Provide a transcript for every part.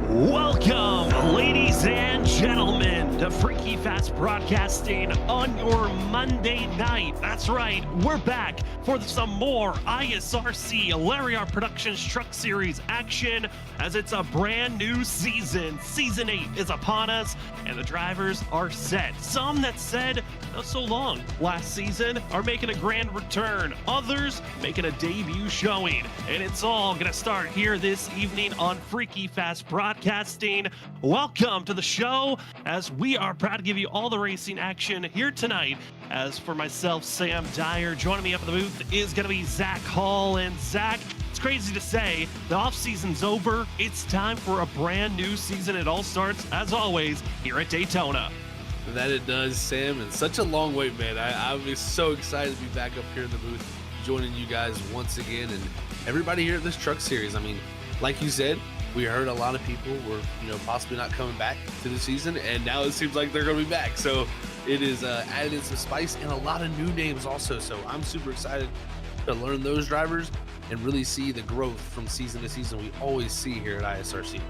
Welcome, ladies and gentlemen, to Freaky Fast Broadcasting on your Monday night. That's right, we're back for some more ISRC Lariat Productions Truck Series action as it's a brand new season. Season 8 is upon us and the drivers are set. Some that said not so long last season are making a grand return. Others making a debut showing. And it's all going to start here this evening on Freaky Fast Broadcasting. Welcome to the show as we are proud to give you all the racing action here tonight. As for myself, Sam Dyer, joining me up in the booth is going to be Zach Hall. And Zach, it's crazy to say, the off-season's over. It's time for a brand new season. It all starts, as always, here at Daytona. That it does, Sam, and such a long wait, man. I'm so excited to be back up here in the booth, joining you guys once again, and everybody here at this truck series. I mean, like you said, we heard a lot of people were, possibly not coming back to the season, and now it seems like they're going to be back. So it is added in some spice and a lot of new names also. So I'm super excited to learn those drivers and really see the growth from season to season we always see here at ISRC.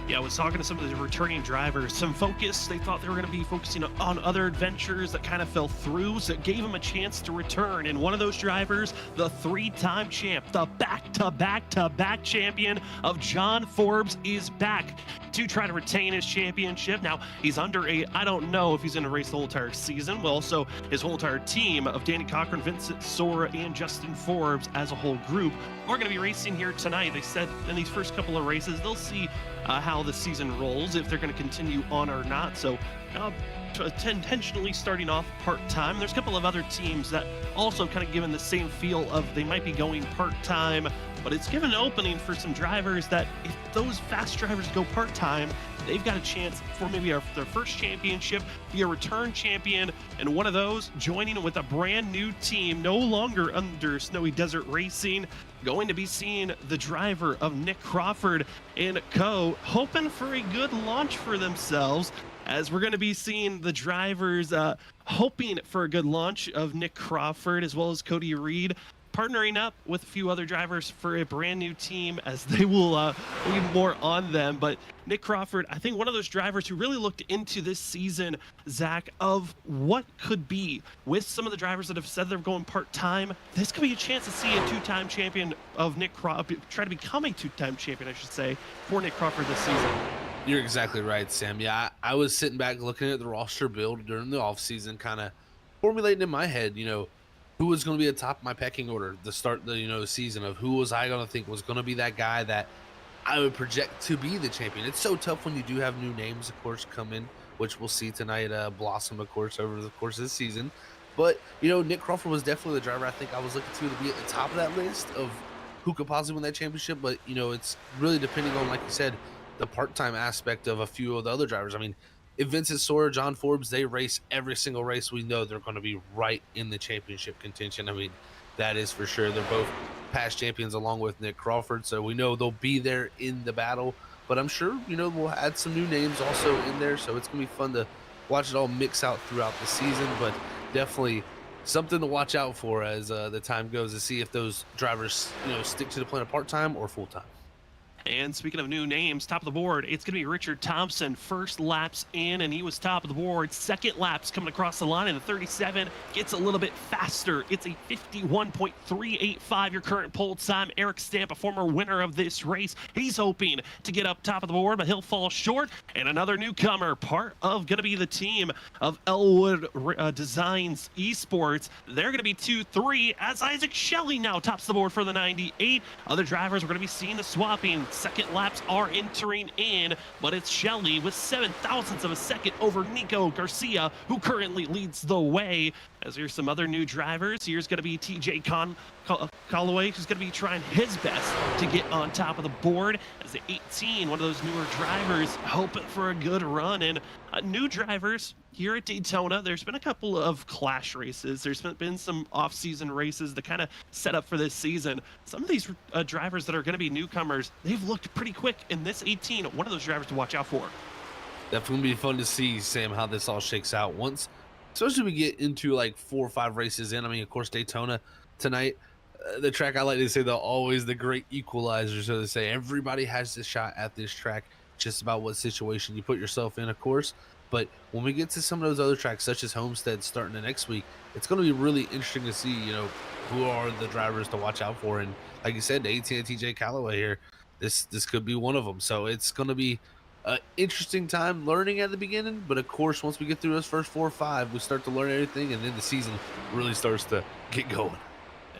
Yeah, I was talking to some of the returning drivers. Some focus, they thought they were going to be focusing on other adventures that kind of fell through, so it gave them a chance to return. And one of those drivers, the three-time champ, the back-to-back-to-back champion of John Forbes, is back to try to retain his championship. Now, he's under I don't know if he's going to race the whole entire season. Well, also, his whole entire team of Danny Cochran, Vincent Sora, and Justin Forbes as a whole group are going to be racing here tonight. They said in these first couple of races, they'll see how the season rolls, if they're going to continue on or not. So intentionally starting off part-time. There's a couple of other teams that also kind of given the same feel of they might be going part-time, but it's given an opening for some drivers that if those fast drivers go part-time, they've got a chance for maybe their first championship, be a return champion, and one of those joining with a brand new team, no longer under Snowy Desert Racing, going to be seeing the driver of Nick Crawford and co, hoping for a good launch for themselves, as we're going to be seeing the drivers hoping for a good launch of Nick Crawford as well as Cody Reed, partnering up with a few other drivers for a brand new team, as they will leave more on them. But Nick Crawford, I think one of those drivers who really looked into this season, Zach, of what could be with some of the drivers that have said they're going part-time. This could be a chance to see a two-time champion of Nick Crawford, try to become a two-time champion, I should say, for Nick Crawford this season. You're exactly right, Sam. Yeah, I was sitting back looking at the roster build during the offseason, kind of formulating in my head, who was going to be at the top of my pecking order to start the season, of who was I going to think was going to be that guy that I would project to be the champion. It's so tough when you do have new names, of course, come in, which we'll see tonight blossom, of course, over the course of the season. But, Nick Crawford was definitely the driver I think I was looking to be at the top of that list of who could possibly win that championship. But, it's really depending on, like you said, the part-time aspect of a few of the other drivers. I mean, if Vincent Sora, John Forbes, they race every single race, we know they're going to be right in the championship contention. I mean, that is for sure. They're both past champions along with Nick Crawford, so we know they'll be there in the battle. But I'm sure, we'll add some new names also in there, so it's going to be fun to watch it all mix out throughout the season. But definitely something to watch out for as the time goes, to see if those drivers, stick to the plan of part-time or full-time. And speaking of new names, top of the board, it's going to be Richard Thompson. First laps in, and he was top of the board. Second laps coming across the line in the 37. Gets a little bit faster. It's a 51.385, your current pole time. Eric Stamp, a former winner of this race. He's hoping to get up top of the board, but he'll fall short. And another newcomer, part of going to be the team of Elwood Designs Esports. They're going to be 2-3, as Isaac Shelley now tops the board for the 98. Other drivers are going to be seeing the swapping. Second laps are entering in, but it's Shelley with 0.07 of a second over Nico Garcia, who currently leads the way. As here's some other new drivers. Here's going to be TJ Callaway is going to be trying his best to get on top of the board as the 18, one of those newer drivers, hoping for a good run. And new drivers here at Daytona, there's been a couple of clash races. There's been some off-season races that kind of set up for this season. Some of these drivers that are going to be newcomers, they've looked pretty quick in this 18. One of those drivers to watch out for. Definitely be fun to see, Sam, how this all shakes out once, especially we get into like 4 or 5 races in. I mean, of course, Daytona tonight, the track I like to say, they're always the great equalizer. So to say, everybody has a shot at this track, just about what situation you put yourself in, of course. But when we get to some of those other tracks, such as Homestead starting the next week, it's going to be really interesting to see, you know, who are the drivers to watch out for. And like you said, the 18 TJ Callaway here, this could be one of them. So it's going to be an interesting time learning at the beginning. But of course, once we get through those first 4 or 5, we start to learn everything, and then the season really starts to get going.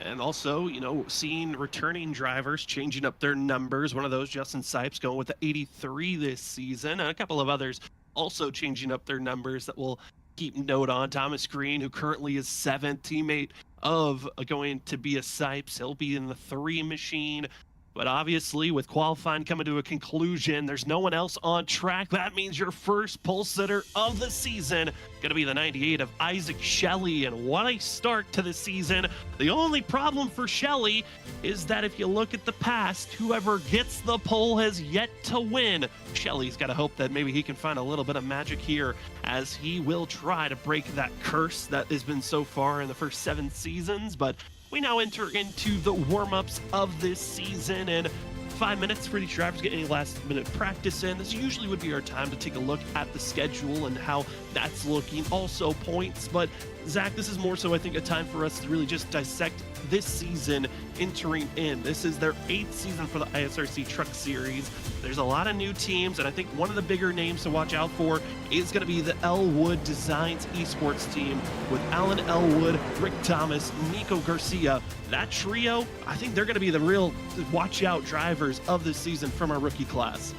And also, you know, seeing returning drivers changing up their numbers. One of those, Justin Sipes, going with the 83 this season. And a couple of others also changing up their numbers that we'll keep note on. Thomas Green, who currently is 7th, teammate of going to be a Sipes. He'll be in the 3 machine. But obviously, with qualifying coming to a conclusion, there's no one else on track. That means your first pole sitter of the season going to be the 98 of Isaac Shelley. And what a start to the season. The only problem for Shelley is that if you look at the past, whoever gets the pole has yet to win. Shelley's got to hope that maybe he can find a little bit of magic here, as he will try to break that curse that has been so far in the first 7 seasons. But we now enter into the warm-ups of this season, and 5 minutes for these drivers get any last-minute practice in. This usually would be our time to take a look at the schedule and how that's looking. Also points, but Zach, this is more so, I think, a time for us to really just dissect this season entering in. This is their 8th season for the ISRC Truck Series. There's a lot of new teams, and I think one of the bigger names to watch out for is going to be the Elwood Designs esports team with Alan Elwood, Rick Thomas, Nico Garcia. That trio, I think they're going to be the real watch-out drivers of this season from our rookie class.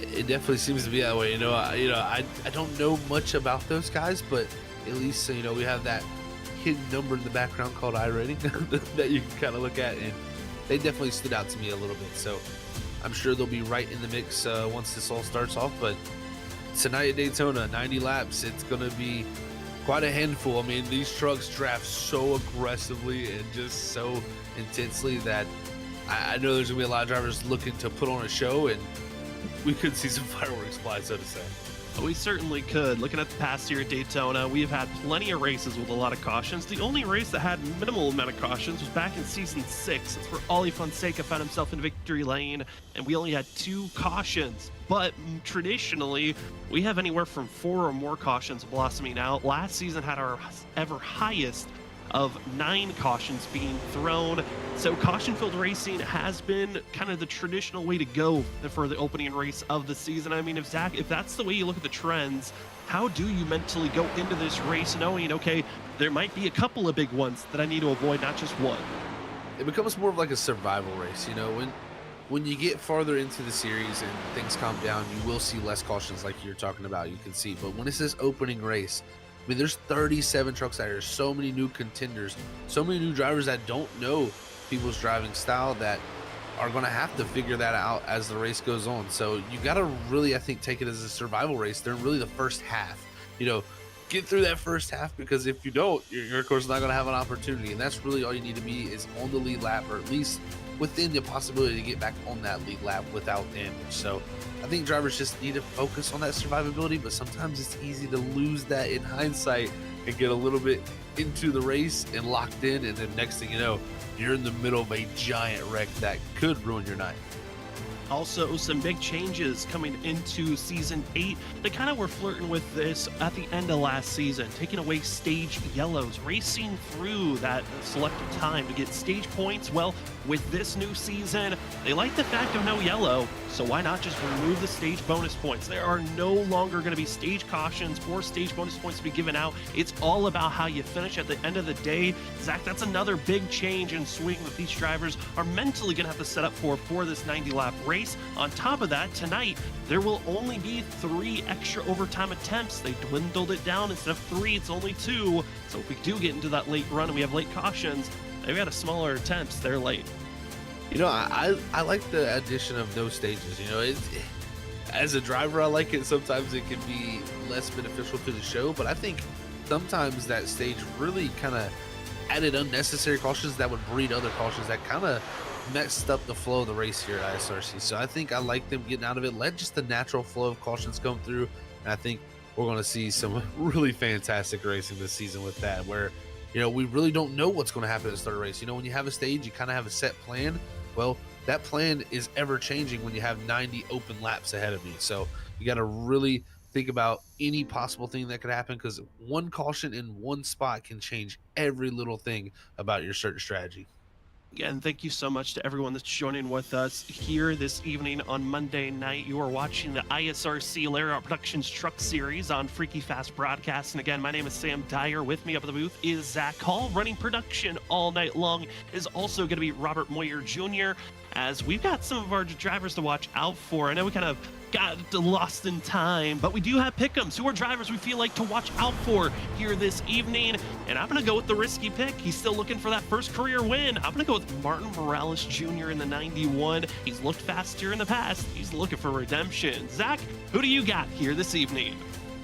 It definitely seems to be that way. I don't know much about those guys, but at least, you know, we have that hidden number in the background called iRacing that you can kind of look at, and they definitely stood out to me a little bit. So I'm sure they'll be right in the mix once this all starts off. But tonight at Daytona, 90 laps, it's going to be quite a handful. I mean, these trucks draft so aggressively and just so intensely that I know there's going to be a lot of drivers looking to put on a show, and we could see some fireworks fly, so to say. We certainly could. Looking at the past year at Daytona, we have had plenty of races with a lot of cautions. The only race that had minimal amount of cautions was back in season 6. That's where Ollie Fonseca found himself in victory lane, and we only had 2 cautions. But traditionally, we have anywhere from 4 or more cautions blossoming out. Last season had our ever highest of 9 cautions being thrown. So caution-filled racing has been kind of the traditional way to go for the opening race of the season. I mean, if that's the way you look at the trends, how do you mentally go into this race knowing, okay, there might be a couple of big ones that I need to avoid, not just one? It becomes more of like a survival race, you know, when you get farther into the series and things calm down, you will see less cautions like you're talking about, you can see. But when it's this opening race, I mean, there's 37 trucks out here, so many new contenders, so many new drivers that don't know people's driving style that are going to have to figure that out as the race goes on. So you got to really, I think, take it as a survival race. They're really the first half, you know, get through that first half, because if you don't, you're of course not going to have an opportunity. And that's really all you need to be, is on the lead lap, or at least within the possibility to get back on that lead lap without damage. So I think drivers just need to focus on that survivability, but sometimes it's easy to lose that in hindsight and get a little bit into the race and locked in, and then next thing you know, you're in the middle of a giant wreck that could ruin your night. Also, some big changes coming into Season 8. They kind of were flirting with this at the end of last season, taking away stage yellows, racing through that selected time to get stage points. Well, with this new season, they like the fact of no yellow, so why not just remove the stage bonus points? There are no longer going to be stage cautions or stage bonus points to be given out. It's all about how you finish at the end of the day. Zach, that's another big change and swing that these drivers are mentally going to have to set up for this 90-lap race. race. On top of that, tonight, there will only be 3 extra overtime attempts. They dwindled it down. Instead of 3, it's only 2. So if we do get into that late run and we have late cautions, they've got a smaller attempts. They're late. You know, I like the addition of no stages. You know, as a driver, I like it. Sometimes it can be less beneficial to the show, but I think sometimes that stage really kind of added unnecessary cautions that would breed other cautions that kind of messed up the flow of the race here at ISRC. So I think I like them getting out of it. Let just the natural flow of cautions come through, and I think we're going to see some really fantastic racing this season with that, where, you know, we really don't know what's going to happen at the start of the race. You know, when you have a stage, you kind of have a set plan. Well, that plan is ever changing when you have 90 open laps ahead of you. So you got to really think about any possible thing that could happen, because one caution in one spot can change every little thing about your certain strategy. Again, thank you so much to everyone that's joining with us here this evening on Monday night. You are watching the ISRC Layer Productions Truck Series on Freaky Fast Broadcast. And again, my name is Sam Dyer. With me up at the booth is Zach Hall. Running production all night long is also going to be Robert Moyer Jr., as we've got some of our drivers to watch out for. I know we kind of got lost in time, but we do have pick'ems. Who are drivers we feel like to watch out for here this evening? And I'm going to go with the risky pick. He's still looking for that first career win. I'm going to go with Martin Morales Jr. in the 91. He's looked fast here in the past. He's looking for redemption. Zach, who do you got here this evening?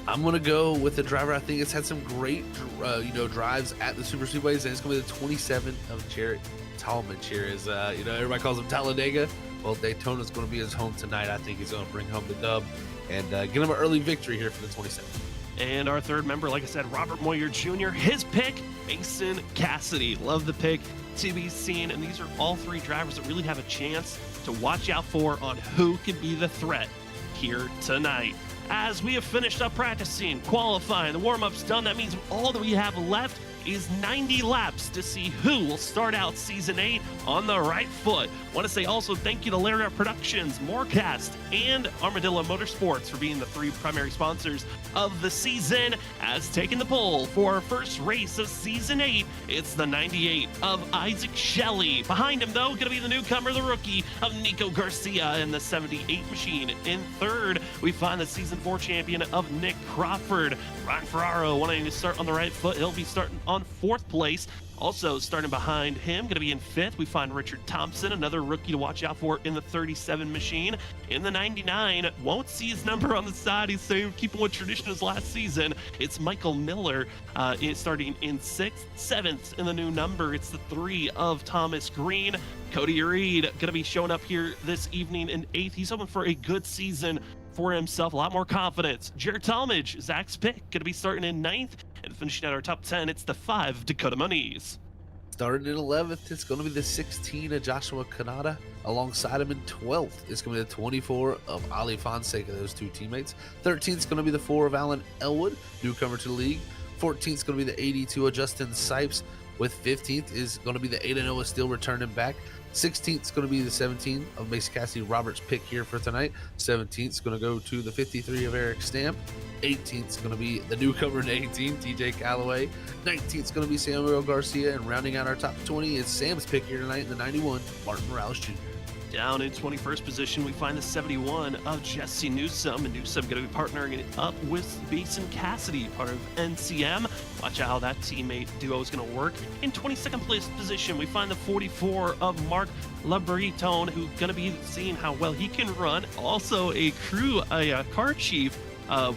I'm going to go with a driver I think has had some great, drives at the Super Speedways, and it's going to be the 27 of Jarrett Talmadge here. Is everybody calls him Talladega. Well, Daytona is going to be his home tonight. I think he's going to bring home the dub and get him an early victory here for the 27th. And our third member, like I said, Robert Moyer Jr., his pick, Mason Cassidy. Love the pick, to be seen. And these are all 3 drivers that really have a chance to watch out for on who can be the threat here tonight. As we have finished up practicing, qualifying, the warm-up's done, that means all that we have left is 90 laps to see who will start out Season 8 on the right foot. Want to say also thank you to Layer Productions, Moarcast, and Armadillo Motorsports for being the 3 primary sponsors of the season. As taking the pole for our first race of Season 8, it's the 98 of Isaac Shelley. Behind him, though, going to be the newcomer, the rookie of Nico Garcia in the 78 machine. In third, we find the Season 4 champion of Nick Crawford. Ryan Ferraro wanting to start on the right foot. He'll be starting on 4th place. Also starting behind him, going to be in 5th, we find Richard Thompson, another rookie to watch out for in the 37 machine. In the 99, won't see his number on the side. He's saying keeping with tradition as last season. It's Michael Miller starting in 6th. 7th in the new number, it's the 3 of Thomas Green. Cody Reed going to be showing up here this evening in 8th. He's hoping for a good season for himself, a lot more confidence. Jarrett Talmadge, Zach's pick, going to be starting in 9th. And finishing out our top 10, it's the 5 Dakota Moniz. Starting in 11th, it's going to be the 16 of Joshua Kanata. Alongside him in 12th, it's going to be the 24 of Ali Fonseca, those 2 teammates. 13th is going to be the 4 of Alan Elwood, newcomer to the league. 14th is going to be the 82 of Justin Sipes. With 15th is going to be the 8 of Noah Steele returning back. 16th is going to be the 17 of Mason Cassidy, Robert's pick here for tonight. 17th is going to go to the 53 of Eric Stamp. 18th is going to be the newcomer to 18, TJ Calloway. 19th is going to be Samuel Garcia. And rounding out our top 20 is Sam's pick here tonight in the 91, Martin Morales Jr. Down in 21st position, we find the 71 of Jesse Newsom. And Newsom going to be partnering it up with Mason Cassidy, part of NCM. Watch out how that teammate duo is going to work. In 22nd place position, we find the 44 of Mark LeBreton, who's going to be seeing how well he can run. Also a car chief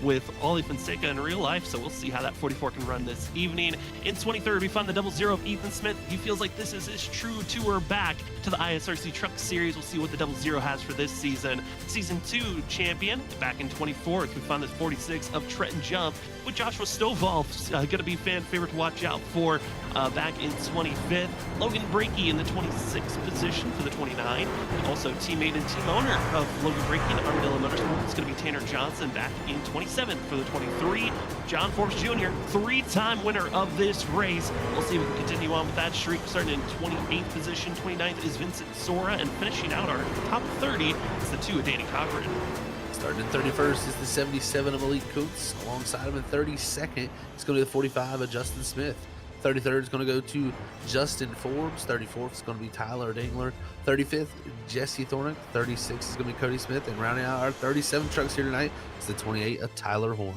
with Ollie Fonseca in real life, so we'll see how that 44 can run this evening. In 23rd, we find the 00 of Ethan Smith. He feels like this is his true tour back to the ISRC Truck Series. We'll see what the 00 has for this season. Season 2 champion, back in 24th, we find the 46 of Trenton Jump, with Joshua Stovall going to be fan favorite to watch out for back in 25th. Logan Brakey in the 26th position for the 29. Also teammate and team owner of Logan Brakey and Armadillo Motorsports is going to be Tanner Johnson back in 27th for the 23. John Forbes Jr., 3-time winner of this race. We'll see if we can continue on with that streak. Starting in 28th position, 29th is Vincent Sora, and finishing out our top 30 is the 2 of Danny Cochran. Starting in 31st is the 77 of Malik Coates. Alongside him in 32nd, it's going to be the 45 of Justin Smith. 33rd is going to go to Justin Forbes. 34th is going to be Tyler Dingler. 35th, Jesse Thornick. 36th is going to be Cody Smith. And rounding out our 37 trucks here tonight is the 28 of Tyler Horn.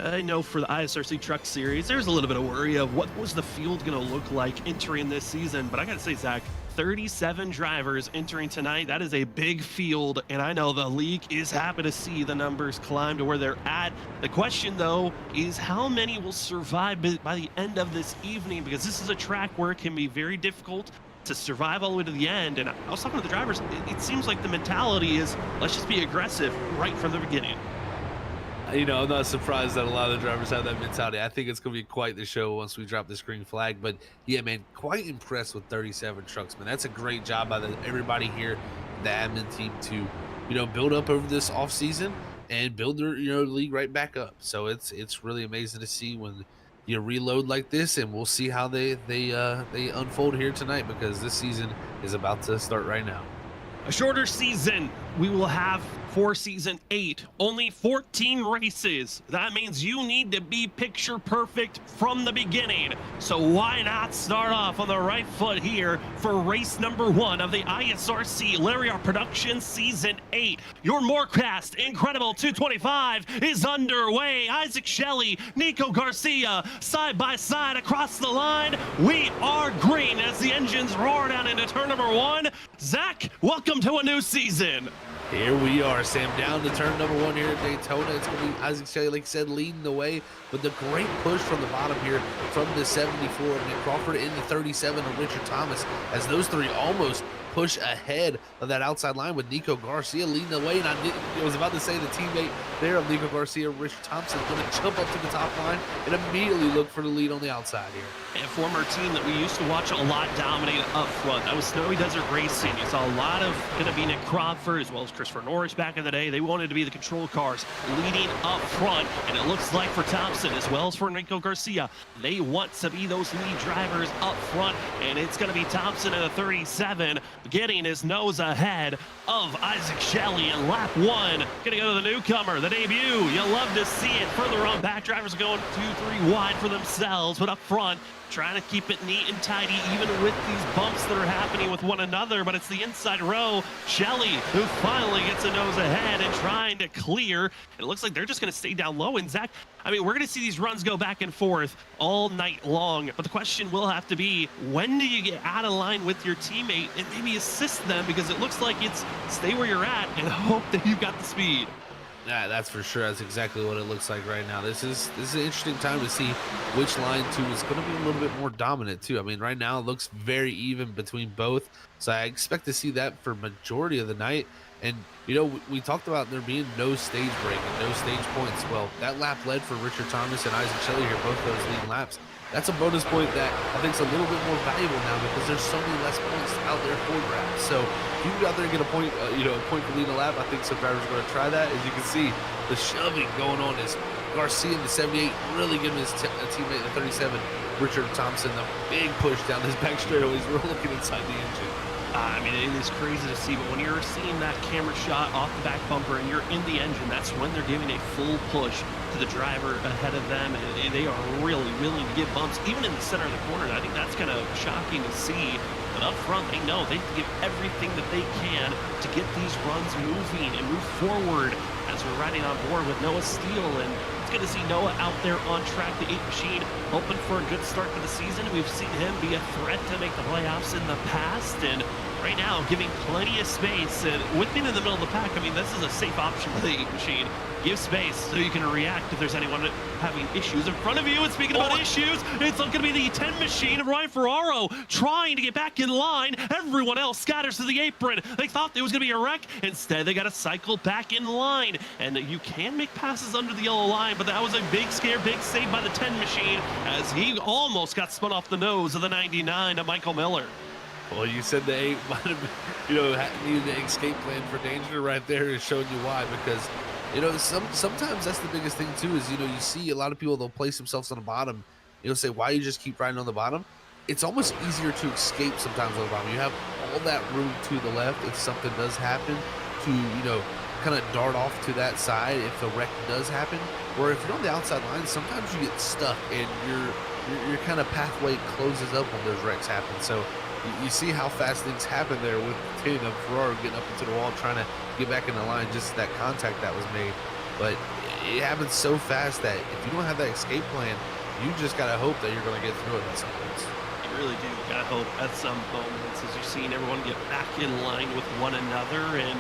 I know for the ISRC Truck Series, there's a little bit of worry of what was the field going to look like entering this season. But I got to say, Zach, 37 drivers entering tonight. That is a big field, and I know the league is happy to see the numbers climb to where they're at. The question, though, is how many will survive by the end of this evening, because this is a track where it can be very difficult to survive all the way to the end. And I was talking to the drivers. It seems like the mentality is, let's just be aggressive right from the beginning. I'm not surprised that a lot of the drivers have that mentality. I think it's going to be quite the show once we drop this green flag. But yeah, man, quite impressed with 37 trucks, man. That's a great job by everybody here, the admin team, to, build up over this off season and build their, league right back up. So it's really amazing to see when you reload like this, and we'll see how they unfold here tonight, because this season is about to start right now. A shorter season we will have for season 8, only 14 races. That means you need to be picture perfect from the beginning. So why not start off on the right foot here for race number 1 of the ISRC Lariat Production Season 8. Your Moarcast Incredible 225 is underway. Isaac Shelley, Nico Garcia, side by side across the line. We are green as the engines roar down into turn number 1. Zach, welcome to a new season. Here we are, Sam, down to turn number 1 here at Daytona. It's going to be Isaac Shelley, like I said, leading the way. But the great push from the bottom here from the 74 of Nick Crawford in the 37 of Richard Thomas, as those three almost push ahead of that outside line, with Nico Garcia leading the way. And I was about to say the teammate there of Nico Garcia, Richard Thompson, going to jump up to the top line and immediately look for the lead on the outside here. A former team that we used to watch a lot dominate up front. That was Snowy Desert Racing. You saw a lot of going to be Nick Crawford as well as Christopher Norris back in the day. They wanted to be the control cars leading up front, and it looks like for Thompson as well as for Nico Garcia, they want to be those lead drivers up front, and it's going to be Thompson in a 37 getting his nose ahead of Isaac Shelley in lap 1. Going to go to the newcomer, the debut. You love to see it. Further on back, drivers are going 2-3 wide for themselves, but up front, trying to keep it neat and tidy, even with these bumps that are happening with one another. But it's the inside row, Shelley, who finally gets a nose ahead and trying to clear. And it looks like they're just going to stay down low. And Zach, I mean, we're going to see these runs go back and forth all night long. But the question will have to be, when do you get out of line with your teammate and maybe assist them? Because it looks like it's stay where you're at and hope that you've got the speed. Yeah, that's for sure. That's exactly what it looks like right now. This is an interesting time to see which line 2 is going to be a little bit more dominant too. I mean, right now it looks very even between both, so I expect to see that for majority of the night. And we talked about there being no stage break and no stage points. Well, that lap led for Richard Thomas and Isaac Shelley here, both those leading laps. That's a bonus point that I think is a little bit more valuable now, because there's so many less points out there for grabs. So if you go out there and get a point, a point for leading a lap, I think some drivers are going to try that. As you can see, the shoving going on is Garcia in the 78 really giving his teammate the 37, Richard Thompson, the big push down his back straightaways. We're looking inside the engine. I mean, it is crazy to see, but when you're seeing that camera shot off the back bumper and you're in the engine, that's when they're giving a full push to the driver ahead of them, and they are really willing to give bumps, even in the center of the corner. And I think that's kind of shocking to see. But up front, they know they have to give everything that they can to get these runs moving and move forward, as we're riding on board with Noah Steele. And it's good to see Noah out there on track, the 8 machine, hoping for a good start to the season. We've seen him be a threat to make the playoffs in the past, and right now giving plenty of space. And with being in the middle of the pack, I mean, this is a safe option for the 8 machine. Give space so you can react if there's anyone having issues in front of you. And speaking about issues, it's going to be the 10 machine of Ryan Ferraro trying to get back in line. Everyone else scatters to the apron. They thought there was going to be a wreck. Instead, they got to cycle back in line. And you can make passes under the yellow line, but that was a big scare, big save by the 10 machine, as he almost got spun off the nose of the 99 of Michael Miller. Well, you said the 8 might have been, needed an escape plan for danger right there, is showing you why. Because sometimes that's the biggest thing too, is you see a lot of people, they'll place themselves on the bottom, say, why you just keep riding on the bottom. It's almost easier to escape sometimes on the bottom. You have all that room to the left if something does happen, to kind of dart off to that side if the wreck does happen. Or if you're on the outside line, sometimes you get stuck and your kind of pathway closes up when those wrecks happen. So you see how fast things happen there with the 10 of Ferrari getting up into the wall, trying to get back in the line, just that contact that was made. But it happens so fast that if you don't have that escape plan, you just got to hope that you're going to get through it at some points. You really do gotta hope at some moments as you're seeing everyone get back in line with one another. And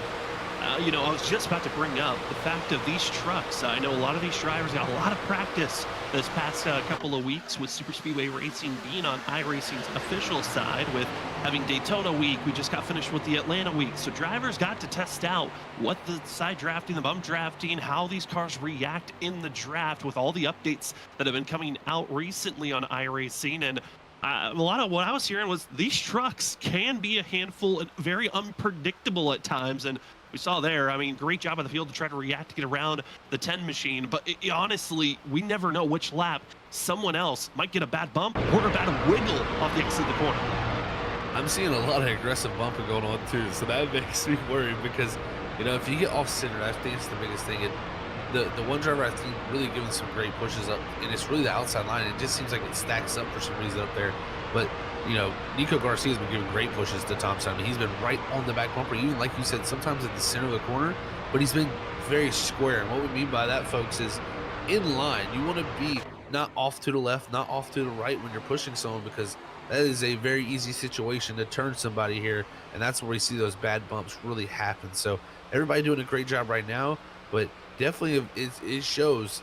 you know, I was just about to bring up the fact of these trucks. I know a lot of these drivers got a lot of practice this past couple of weeks with Super Speedway Racing being on iRacing's official side with having Daytona week. We just got finished with the Atlanta week. So drivers got to test out what the side drafting, the bump drafting, how these cars react in the draft with all the updates that have been coming out recently on iRacing. And a lot of what I was hearing was these trucks can be a handful and very unpredictable at times. And we saw there, I mean, great job of the field to try to react to get around the 10 machine. But honestly, we never know which lap someone else might get a bad bump or a bad wiggle off the exit of the corner. I'm seeing a lot of aggressive bumping going on too, so that makes me worried because, you know, if you get off center, I think it's the biggest thing. And the one driver I think really giving some great pushes up, and it's really the outside line. It just seems like it stacks up for some reason up there. But you know, Nico Garcia's been giving great pushes to Thompson. I mean, he's been right on the back bumper, even like you said, sometimes at the center of the corner, but he's been very square. And what we mean by that, folks, is in line. You want to be not off to the left, not off to the right when you're pushing someone, because that is a very easy situation to turn somebody here, and that's where we see those bad bumps really happen. So everybody doing a great job right now, but definitely it shows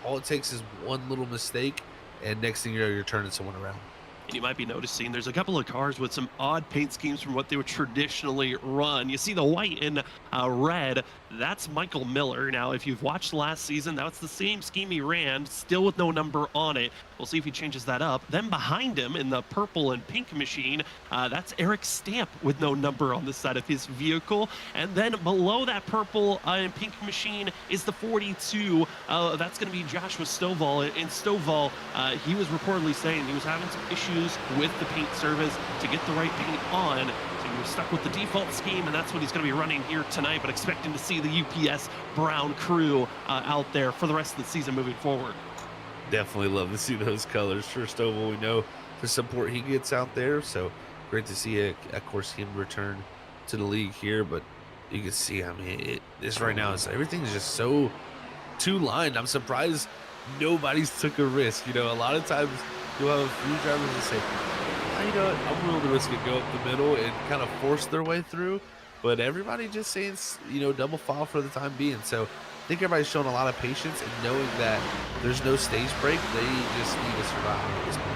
all it takes is one little mistake, and next thing you know, you're turning someone around. And you might be noticing there's a couple of cars with some odd paint schemes from what they would traditionally run. You see the white and red, that's Michael Miller. Now, if you've watched last season, that's the same scheme he ran, still with no number on it. We'll see if he changes that up. Then behind him in the purple and pink machine, that's Eric Stamp with no number on the side of his vehicle. And then below that purple and pink machine is the 42. That's going to be Joshua Stovall. And Stovall, he was reportedly saying he was having some issues with the paint service to get the right paint on. So he was stuck with the default scheme, and that's what he's going to be running here tonight, but expecting to see the UPS Brown crew out there for the rest of the season moving forward. Definitely love to see those colors. First of all, we know the support he gets out there, so great to see, of course, him return to the league here. But you can see, I mean, this right now is everything's just so two-lined. I'm surprised nobody's took a risk. You know, a lot of times you'll have a few drivers that say, you know what, I'm willing to risk it, go up the middle and kind of force their way through. But everybody just saying, you know, double file for the time being. So I think everybody's showing a lot of patience and knowing that there's no stage break. They just need to survive at this point.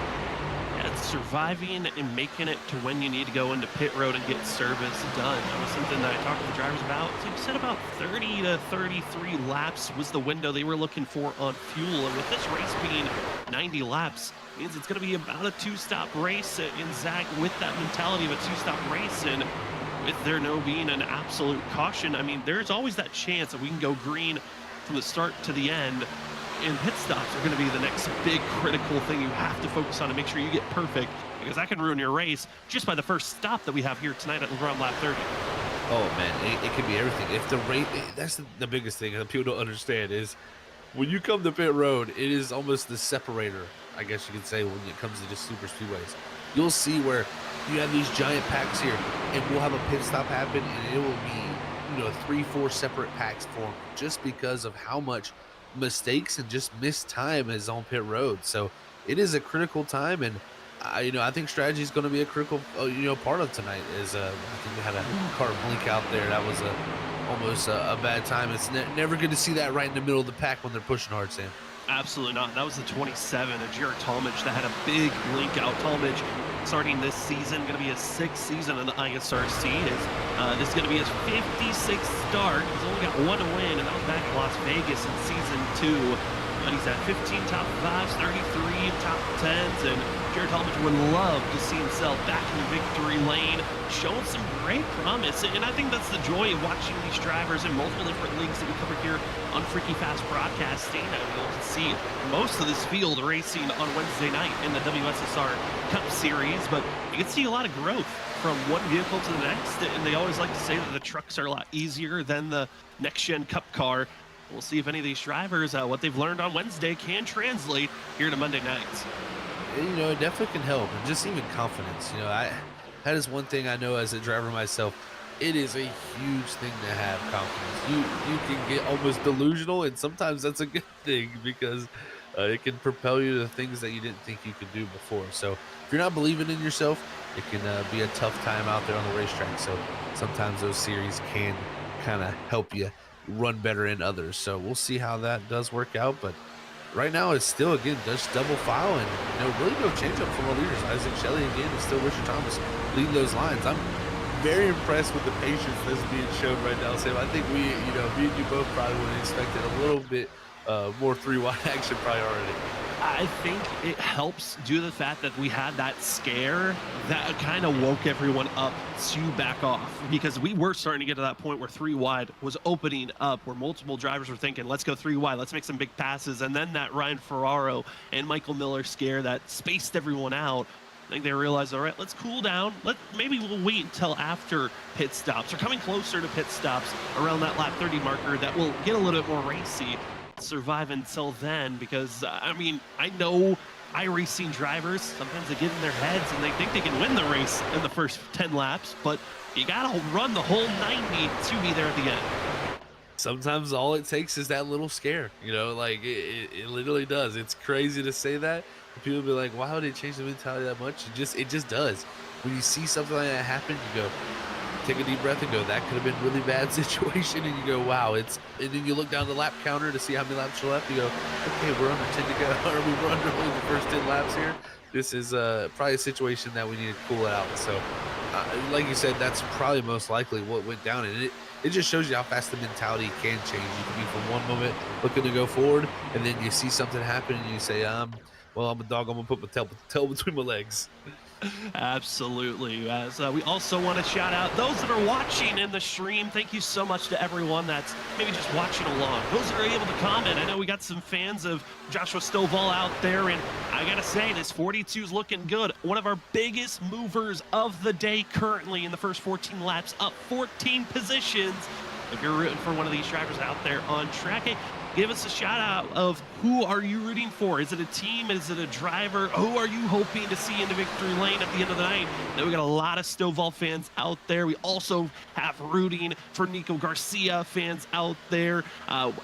Yeah, it's surviving and making it to when you need to go into pit road and get service done. That was something that I talked to the drivers about. So you said about 30 to 33 laps was the window they were looking for on fuel. And with this race being 90 laps, means it's going to be about a two-stop race. And Zach, with that mentality of a two-stop race, and with there no being an absolute caution, I mean, there's always that chance that we can go green from the start to the end. And pit stops are going to be the next big critical thing you have to focus on to make sure you get perfect, because that can ruin your race just by the first stop that we have here tonight at around lap 30. Oh man, it could be everything. If the rate, that's the biggest thing that people don't understand is when you come to pit road, it is almost the separator, I guess you could say, when it comes to just super speedways. You'll see where you have these giant packs here, and we'll have a pit stop happen, and it will be, you know, 3-4 separate packs formed just because of how much mistakes and just missed time is on pit road. So it is a critical time, and I think strategy is going to be a critical part of tonight. Is I think we had a car blink out there. That was almost a bad time. It's never good to see that right in the middle of the pack when they're pushing hard, Sam. Absolutely not. That was the 27 of Jared Talmadge that had a big blink out. Talmadge starting this season, going to be his 6th season in the ISRC. This is going to be his 56th start. He's only got one win, and that was back in Las Vegas in season 2. But he's at 15 top 5s, 33 top 10s, and Jared Talmadge would love to see himself back in the victory lane, showing some great promise. And I think that's the joy of watching these drivers in multiple different leagues that we cover here on Freaky Fast Broadcasting. You'll see most of this field racing on Wednesday night in the WSSR Cup Series, but you can see a lot of growth from one vehicle to the next. And they always like to say that the trucks are a lot easier than the next-gen Cup car. We'll see if any of these drivers, what they've learned on Wednesday, can translate here to Monday nights. you know, it definitely can help, and just even confidence. You know, that is one thing I know as a driver myself. It is a huge thing to have confidence. You can get almost delusional, and sometimes that's a good thing because it can propel you to things that you didn't think you could do before. So if you're not believing in yourself, it can be a tough time out there on the racetrack. So sometimes those series can kind of help you run better in others. So we'll see how that does work out, but right now it's still again just double file and really no change up from our leaders. Isaac Shelley again and still Richard Thomas leading those lines. I'm very impressed with the patience that's being shown right now, Sam. I think me and you both probably would have expected a little bit more three wide action priority. I think it helps due to the fact that we had that scare that kind of woke everyone up to back off, because we were starting to get to that point where three wide was opening up, where multiple drivers were thinking, let's go three wide, let's make some big passes. And then that Ryan Ferraro and Michael Miller scare that spaced everyone out. I think they realized, all right, let's cool down. Maybe we'll wait until after pit stops or coming closer to pit stops around that lap 30 marker that will get a little bit more racy. Survive until then, because I mean, I know iRacing drivers, sometimes they get in their heads and they think they can win the race in the first 10 laps, but you gotta run the whole 90 to be there at the end. Sometimes all it takes is that little scare, like it literally does. It's crazy to say that. People be like, why would it change the mentality that much? It just does. When you see something like that happen, you go, take a deep breath and go, that could have been a really bad situation. And you go, wow, and then you look down the lap counter to see how many laps are left. You go, okay, we're under 10 to go, or we're under only the first 10 laps here. This is probably a situation that we need to cool out. So, like you said, that's probably most likely what went down. And it just shows you how fast the mentality can change. You can be from one moment looking to go forward, and then you see something happen and you say, well, I'm a dog, I'm going to put my tail between my legs. Absolutely. As we also want to shout out those that are watching in the stream. Thank you so much to everyone that's maybe just watching along. Those that are able to comment. I know we got some fans of Joshua Stovall out there, and I gotta say, this 42 is looking good. One of our biggest movers of the day currently in the first 14 laps, up 14 positions. If you're rooting for one of these drivers out there on track, hey, give us a shout out of who are you rooting for? Is it a team? Is it a driver? Who are you hoping to see in the victory lane at the end of the night? Now we got a lot of Stovall fans out there. We also have rooting for Nico Garcia fans out there.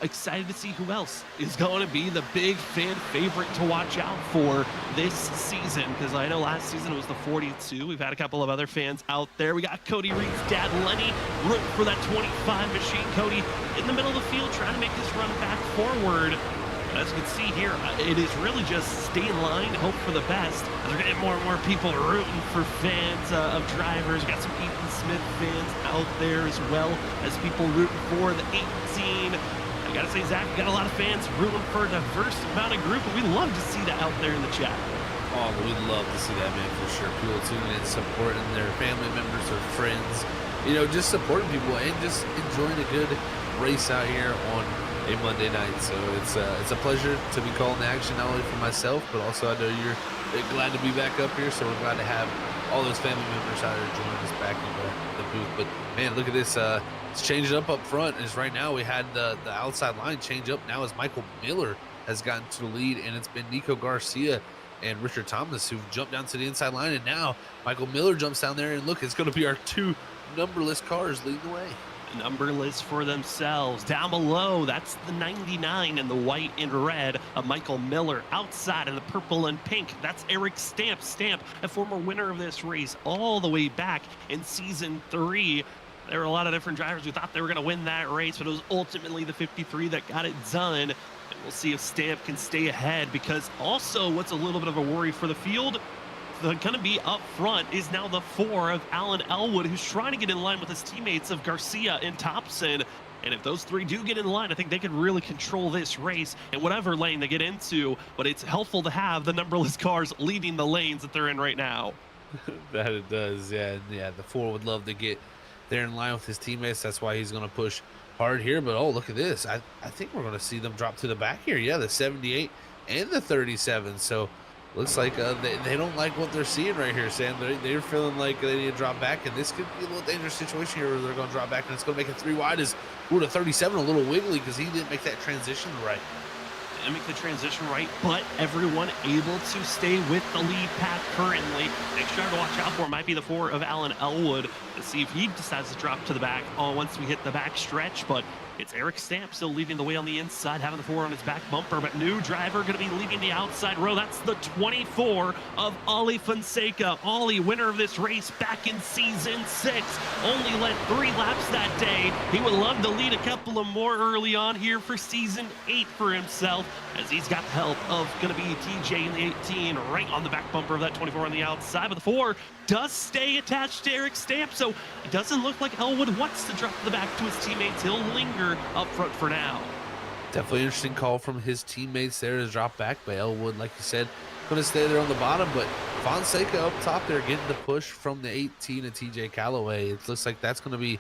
Excited to see who else is going to be the big fan favorite to watch out for this season, because I know last season it was the 42. We've had a couple of other fans out there. We got Cody Reed's dad, Lenny, rooting for that 25 machine. Cody in the middle of the field trying to make this run back forward. As you can see here, it is really just stay in line, hope for the best. As we're getting more and more people rooting for fans of drivers. We got some Ethan Smith fans out there as well as people rooting for the 18. I gotta say, Zach, we got a lot of fans rooting for a diverse amount of group, and we love to see that out there in the chat. Oh, we'd love to see that, man, for sure. People tuning in, supporting their family members or friends, just supporting people and just enjoying a good race out here on a Monday night. So it's a pleasure to be calling the action, not only for myself, but also I know you're glad to be back up here. So we're glad to have all those family members out here joining us back in the booth. But man, look at this. It's changed up front. As right now we had the outside line change up now as Michael Miller has gotten to the lead, and it's been Nico Garcia and Richard Thomas who've jumped down to the inside line, and now Michael Miller jumps down there, and look, it's going to be our two numberless cars leading the way. Numberless for themselves. Down below, that's the 99 in the white and red of Michael Miller. Outside in the purple and pink, that's Eric Stamp. Stamp, a former winner of this race all the way back in season 3. There were a lot of different drivers who thought they were going to win that race, but it was ultimately the 53 that got it done. And we'll see if Stamp can stay ahead, because also what's a little bit of a worry for the field, going to be up front is now the 4 of Alan Elwood, who's trying to get in line with his teammates of Garcia and Thompson. And if those three do get in line, I think they could really control this race in whatever lane they get into. But it's helpful to have the numberless cars leading the lanes that they're in right now. That it does, yeah. The 4 would love to get there in line with his teammates. That's why he's going to push hard here. But oh, look at this. I think we're going to see them drop to the back here. Yeah, the 78 and the 37. So looks like they don't like what they're seeing right here, Sam. They're feeling like they need to drop back, and this could be a little dangerous situation here where they're going to drop back, and it's going to make it 3 wide. As the 37 a little wiggly because he didn't make that transition right. and make the transition right, but everyone able to stay with the lead path currently. Next driver to watch out for might be the 4 of Alan Elwood. Let's see if he decides to drop to the back once we hit the back stretch, but it's Eric Stamp still leading the way on the inside, having the 4 on his back bumper, but new driver going to be leading the outside row. That's the 24 of Ollie Fonseca. Ollie, winner of this race back in season 6, only led 3 laps that day. He would love to lead a couple of more early on here for season 8 for himself, as he's got the help of going to be TJ in the 18 right on the back bumper of that 24 on the outside, but the 4 does stay attached to Eric Stamp, so it doesn't look like Elwood wants to drop the back to his teammates. He'll linger up front for now. Definitely interesting call from his teammates there to drop back, but Elwood, like you said, going to stay there on the bottom, but Fonseca up top there getting the push from the 18 of TJ Calloway. It looks like that's going to be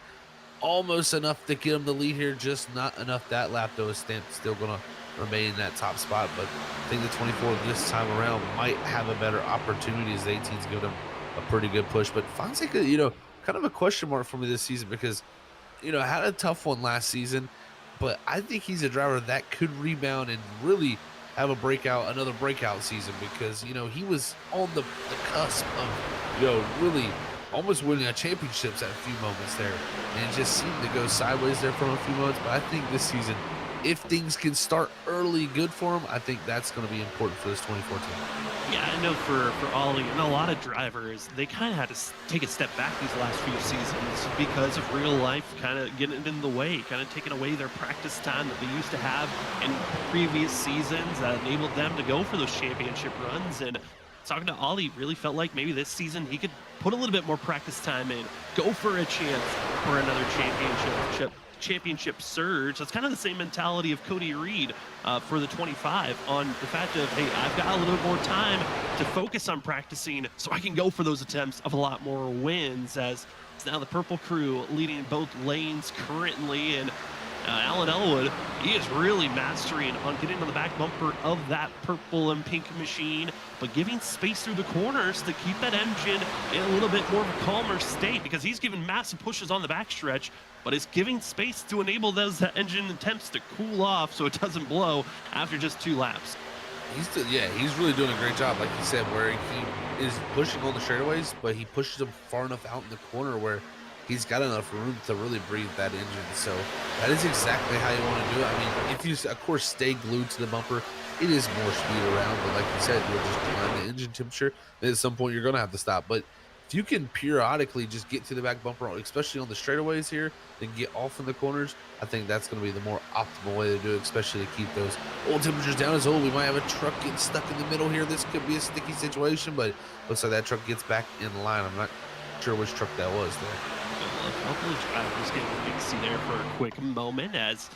almost enough to get him the lead here, just not enough that lap though. Stamp still going to remain in that top spot, but I think the 24 this time around might have a better opportunity as the 18's giving him a pretty good push. But Fonseca, kind of a question mark for me this season because, had a tough one last season, but I think he's a driver that could rebound and really have another breakout season because, he was on the cusp of, really almost winning a championships at a few moments there. And it just seemed to go sideways there for a few moments. But I think this season, if things can start early good for him, I think that's going to be important for this 2014. Yeah, I know for Ollie and a lot of drivers, they kind of had to take a step back these last few seasons because of real life kind of getting in the way, kind of taking away their practice time that they used to have in previous seasons that enabled them to go for those championship runs. And talking to Ollie, really felt like maybe this season he could put a little bit more practice time in, go for a chance for another championship surge. That's kind of the same mentality of Cody Reed for the 25 on the fact of, hey, I've got a little bit more time to focus on practicing so I can go for those attempts of a lot more wins, as it's now the Purple Crew leading both lanes currently. And Alan Elwood, he is really mastering on getting on the back bumper of that purple and pink machine, but giving space through the corners to keep that engine in a little bit more of a calmer state, because he's giving massive pushes on the backstretch, but it's giving space to enable those engine attempts to cool off so it doesn't blow after just 2 laps. He's really doing a great job, like you said, where he is pushing on the straightaways, but he pushes them far enough out in the corner where he's got enough room to really breathe that engine. So that is exactly how you want to do it. I mean, if you, of course, stay glued to the bumper, it is more speed around. But like you said, you'll just climb the engine temperature. Then at some point, you're going to have to stop. But if you can periodically just get to the back bumper, especially on the straightaways here, then get off in the corners, I think that's going to be the more optimal way to do it, especially to keep those old temperatures down. As we might have a truck getting stuck in the middle here. This could be a sticky situation, but looks like that truck gets back in line. I'm not sure which truck that was there. Hopefully drivers getting fixy there for a quick moment, as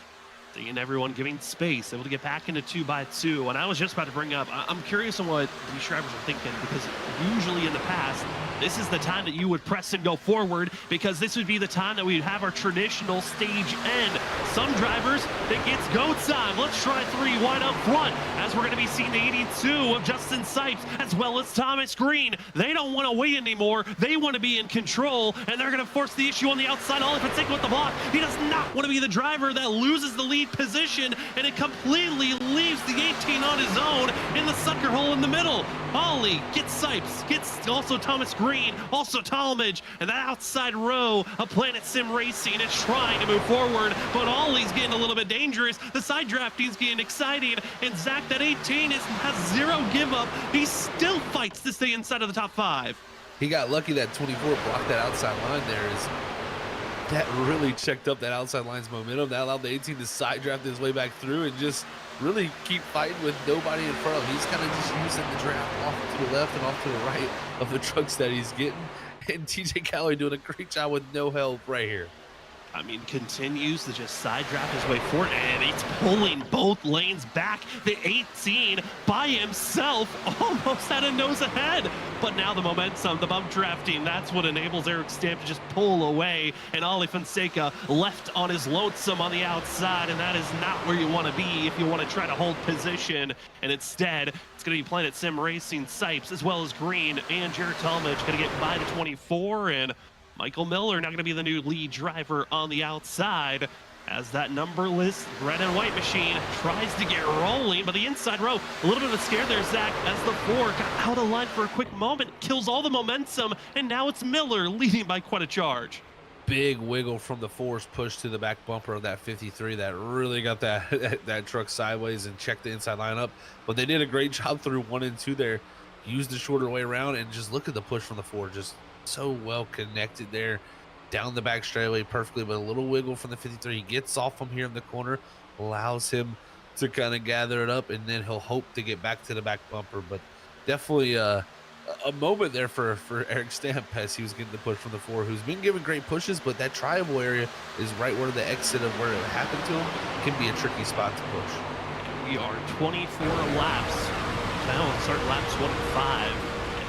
seeing everyone giving space, able to get back into 2x2. And I was just about to bring up, I'm curious on what these drivers are thinking, because usually in the past, this is the time that you would press and go forward, because this would be the time that we'd have our traditional stage end. Some drivers think it's go time. Let's try 3 wide up front, as we're going to be seeing the 82 of Justin Sipes as well as Thomas Green. They don't want to wait anymore. They want to be in control, and they're going to force the issue on the outside. Ollie Fonseca with the block. He does not want to be the driver that loses the lead position, and it completely leaves the 18 on his own in the sucker hole in the middle. Ollie gets Sipes, gets also Thomas Green, also Talmadge, and that outside row of Planet Sim Racing is trying to move forward, but Ollie's getting a little bit dangerous. The side drafting's getting exciting, and Zach, that 18 has 0 give up. He still fights to stay inside of the top 5. He got lucky that 24 blocked that outside line there. That really checked up that outside line's momentum. That allowed the 18 to side draft his way back through and just really keep fighting with nobody in front of him. He's kind of just using the draft off to the left and off to the right of the trucks that he's getting. And TJ Calloway doing a great job with no help right here. I mean, continues to just side draft his way forward, and he's pulling both lanes back. The 18 by himself almost had a nose ahead, but now the momentum, the bump drafting, that's what enables Eric Stamp to just pull away, and Ollie Fonseca left on his lonesome on the outside, and that is not where you want to be if you want to try to hold position. And instead, it's going to be Planet Sim Racing, Sipes, as well as Green, and Jared Talmadge going to get by the 24, and Michael Miller now going to be the new lead driver on the outside. as that numberless red and white machine tries to get rolling, but the inside row, a little bit of a scare there, Zach, as the 4 got out of line for a quick moment, kills all the momentum, and now it's Miller leading by quite a charge. Big wiggle from the 4's push to the back bumper of that 53 that really got that truck sideways and checked the inside line up. But they did a great job through 1 and 2 there. Used the shorter way around, and just look at the push from the 4. Just so well connected there. Down the back straightaway perfectly, but a little wiggle from the 53. He gets off from here in the corner, allows him to kind of gather it up, and then he'll hope to get back to the back bumper. But definitely a moment there for Eric Stamp as he was getting the push from the 4, who's been given great pushes, but that triangle area is right where the exit of where it happened to him can be a tricky spot to push. We are 24 laps. Now we'll start lap 25.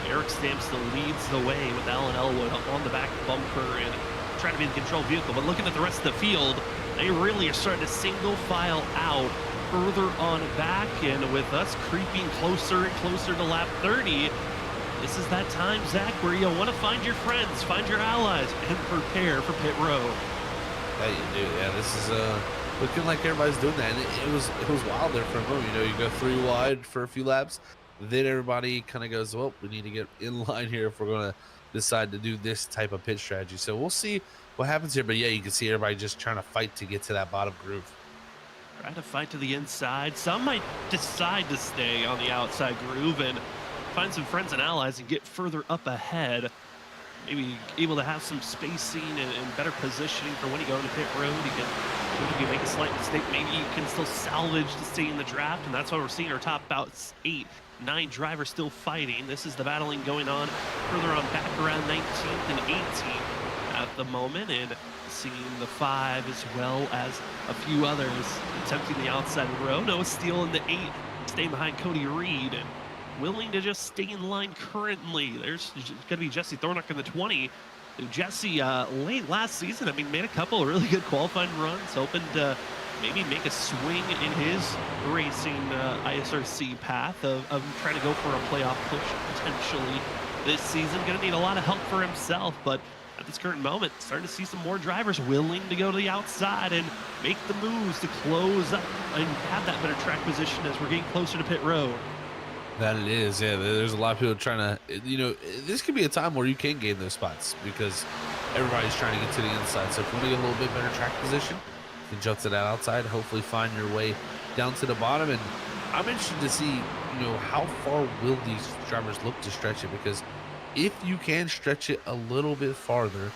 And Eric Stamp still leads the way with Alan Elwood on the back bumper and trying to be the control vehicle. But looking at the rest of the field, they really are starting to single file out further on back. And with us creeping closer and closer to lap 30, this is that time, Zach, where you want to find your friends, find your allies, and prepare for pit road. That you do, yeah. This is looking like everybody's doing that, and it was wild there for a moment. You know, you go 3 wide for a few laps, then everybody kind of goes, well, we need to get in line here if we're going to decide to do this type of pit strategy. So we'll see what happens here. But yeah, you can see everybody just trying to fight to get to that bottom groove. Trying to fight to the inside. Some might decide to stay on the outside groove and find some friends and allies and get further up ahead. Maybe able to have some spacing and better positioning for when you go into pit road. If you make a slight mistake, maybe you can still salvage to stay in the draft, and that's why we're seeing our top about 8, 9 drivers still fighting. This is the battling going on further on back around 19th and 18th at the moment, and seeing the 5 as well as a few others attempting the outside row. Noah Steele in the 8, staying behind Cody Reed and willing to just stay in line currently. There's going to be Jesse Thornock in the 20. Jesse, late last season, I mean, made a couple of really good qualifying runs, hoping to maybe make a swing in his racing ISRC path of trying to go for a playoff push potentially this season. Going to need a lot of help for himself, but at this current moment, starting to see some more drivers willing to go to the outside and make the moves to close up and have that better track position as we're getting closer to pit road. That it is, yeah. There's a lot of people trying to, you know, this could be a time where you can gain those spots because everybody's trying to get to the inside. So if you want to get a little bit better track position, you can jump to that outside, hopefully find your way down to the bottom. And I'm interested to see, you know, how far will these drivers look to stretch it, because if you can stretch it a little bit farther,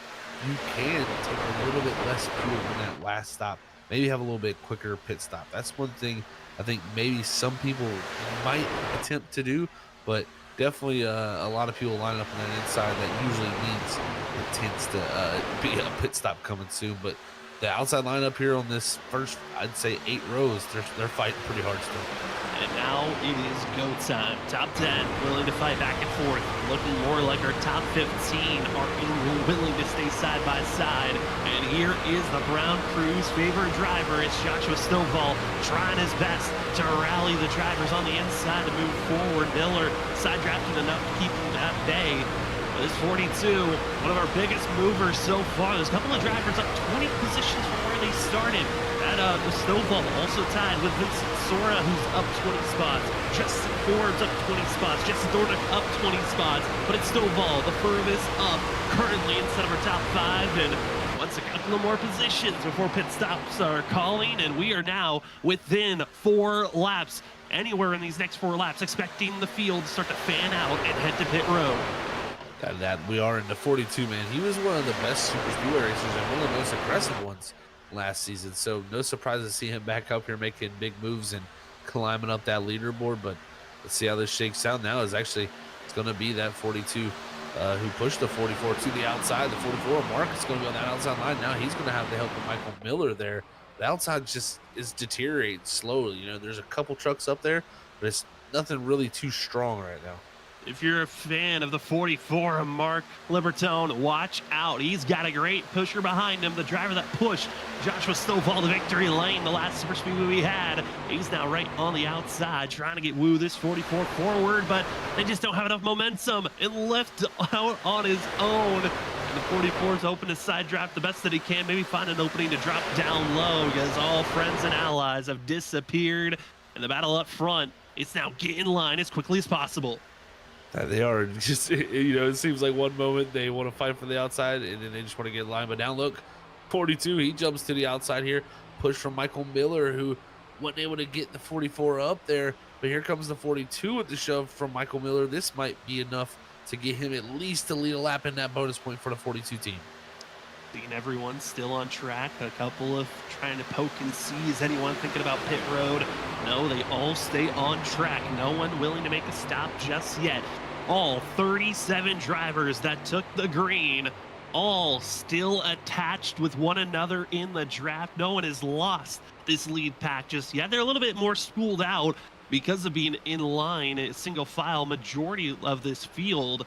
you can take a little bit less fuel in that last stop. Maybe have a little bit quicker pit stop. That's one thing I think maybe some people might attempt to do, but definitely a lot of people lining up on that inside. That usually means it tends to be a pit stop coming soon. But the outside lineup here on this first, I'd say 8 rows, they're fighting pretty hard still. And now it is go time. Top 10 willing to fight back and forth, looking more like our top 15 are willing to stay side by side. And here is the Brown Crew's favorite driver. It's Joshua Stovall trying his best to rally the drivers on the inside to move forward. Miller side drafting enough to keep him at bay. This 42, one of our biggest movers so far. There's a couple of drivers up 20 positions from where they started. That Stovall also tied with Vincent Sora, who's up 20 spots. Justin Forbes up 20 spots. Justin Thornock up 20 spots. But it's Stovall, the furthest up currently instead of our top 5. And once a couple of more positions before pit stops are calling. And we are now within 4 laps. Anywhere in these next 4 laps, expecting the field to start to fan out and head to pit road. Got that. We are into 42, man. He was one of the best super speedway racers and one of the most aggressive ones last season. So no surprise to see him back up here making big moves and climbing up that leaderboard. But let's see how this shakes out now. It's going to be that 42 who pushed the 44 to the outside. The 44, Mark is going to be on that outside line. Now he's going to have the help of Michael Miller there. The outside just is deteriorating slowly. You know, there's a couple trucks up there, but it's nothing really too strong right now. If you're a fan of the 44, Mark Libertone, watch out. He's got a great pusher behind him. The driver that pushed Joshua Stovall to victory lane the last super speedway we had. He's now right on the outside trying to get Woo this 44 forward, but they just don't have enough momentum and left out on his own. The 44's open to side draft the best that he can, maybe find an opening to drop down low because all friends and allies have disappeared. And the battle up front, it's now get in line as quickly as possible. They are just, it seems like one moment they want to fight for the outside and then they just want to get in line. But now look, 42, he jumps to the outside here. Push from Michael Miller, who wasn't able to get the 44 up there. But here comes the 42 with the shove from Michael Miller. This might be enough to get him at least to lead a lap in that bonus point for the 42 team. Seeing everyone still on track. A couple of trying to poke and see. Is anyone thinking about pit road? No, they all stay on track. No one willing to make a stop just yet. All 37 drivers that took the green, all still attached with one another in the draft. No one has lost this lead pack just yet. They're a little bit more spooled out because of being in line, a single file majority of this field.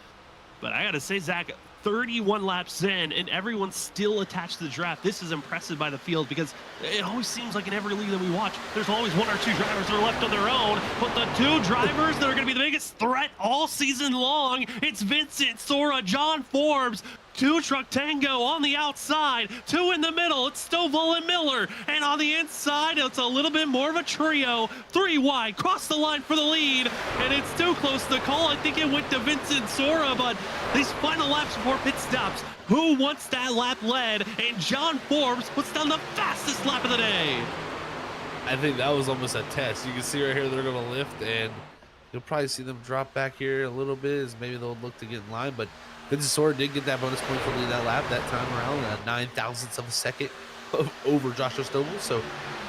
But I gotta say, Zach, 31 laps in and everyone's still attached to the draft. This is impressive by the field because it always seems like in every league that we watch, there's always one or two drivers that are left on their own. But the two drivers that are going to be the biggest threat all season long, it's Vincent Sora, John Forbes, two truck tango on the outside, two in the middle, it's Stovall and Miller, and on the inside it's a little bit more of a trio, three wide, cross the line for the lead, and it's too close to call. I think it went to Vincent Sora, but these final laps before pit stops, who wants that lap led? And John Forbes puts down the fastest lap of the day. I think that was almost a test. You can see right here they're going to lift, and you'll probably see them drop back here a little bit as maybe they'll look to get in line, but Vincent Sora did get that bonus point for leading that lap that time around, 9 thousandths of a second over Joshua Stovall. So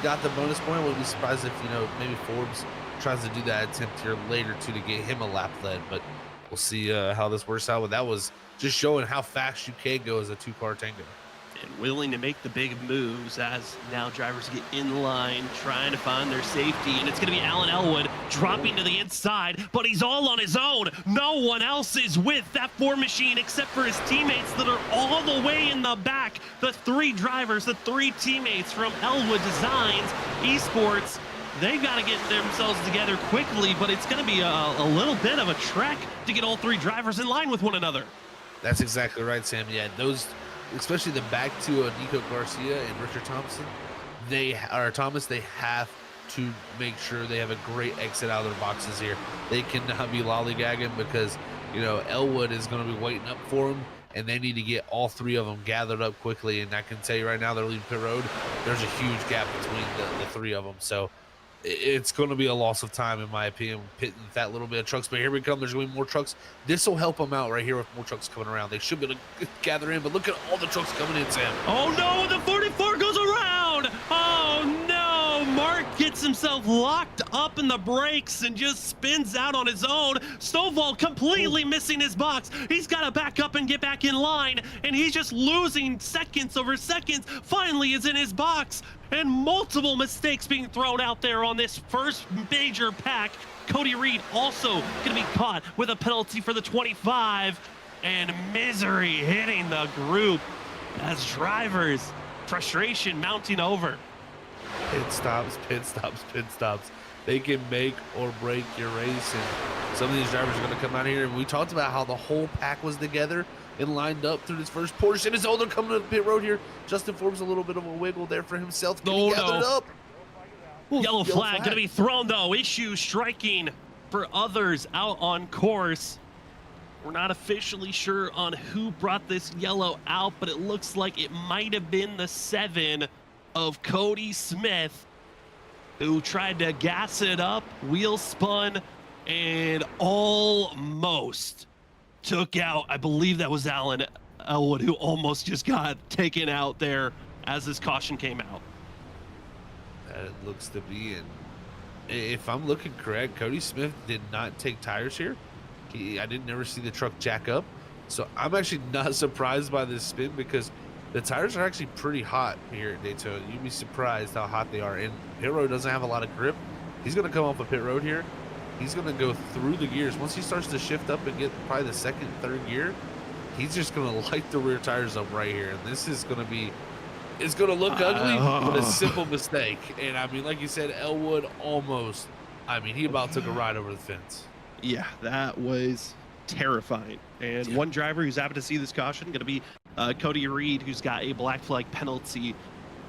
got the bonus point. Wouldn't be surprised if, maybe Forbes tries to do that attempt here later too to get him a lap led, but we'll see how this works out. But that was just showing how fast you can go as a two-car tango. And willing to make the big moves as now drivers get in line, trying to find their safety. And it's going to be Alan Elwood dropping to the inside, but he's all on his own. No one else is with that Ford machine except for his teammates that are all the way in the back. The three drivers, the three teammates from Elwood Designs Esports, they've got to get themselves together quickly, but it's going to be a little bit of a trek to get all three drivers in line with one another. That's exactly right, Sam. Yeah, those, especially the back two of Nico Garcia and Richard Thompson, they have to make sure they have a great exit out of their boxes here. They cannot be lollygagging because, Elwood is going to be waiting up for them, and they need to get all three of them gathered up quickly. And I can tell you right now, they're leaving pit road. There's a huge gap between the three of them. So it's going to be a loss of time, in my opinion, pitting that little bit of trucks. But here we come. There's going to be more trucks. This will help them out right here with more trucks coming around. They should be able to gather in, but look at all the trucks coming in, Sam. Oh, no, the 44 goes around. Oh, no. Mark gets himself locked up in the brakes and just spins out on his own. Stovall completely missing his box. He's got to back up and get back in line, and he's just losing seconds over seconds. Finally is in his box. And multiple mistakes being thrown out there on this first major pack. Cody Reed also going to be caught with a penalty for the 25. And misery hitting the group as drivers, frustration mounting over. Pit stops, pit stops, pit stops. They can make or break your race. And some of these drivers are going to come out here. And we talked about how the whole pack was together and lined up through this first portion. They're coming to the pit road here. Justin Forbes, a little bit of a wiggle there for himself. Gathered up. Ooh, yellow flag going to be thrown, though. Issue striking for others out on course. We're not officially sure on who brought this yellow out, but it looks like it might have been the 7 of Cody Smith, who tried to gas it up, wheel spun, and almost took out, I believe that was Alan Elwood, who almost just got taken out there as this caution came out. It looks to be, and if I'm looking correct, Cody Smith did not take tires here. I didn't ever see the truck jack up, so I'm actually not surprised by this spin because the tires are actually pretty hot here at Daytona. You'd be surprised how hot they are, and pit road doesn't have a lot of grip. He's going to come off a pit road here. He's going to go through the gears. Once he starts to shift up and get probably the second, third gear, he's just going to light the rear tires up right here. And this is going to be, it's going to look ugly, but a simple mistake. And I mean, like you said, Elwood almost, he about took a ride over the fence. Yeah, that was terrifying. And one driver who's happy to see this caution going to be Cody Reed, who's got a black flag penalty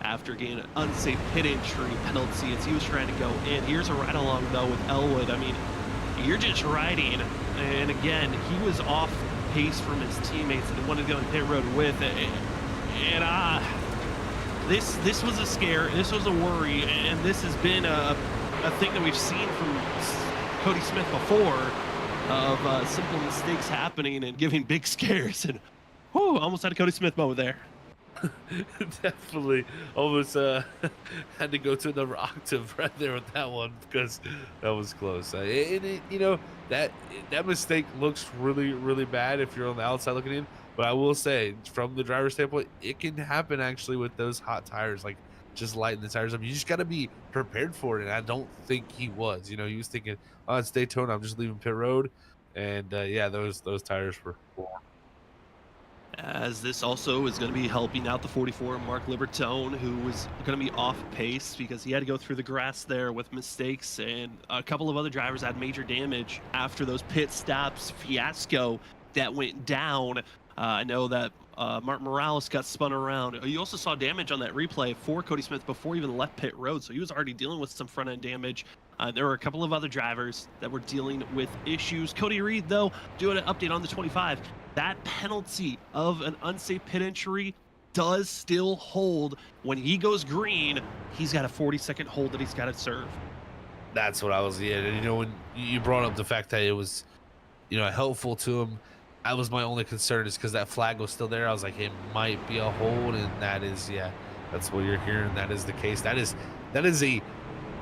after getting an unsafe pit entry penalty as he was trying to go in. Here's a ride along though with Elwood. I mean, you're just riding, and again, he was off pace from his teammates that he wanted to go in pit road with, and this was a scare, this was a worry, and this has been a thing that we've seen from Cody Smith before, of simple mistakes happening and giving big scares, and whew, almost had a Cody Smith moment there. Definitely almost had to go to another octave right there with that one because that was close. You know, that mistake looks really, really bad if you're on the outside looking in. But I will say, from the driver's standpoint, it can happen actually with those hot tires, like just lighting the tires up. You just got to be prepared for it. And I don't think he was. You know, he was thinking, "Oh, it's Daytona. I'm just leaving pit road." And yeah, those tires were warm. As this also is going to be helping out the 44, Mark Libertone, who was going to be off pace because he had to go through the grass there with mistakes, and a couple of other drivers had major damage after those pit stops fiasco that went down. I know that Martin Morales got spun around. You also saw damage on that replay for Cody Smith before he even left pit road, so he was already dealing with some front-end damage. There were a couple of other drivers that were dealing with issues. Cody Reed, though, doing an update on the 25. That penalty of an unsafe pit entry does still hold. When he goes green, he's got a 40-second hold that he's got to serve. That's what I was, yeah. And, you know, when you brought up the fact that it was, you know, helpful to him, that was my only concern, is because that flag was still there. I was like, it might be a hold, and that is, yeah, that's what you're hearing. That is the case. That is a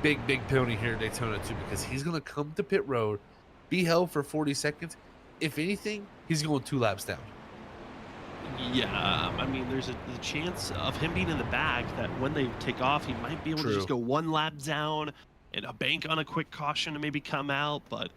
big penalty here in Daytona too, because he's gonna come to pit road, be held for 40 seconds. If anything, he's going 2 laps down. Yeah, I mean, there's a chance of him being in the back that when they take off, he might be able to just go 1 lap down and a bank on a quick caution to maybe come out. But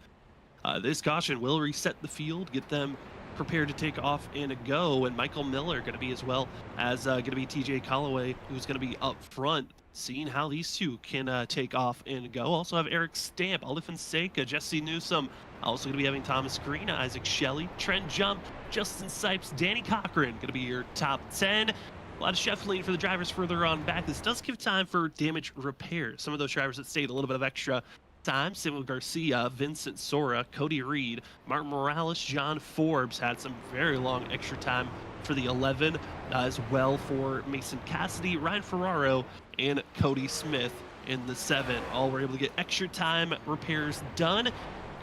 this caution will reset the field, get them prepared to take off and go. And Michael Miller going to be, as well as going to be TJ Calloway, who's going to be up front, seeing how these two can take off and go. Also have Eric Stamp, Aldi Fonseca, Jesse Newsom. Also going to be having Thomas Green, Isaac Shelley, Trent Jump, Justin Sipes, Danny Cochran going to be your top 10. A lot of shuffling for the drivers further on back. This does give time for damage repair. Some of those drivers that stayed a little bit of extra time. Samuel Garcia, Vincent Sora, Cody Reed, Martin Morales, John Forbes had some very long extra time for the 11, as well for Mason Cassidy, Ryan Ferraro, and Cody Smith in the 7. All were able to get extra time repairs done.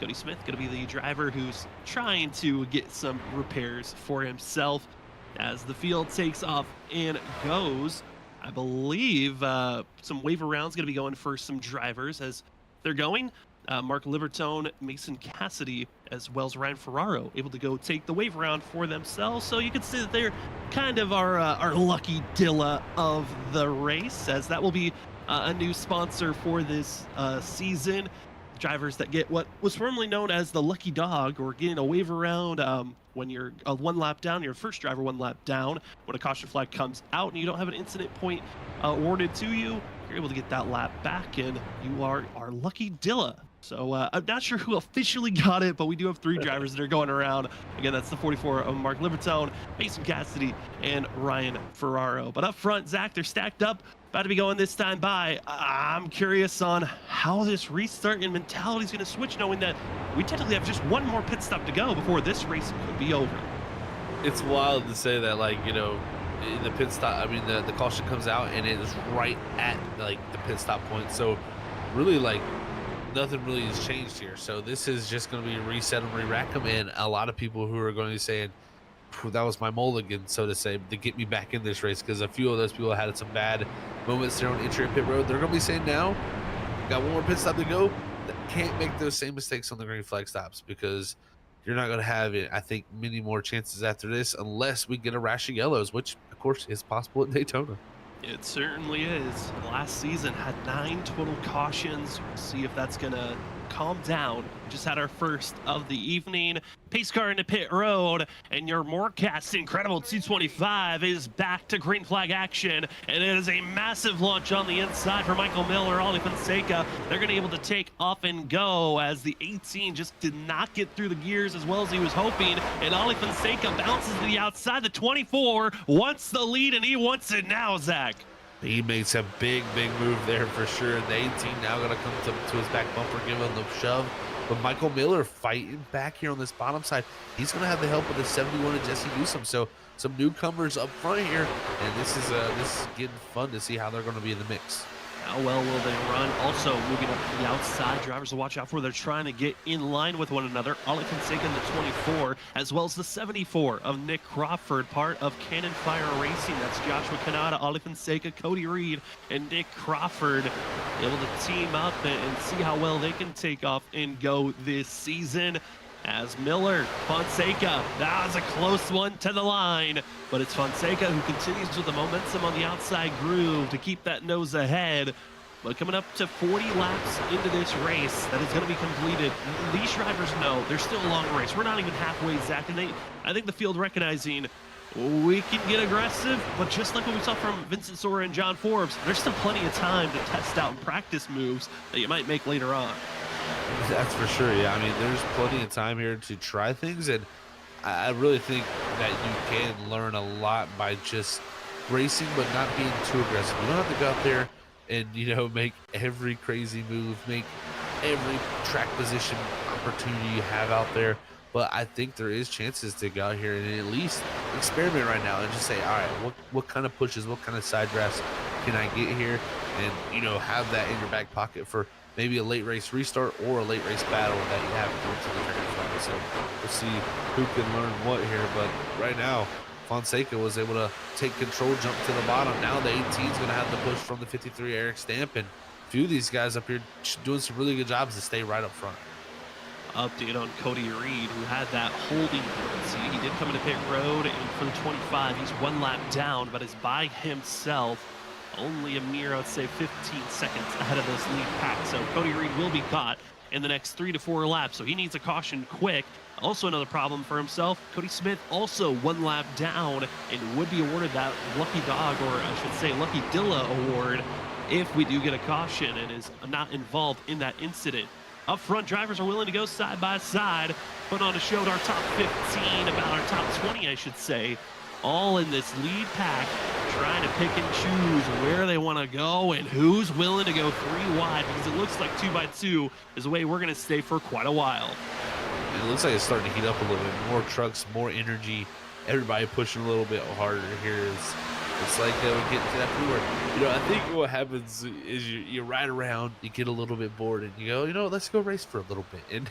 Cody Smith going to be the driver who's trying to get some repairs for himself as the field takes off and goes. I believe some wave rounds going to be going for some drivers as they're going. Mark Libertone, Mason Cassidy, as well as Ryan Ferraro, able to go take the wave round for themselves. So you can see that they're kind of our lucky Dilla of the race, as that will be a new sponsor for this season. Drivers that get what was formerly known as the lucky dog, or getting a wave around when you're 1 lap down, your first driver 1 lap down. When a caution flag comes out and you don't have an incident point awarded to you, you're able to get that lap back, and you are our lucky Dilla. So I'm not sure who officially got it, but we do have 3 drivers that are going around. Again, that's the 44 of Mark Libertone, Mason Cassidy, and Ryan Ferraro. But up front, Zach, they're stacked up, about to be going this time by. I'm curious on how this restart and mentality is going to switch, knowing that we technically have just 1 more pit stop to go before this race could be over. It's wild to say that, like, you know, the pit stop, I mean, the caution comes out and it is right at, like, the pit stop point. So really, like, nothing really has changed here. So this is just going to be reset them, re-rack them, and a lot of people who are going to be saying, that was my mulligan, so to say, to get me back in this race, because a few of those people had some bad moments there on entry at pit road. They're going to be saying, now, got 1 more pit stop to go. Can't make those same mistakes on the green flag stops, because you're not going to have, I think, many more chances after this, unless we get a rash of yellows, which, of course, is possible at Daytona. It certainly is. Last season had 9 total cautions. We'll see if that's going to calm down. Just had our first of the evening. pace car into pit road, and your Moarcast incredible 225 is back to green flag action, and it is a massive launch on the inside for Michael Miller. Ollie Fonseca, they're going to be able to take off and go as the 18 just did not get through the gears as well as he was hoping, and Ollie Fonseca bounces to the outside. The 24 wants the lead, and he wants it now, Zach. He makes a big move there for sure. The 18 now going to come to his back bumper, give him the shove. But Michael Miller fighting back here on this bottom side. He's going to have the help of the 71 and Jesse Newsom. So some newcomers up front here, and this is getting fun to see how they're going to be in the mix. How well will they run? Also moving up to the outside, drivers to watch out for. They're trying to get in line with one another. Ollie Fonseca in the 24, as well as the 74 of Nick Crawford, part of Cannon Fire Racing. That's Joshua Kanata, Ollie Fonseca, Cody Reed, and Nick Crawford able to team up and see how well they can take off and go this season. As Miller, Fonseca, that was a close one to the line, but it's Fonseca who continues with the momentum on the outside groove to keep that nose ahead. But coming up to 40 laps into this race that is going to be completed, these drivers know there's still a long race. We're not even halfway, Zach, and I think the field recognizing we can get aggressive, but just like what we saw from Vincent Sora and John Forbes, there's still plenty of time to test out and practice moves that you might make later on. That's for sure. Yeah, I mean, there's plenty of time here to try things, and I really think that you can learn a lot by just racing, but not being too aggressive. You don't have to go out there and make every crazy move, make every track position opportunity you have out there. But I think there is chances to go out here and at least experiment right now and just say, all right, what kind of pushes, what kind of side drafts can I get here, and have that in your back pocket for maybe a late race restart or a late race battle that you have to the trigger final. So we'll see who can learn what here. But right now, Fonseca was able to take control, jump to the bottom. Now the 18 is going to have the push from the 53 Eric Stamp, and a few of these guys up here doing some really good jobs to stay right up front. Update on Cody Reed, who had that holding penalty. He did come into pit road, and for the 25, he's one lap down, but is by himself. Only a mere, I'd say, 15 seconds ahead of this lead pack. So Cody Reed will be caught in the next 3 to 4 laps. So he needs a caution quick. Also another problem for himself. Cody Smith also 1 lap down and would be awarded that lucky dog, or I should say lucky Dilla award, if we do get a caution and is not involved in that incident. Up front, drivers are willing to go side by side, put on a show to our top 15, about our top 20, I should say, all in this lead pack, trying to pick and choose where they want to go and who's willing to go 3 wide, because it looks like 2x2 is the way we're going to stay for quite a while. It looks like it's starting to heat up a little bit. More trucks, more energy, everybody pushing a little bit harder here. It's like we get to that point where, I think what happens is you ride around, you get a little bit bored, and you go, let's go race for a little bit. And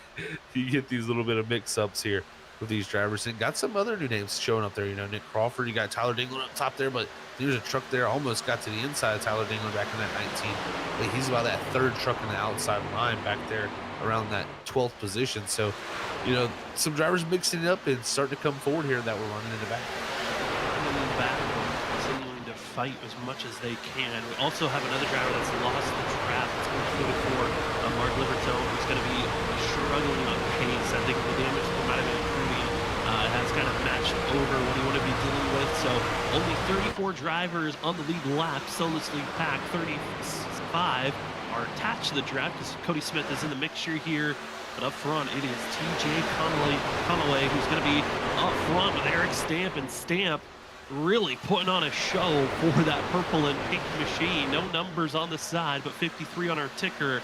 you get these little bit of mix-ups here with these drivers, and got some other new names showing up there. Nick Crawford, you got Tyler Dingler up top there, but there's a truck there, almost got to the inside of Tyler Dingler back in that 19. But he's about that 3rd truck in the outside line back there around that 12th position. So, some drivers mixing it up and starting to come forward here that we're running in the back. Continuing to fight as much as they can. We also have another driver that's lost the draft. It's included for Mark Libertone, who's going to be struggling on pace. I think the damage might have been improving. Has kind of matched over what he would be dealing with. So only 34 drivers on the lead lap, still in this lead pack. 35 are attached to the draft because Cody Smith is in the mixture here. But up front, it is TJ Conaway who's going to be up front with Eric Stamp, and Stamp really putting on a show for that purple and pink machine. No numbers on the side, but 53 on our ticker.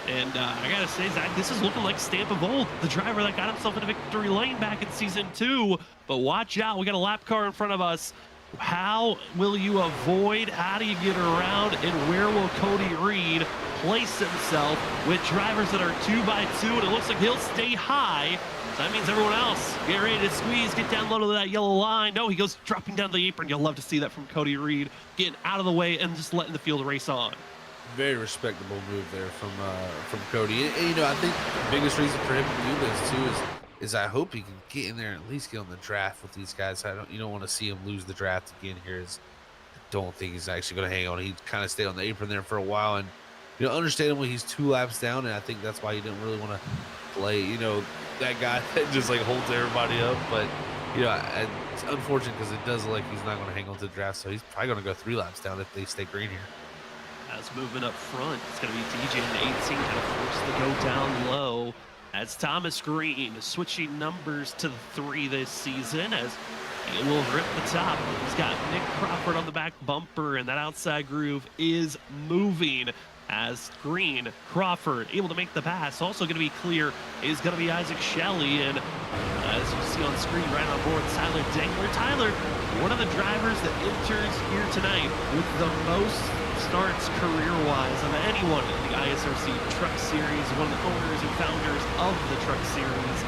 And I gotta say, Zach, this is looking like Stamp of old, the driver that got himself in a victory lane back in season 2. But watch out, we got a lap car in front of us. How will you avoid? How do you get around? And where will Cody Reed place himself with drivers that are 2x2? And it looks like he'll stay high. So that means everyone else get ready to squeeze, get down low to that yellow line. No, he goes dropping down the apron. You'll love to see that from Cody Reed, getting out of the way and just letting the field race on. Very respectable move there from Cody. And, I think the biggest reason for him to do this too is I hope he can get in there and at least get on the draft with these guys. You don't want to see him lose the draft again here. I don't think he's actually going to hang on. He kind of stayed on the apron there for a while, and understandably he's 2 laps down, and I think that's why he didn't really want to play, that guy that just like holds everybody up. But it's unfortunate because it does look like he's not going to hang on to the draft, so he's probably going to go 3 laps down if they stay green here. As moving up front, it's going to be DJ in 18, kind of forced to go down low. As Thomas Green switching numbers to the 3 this season, as he will rip the top. He's got Nick Crawford on the back bumper, and that outside groove is moving. As Green, Crawford able to make the pass. Also going to be clear is going to be Isaac Shelley, and as you see on screen right on board, Tyler Dangler. Tyler, one of the drivers that enters here tonight with the most starts career-wise of anyone in the ISRC Truck Series, one of the owners and founders of the Truck Series.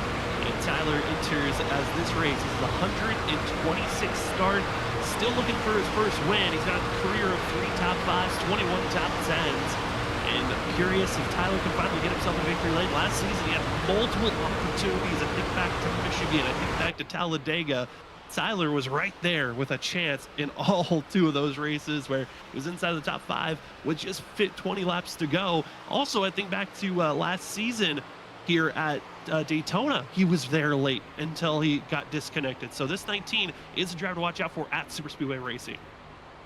And Tyler enters as this race is the 126th start, still looking for his first win. He's got a career of 3 top 5s, 21 top 10s. And curious if Tyler can finally get himself a victory lane. Last season, he had multiple opportunities. I think back to Michigan, I think back to Talladega. Tyler was right there with a chance in all 2 of those races where he was inside the top 5 with just 20 laps to go. Also, I think back to last season here at Daytona, he was there late until he got disconnected. So this 19 is a driver to watch out for at Super Speedway Racing.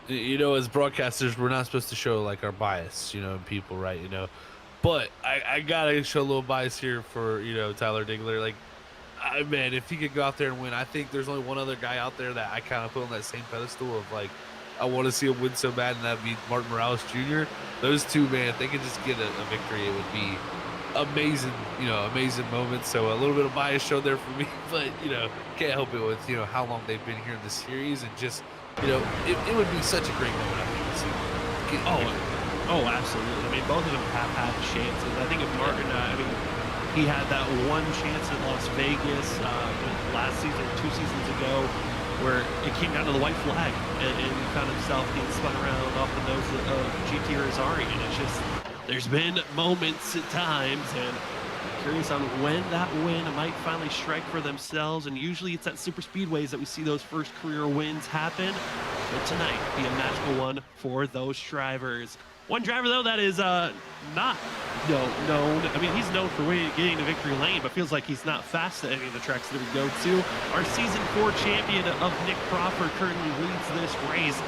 As broadcasters, we're not supposed to show like our bias, in people, right? But I gotta show a little bias here for Tyler Dingler. Like, man, if he could go out there and win, I think there's only one other guy out there that I kind of put on that same pedestal of like, I want to see him win so bad, and that'd be Martin Morales Jr. Those 2, man, if they could just get a victory, it would be amazing, amazing moments. So a little bit of bias showed there for me, but can't help it with how long they've been here in the series, and just it would be such a great moment, I think, to see. Oh, absolutely. I mean, both of them have had chances. I think if Martin, he had that one chance at Las Vegas last season, 2 seasons ago, where it came down to the white flag, and he found himself getting spun around off the nose of GT Rosari. And it's just, there's been moments at times, and curious on when that win might finally strike for themselves. And usually it's at super speedways that we see those first career wins happen, but tonight be a magical one for those drivers. One driver though that is not known, I mean, he's known for getting to victory lane, but feels like he's not fast at any of the tracks that we go to. Our season 4 champion of Nick Crawford currently leads this race,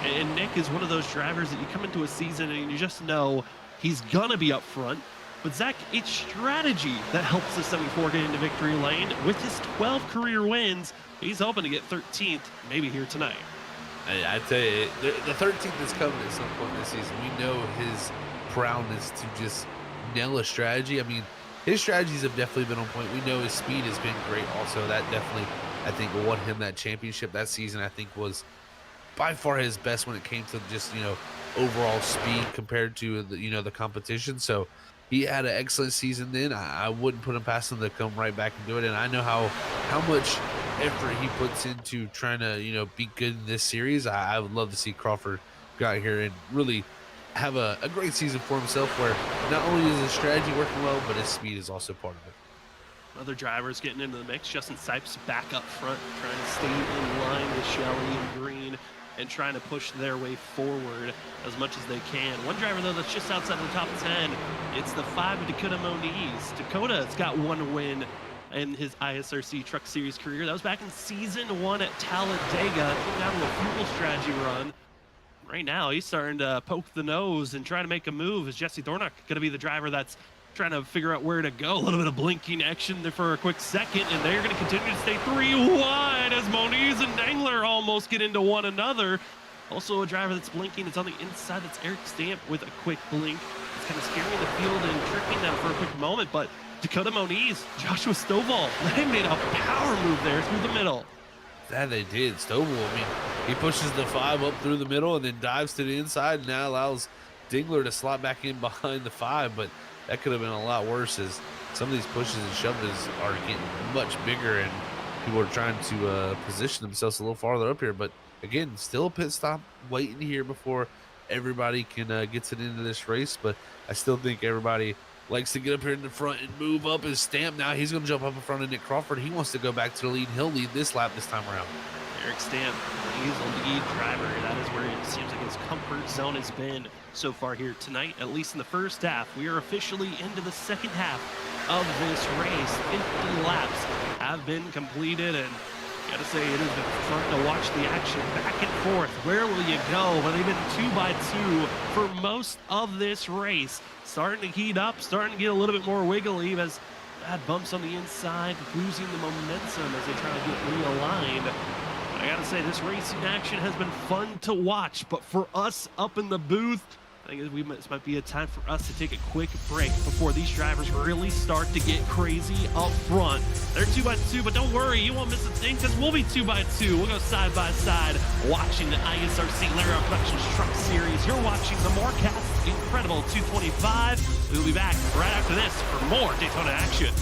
and Nick is one of those drivers that you come into a season and you just know he's gonna be up front. But Zach, it's strategy that helps the 74 get into victory lane. With his 12 career wins, he's hoping to get 13th, maybe here tonight. I tell you, the 13th is coming at some point this season. We know his prowess to just nail a strategy. I mean, his strategies have definitely been on point. We know his speed has been great also. That definitely, I think, won him that championship. That season, I think, was by far his best when it came to just, overall speed compared to the competition. So he had an excellent season then. I wouldn't put him past him to come right back and do it. And I know how much effort he puts into trying to, be good in this series. I would love to see Crawford go out here and really have a great season for himself, where not only is his strategy working well, but his speed is also part of it. Other drivers getting into the mix. Justin Sipes back up front, trying to stay in line with Shelley and Green and trying to push their way forward as much as they can. One driver, though, that's just outside the top 10, it's the 5 of Dakota Moniz. Dakota's got 1 win in his ISRC Truck Series career. That was back in Season 1 at Talladega. Came down to a fuel strategy run. Right now, he's starting to poke the nose and try to make a move. Is Jesse Thornock going to be the driver that's trying to figure out where to go? A little bit of blinking action there for a quick second, and they're going to continue to stay 3 wide as Moniz and Dangler almost get into one another. Also a driver that's blinking. It's on the inside. That's Eric Stamp with a quick blink. It's kind of scaring the field and tricking them for a quick moment, but Dakota Moniz, Joshua Stovall, they made a power move there through the middle. That they did. Stovall, I mean, he pushes the 5 up through the middle and then dives to the inside, and now allows Dingler to slot back in behind the 5, but that could have been a lot worse, as some of these pushes and shoves are getting much bigger, and people are trying to position themselves a little farther up here. But again, still a pit stop waiting here before everybody can get to the end of this race. But I still think everybody likes to get up here in the front and move up his Stamp. Now he's going to jump up in front of Nick Crawford. He wants to go back to the lead. He'll lead this lap this time around. Eric Stamp, he's a lead driver. That is where it seems like his comfort zone has been so far here tonight, at least in the first half. We are officially into the second half of this race. 50 laps have been completed, and gotta say, it has been fun to watch the action back and forth. Where will you go? Well, they've been 2 by 2 for most of this race. Starting to heat up, starting to get a little bit more wiggly as bad bumps on the inside, losing the momentum as they try to get realigned. I gotta say, this racing action has been fun to watch, but for us up in the booth, I think this might be a time for us to take a quick break before these drivers really start to get crazy up front. They're 2 by 2, but don't worry, you won't miss a thing because we'll be 2 by 2. We'll go side by side watching the ISRC Lara Productions Truck Series. You're watching the Moarcast Incredible 225. We'll be back right after this for more Daytona action.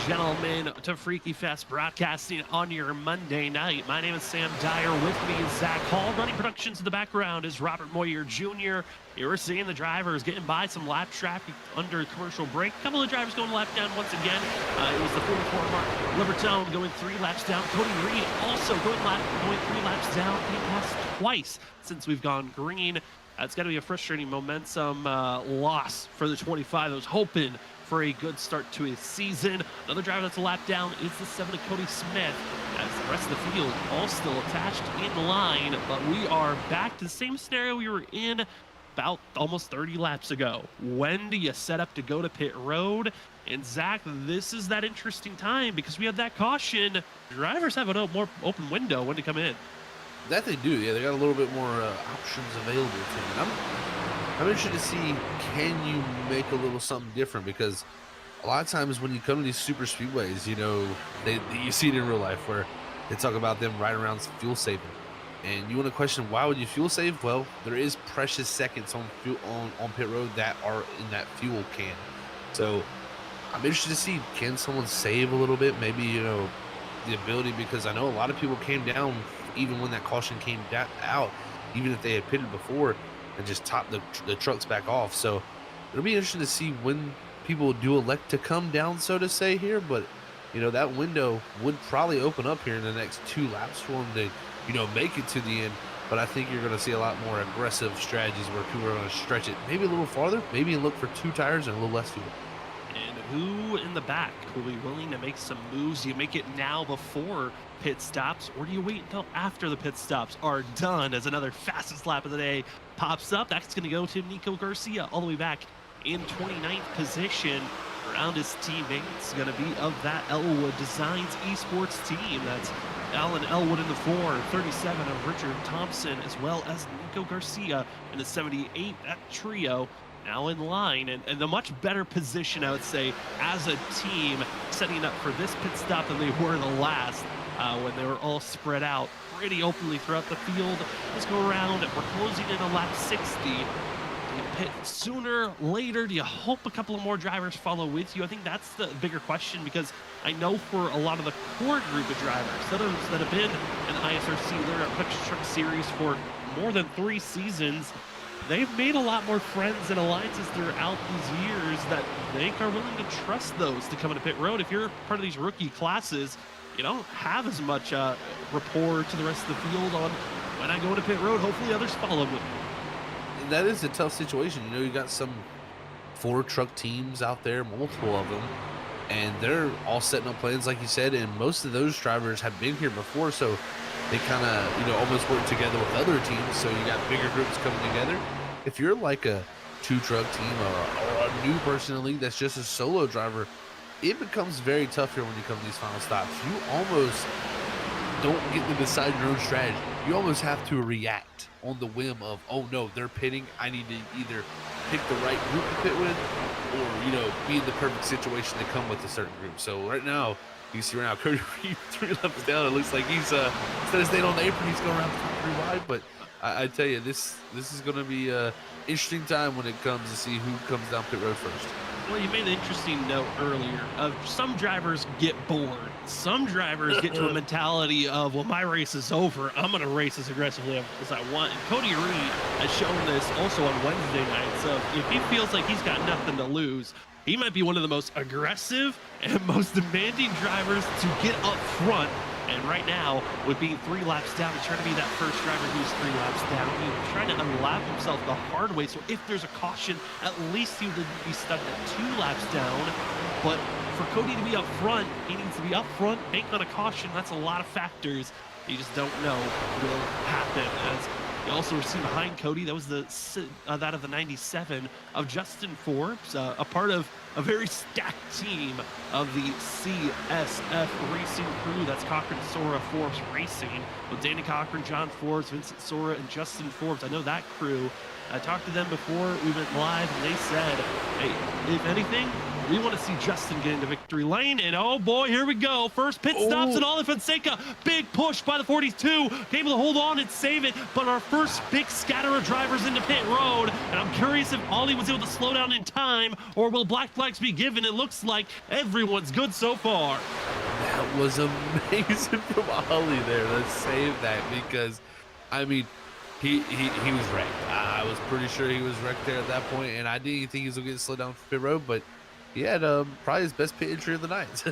gentlemen, to Freaky Fest broadcasting on your Monday night. My name is Sam Dyer. With me is Zach Hall. Running productions in the background is Robert Moyer Jr. You were seeing the drivers getting by some lap traffic under commercial break. A couple of drivers going lap down once again. It was the 44 mark. Libertone going 3 laps down. Cody Reed also going 3 laps down. He passed twice since we've gone green. It's got to be a frustrating momentum loss for the 25. I was hoping for a good start to his season. Another driver that's a lap down is the 7 Cody Smith, as the rest of the field all still attached in line. But we are back to the same scenario we were in about almost 30 laps ago. When do you set up to go to pit road? And Zach, this is that interesting time because we have that caution. Drivers have a more open window when to come in. That they do, yeah. They got a little bit more options available to them. I'm interested to see, can you make a little something different? Because a lot of times when you come to these super speedways, you know, you see it in real life where they talk about them right around fuel saving. And you want to question, why would you fuel save? Well, there is precious seconds on pit road that are in that fuel can. So I'm interested to see, can someone save a little bit? Maybe, you know, the ability, because I know a lot of people came down even when that caution came out, even if they had pitted before, and just top the trucks back off. So it'll be interesting to see when people do elect to come down, so to say, here. But, you know, that window would probably open up here in the next 2 laps for them to, you know, make it to the end. But I think you're going to see a lot more aggressive strategies where people are going to stretch it maybe a little farther, maybe look for 2 tires and a little less fuel. And who in the back will be willing to make some moves? Do you make it now before pit stops, or do you wait until after the pit stops are done as another fastest lap of the day pops up? That's going to go to Nico Garcia all the way back in 29th position around his teammates. Going to be of that Elwood Designs Esports team. That's Alan Elwood in the 437 of Richard Thompson, as well as Nico Garcia in the 78. That trio now in line, and a much better position, I would say, as a team, setting up for this pit stop than they were the last, when they were all spread out pretty openly throughout the field. Let's go around. We're closing in on lap 60. Do you pit sooner, later? Do you hope a couple of more drivers follow with you? I think that's the bigger question, because I know for a lot of the core group of drivers, those that have been in the ISRC, they're at Puck Truck Series for more than 3 seasons, they've made a lot more friends and alliances throughout these years that they are willing to trust those to come into pit road. If you're part of these rookie classes, you don't have as much rapport to the rest of the field on when I go into pit road. Hopefully others follow with me. That is a tough situation. You know, you got some 4 truck teams out there, multiple of them, and they're all setting up plans, like you said, and most of those drivers have been here before, so they kind of, you know, almost work together with other teams, so you got bigger groups coming together. If you're like a 2-truck team or a new person in the league that's just a solo driver, it becomes very tough here when you come to these final stops. You almost don't get to decide your own strategy. You almost have to react on the whim of, oh no, they're pitting. I need to either pick the right group to pit with, or, you know, be in the perfect situation to come with a certain group. So right now, you see right now, Cody Reed 3 laps down. It looks like he's instead of staying on the apron, he's going around the top 3 wide. But I tell you, this is going to be an interesting time when it comes to see who comes down pit road first. Well, you made an interesting note earlier of some drivers get bored. Some drivers get to a mentality of, well, my race is over. I'm going to race as aggressively as I want. And Cody Reed has shown this also on Wednesday night. So if he feels like he's got nothing to lose, he might be one of the most aggressive and most demanding drivers to get up front. And right now, with being 3 laps down, he's trying to be that first driver who's 3 laps down. He's trying to unlap himself the hard way. So if there's a caution, at least he would be stuck at 2 laps down. But for Cody to be up front, he needs to be up front, bank on a caution. That's a lot of factors you just don't know will happen. As you also see behind Cody, that was that of the 97 of Justin Forbes, a part of a very stacked team of the CSF racing crew. That's Cochran, Sora, Forbes Racing, with Danny Cochran, John Forbes, Vincent Sora, and Justin Forbes. I know that crew. I talked to them before we went live, and they said, hey, if anything, We want to see Justin get into victory lane, and oh boy, here we go. First pit stops and Ollie Fonseca. Big push by the 42, able to hold on and save it, but our first big scatter of drivers into pit road, and I'm curious if Ollie was able to slow down in time, or will black flags be given? It looks like everyone's good so far. That was amazing from Ollie there. Let's save that because, I mean, he was wrecked. I was pretty sure he was wrecked there at that point, and I didn't think he was going to get slowed down for pit road, but he had probably his best pit entry of the night. So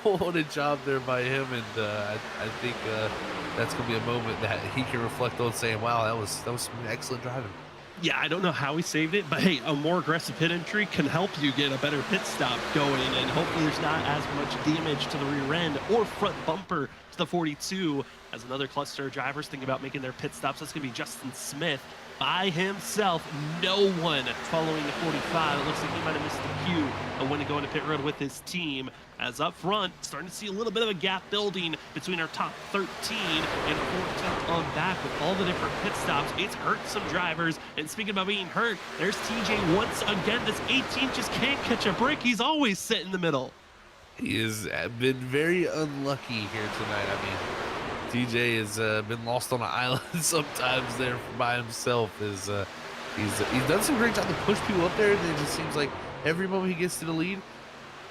what a job there by him, and I think that's going to be a moment that he can reflect on, saying, wow, that was some excellent driving. Yeah, I don't know how he saved it, but hey, a more aggressive pit entry can help you get a better pit stop going, and hopefully there's not as much damage to the rear end or front bumper to the 42 as another cluster of drivers think about making their pit stops. That's going to be Justin Smith by himself. No one following the 45. It looks like he might have missed the cue of when to go into pit road with his team. As up front, starting to see a little bit of a gap building between our top 13 and 14th on back with all the different pit stops. It's hurt some drivers. And speaking about being hurt, there's TJ once again. This 18 just can't catch a break. He's always set in the middle. He has been very unlucky here tonight. I mean, TJ has been lost on an island sometimes there by himself. He's done some great job to push people up there, and it just seems like every moment he gets to the lead,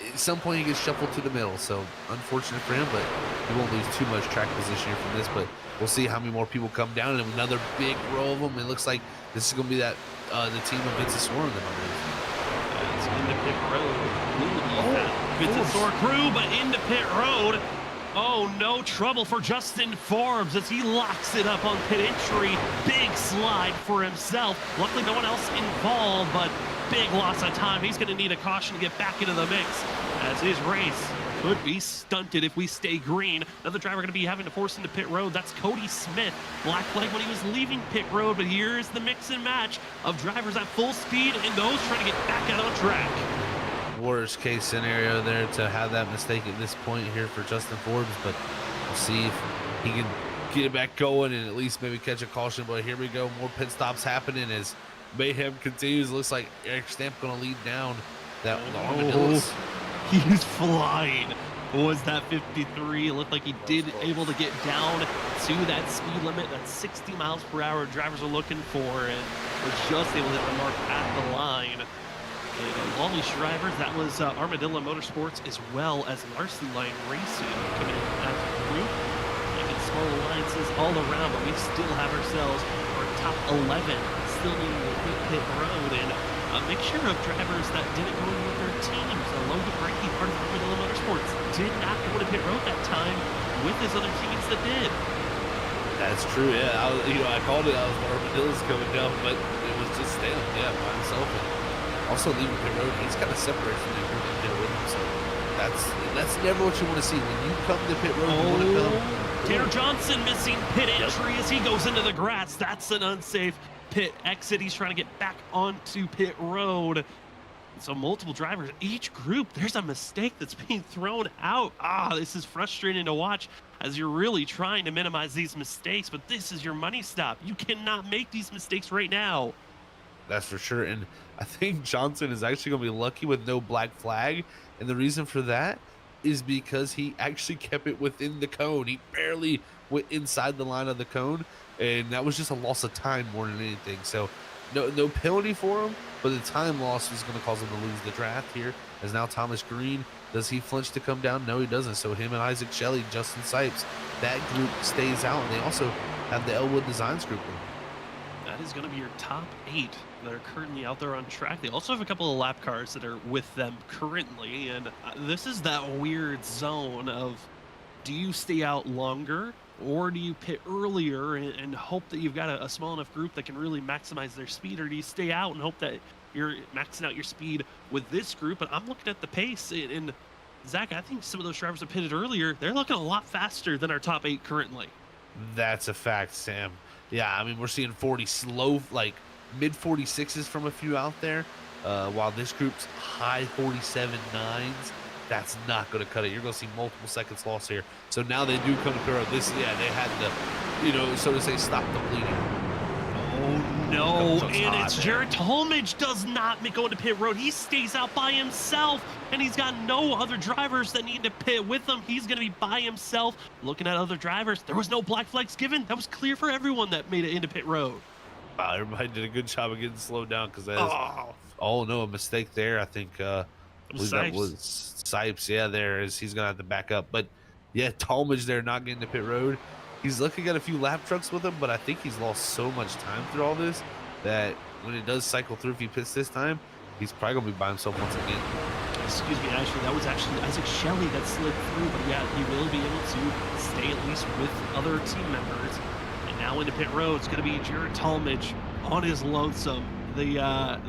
at some point he gets shuffled to the middle. So unfortunate for him, but he won't lose too much track position here from this. But we'll see how many more people come down, and another big row of them. It looks like this is going to be that the team of Vincent Swarm. It's into pit road. Vincent Swarm crew, but into pit road. Oh, no trouble for Justin Forbes as he locks it up on pit entry. Big slide for himself. Luckily, no one else involved, but big loss of time. He's going to need a caution to get back into the mix as his race could be stunted if we stay green. Another driver going to be having to force into pit road. That's Cody Smith. Black flag when he was leaving pit road, but here's the mix and match of drivers at full speed and those trying to get back out on track. Worst case scenario there to have that mistake at this point here for Justin Forbes, but we'll see if he can get it back going and at least maybe catch a caution. But here we go, more pit stops happening as mayhem continues. Looks like Eric Stamp going to lead down that armadillos. He's flying. Was that 53? It looked like he did able to get down to that speed limit, that 60 miles per hour drivers are looking for, and was just able to hit the mark at the line. And all these drivers, that was Armadillo Motorsports as well as Larson Line Racing coming in as a group, making small alliances all around, but we still have ourselves our top 11 still needing to pit road, and a mixture of drivers that didn't go in with their teams. Logan Breaky, part of Armadillo Motorsports, did not go to pit road that time with his other teammates that did. That's true, yeah. I called it. I was Armadillo's coming down, but it was just Stamp, yeah, by himself. And also leaving pit road, he's kind of separated from the group and pit with him, so that's never what you want to see. When you come to pit road, you want to come. Tanner Johnson missing pit entry as he goes into the grass. That's an unsafe pit exit. He's trying to get back onto pit road. So multiple drivers, each group, there's a mistake that's being thrown out. This is frustrating to watch as you're really trying to minimize these mistakes, but this is your money stop. You cannot make these mistakes right now. That's for sure. And I think Johnson is actually going to be lucky with no black flag. And the reason for that is because he actually kept it within the cone. He barely went inside the line of the cone. And that was just a loss of time more than anything. So no penalty for him, but the time loss is going to cause him to lose the draft here. As now Thomas Green, does he flinch to come down? No, he doesn't. So him and Isaac Shelley, Justin Sipes, that group stays out. And they also have the Elwood Designs group. That is going to be your top 8 that are currently out there on track. They also have a couple of lap cars that are with them currently, and this is that weird zone of, do you stay out longer or do you pit earlier and hope that you've got a small enough group that can really maximize their speed, or do you stay out and hope that you're maxing out your speed with this group? But I'm looking at the pace, and Zach, I think some of those drivers that pitted earlier, they're looking a lot faster than our top 8 currently. That's a fact, Sam. Yeah, I mean, we're seeing 40 slow, like mid 46s from a few out there, while this group's high 47 9s. That's not going to cut it. You're going to see multiple seconds lost here. So now they do come to pit road. This, yeah, they had to, so to say, stop the bleeding. Oh No, Truck's and hot it's there. Jared Talmadge does not go into pit road. He stays out by himself, and he's got no other drivers that need to pit with him. He's going to be by himself. Looking at other drivers, there was no black flags given. That was clear for everyone that made it into pit road. Wow, everybody did a good job of getting slowed down because that is, no, a mistake there. I think I believe that was Sipes. Yeah, there is. He's gonna have to back up. But yeah, Talmadge there not getting to pit road. He's looking at a few lap trucks with him, but I think he's lost so much time through all this that when it does cycle through, if he pits this time, he's probably gonna be by himself once again. Excuse me, actually, that was actually Isaac Shelley that slid through, but yeah, he will be able to stay at least with other team members. And now into pit road, it's going to be Jared Talmadge on his lonesome, the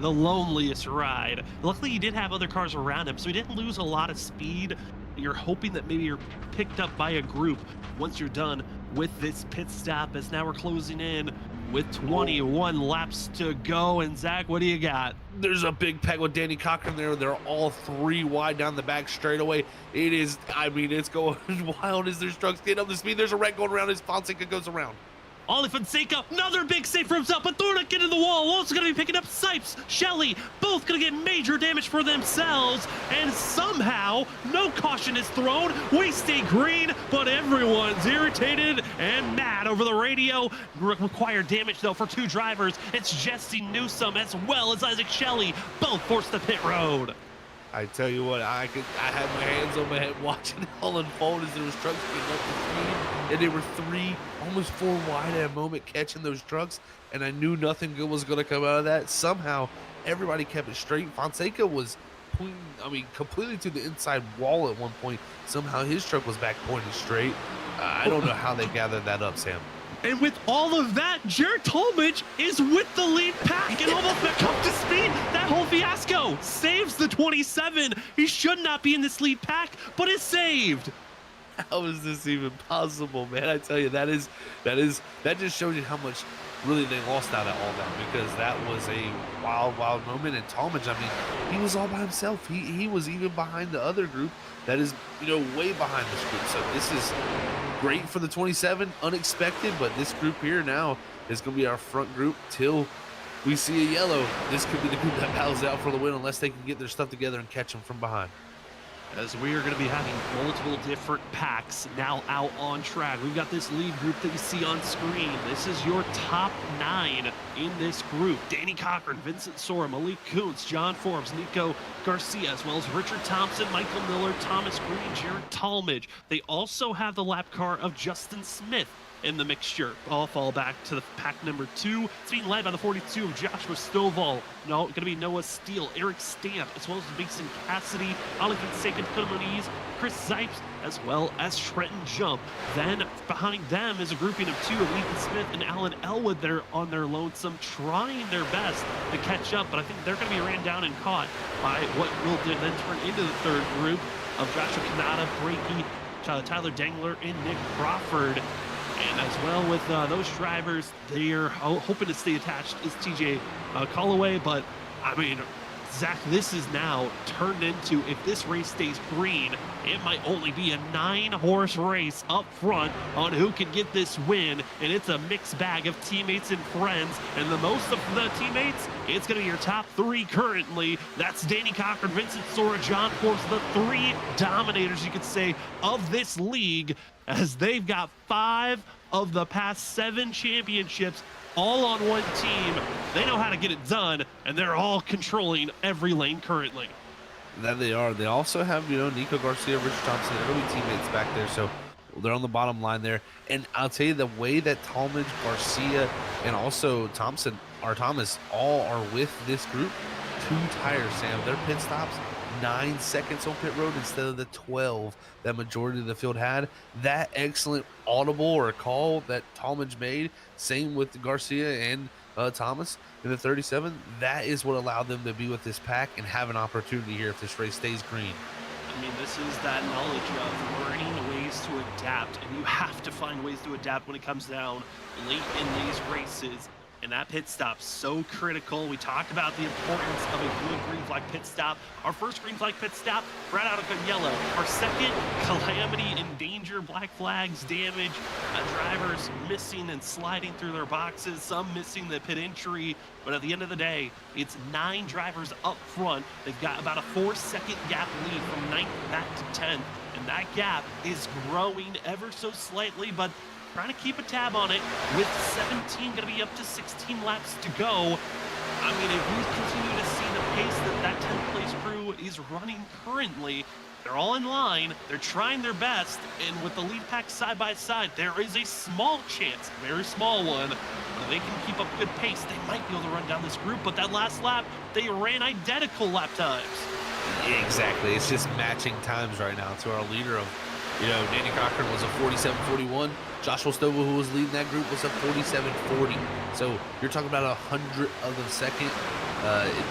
loneliest ride. Luckily, he did have other cars around him, so he didn't lose a lot of speed. You're hoping that maybe you're picked up by a group once you're done with this pit stop, as now we're closing in with 21 laps to go. And Zach, what do you got? There's a big pack with Danny Cochran there. They're all three wide down the back straightaway. It is, I mean, it's going wild as their trucks get up to speed. There's a wreck going around as Fonseca goes around. Ollie Fonseca, another big save for himself, but they're not getting the wall. Also going to be picking up Sipes, Shelley, both going to get major damage for themselves. And somehow, no caution is thrown. We stay green, but everyone's irritated and mad over the radio. Required damage, though, for two drivers. It's Jesse Newsom as well as Isaac Shelley, both forced to pit road. I tell you what, I had my hands on my head watching it all unfold as there was trucks getting up to speed, and they were three, almost four wide at a moment catching those trucks, and I knew nothing good was going to come out of that. Somehow, everybody kept it straight. Fonseca was pointing, I mean, completely to the inside wall at one point. Somehow his truck was back pointing straight. I don't know how they gathered that up, Sam. And with all of that, Jared Talmadge is with the lead pack and almost back up to speed. That whole fiasco saves the 27. He should not be in this lead pack, but is saved. How is this even possible, man? I tell you, that just shows you how much really they lost out of all that, because that was a wild moment. And Talmadge, I mean, he was all by himself. He was even behind the other group that is, way behind this group. So this is great for the 27, unexpected, but this group here now is going to be our front group till we see a yellow. This could be the group that battles out for the win unless they can get their stuff together and catch them from behind. As we are going to be having multiple different packs now out on track. We've got this lead group that you see on screen. This is your top 9 in this group. Danny Cochran, Vincent Sora, Malik Kuntz, John Forbes, Nico Garcia, as well as Richard Thompson, Michael Miller, Thomas Green, Jared Talmadge. They also have the lap car of Justin Smith in the mixture. I'll fall back to the pack number 2. It's being led by the 42 of Joshua Stovall. No, going to be Noah Steele, Eric Stamp, as well as Mason Cassidy, Ollie Fonseca, Moniz, Chris Zipes, as well as Trenton Jump. Then behind them is a grouping of 2 of Ethan Smith and Alan Elwood that are on their lonesome, trying their best to catch up, but I think they're going to be ran down and caught by what will then turn into the third group of Joshua Kanata, Breaky, Tyler Dangler, and Nick Crawford. And as well with those drivers, they're hoping to stay attached is TJ Callaway. But, I mean, Zach, this is now turned into, if this race stays green, it might only be a 9-horse race up front on who can get this win. And it's a mixed bag of teammates and friends. And the most of the teammates, it's going to be your top 3 currently. That's Danny Cochran, Vincent Sora, John Forbes, the 3 dominators, you could say, of this league, as they've got 5 of the past 7 championships all on one team. They know how to get it done, and they're all controlling every lane currently. That they are. They also have, Nico Garcia, Richard Thompson, and early teammates back there, so they're on the bottom line there. And I'll tell you, the way that Talmadge, Garcia, and also Thomas all are with this group, 2 tires, Sam. Their pit stops 9 seconds on pit road instead of the 12 that majority of the field had. That excellent audible or call that Talmadge made, same with Garcia and Thomas in the 37, that is what allowed them to be with this pack and have an opportunity here if this race stays green. I mean, this is that knowledge of learning ways to adapt, and you have to find ways to adapt when it comes down late in these races. And that pit stop's so critical. We talked about the importance of a good green flag pit stop. Our first green flag pit stop, right out of a yellow. Our second, calamity and danger, black flags, damage, drivers missing and sliding through their boxes, some missing the pit entry. But at the end of the day, it's 9 drivers up front. They've got about a 4-second gap lead from 9th back to 10th. And that gap is growing ever so slightly, but trying to keep a tab on it with 17 going to be up to 16 laps to go. I mean, if we continue to see the pace that 10th place crew is running currently, they're all in line, they're trying their best, and with the lead pack side by side, there is a small chance, a very small one, that they can keep up good pace. They might be able to run down this group, but that last lap, they ran identical lap times. Exactly. It's just matching times right now to our leader of, Danny Cochran was a 47.41. Joshua Stovall, who was leading that group, was a 47.40. So you're talking about 100th of a second.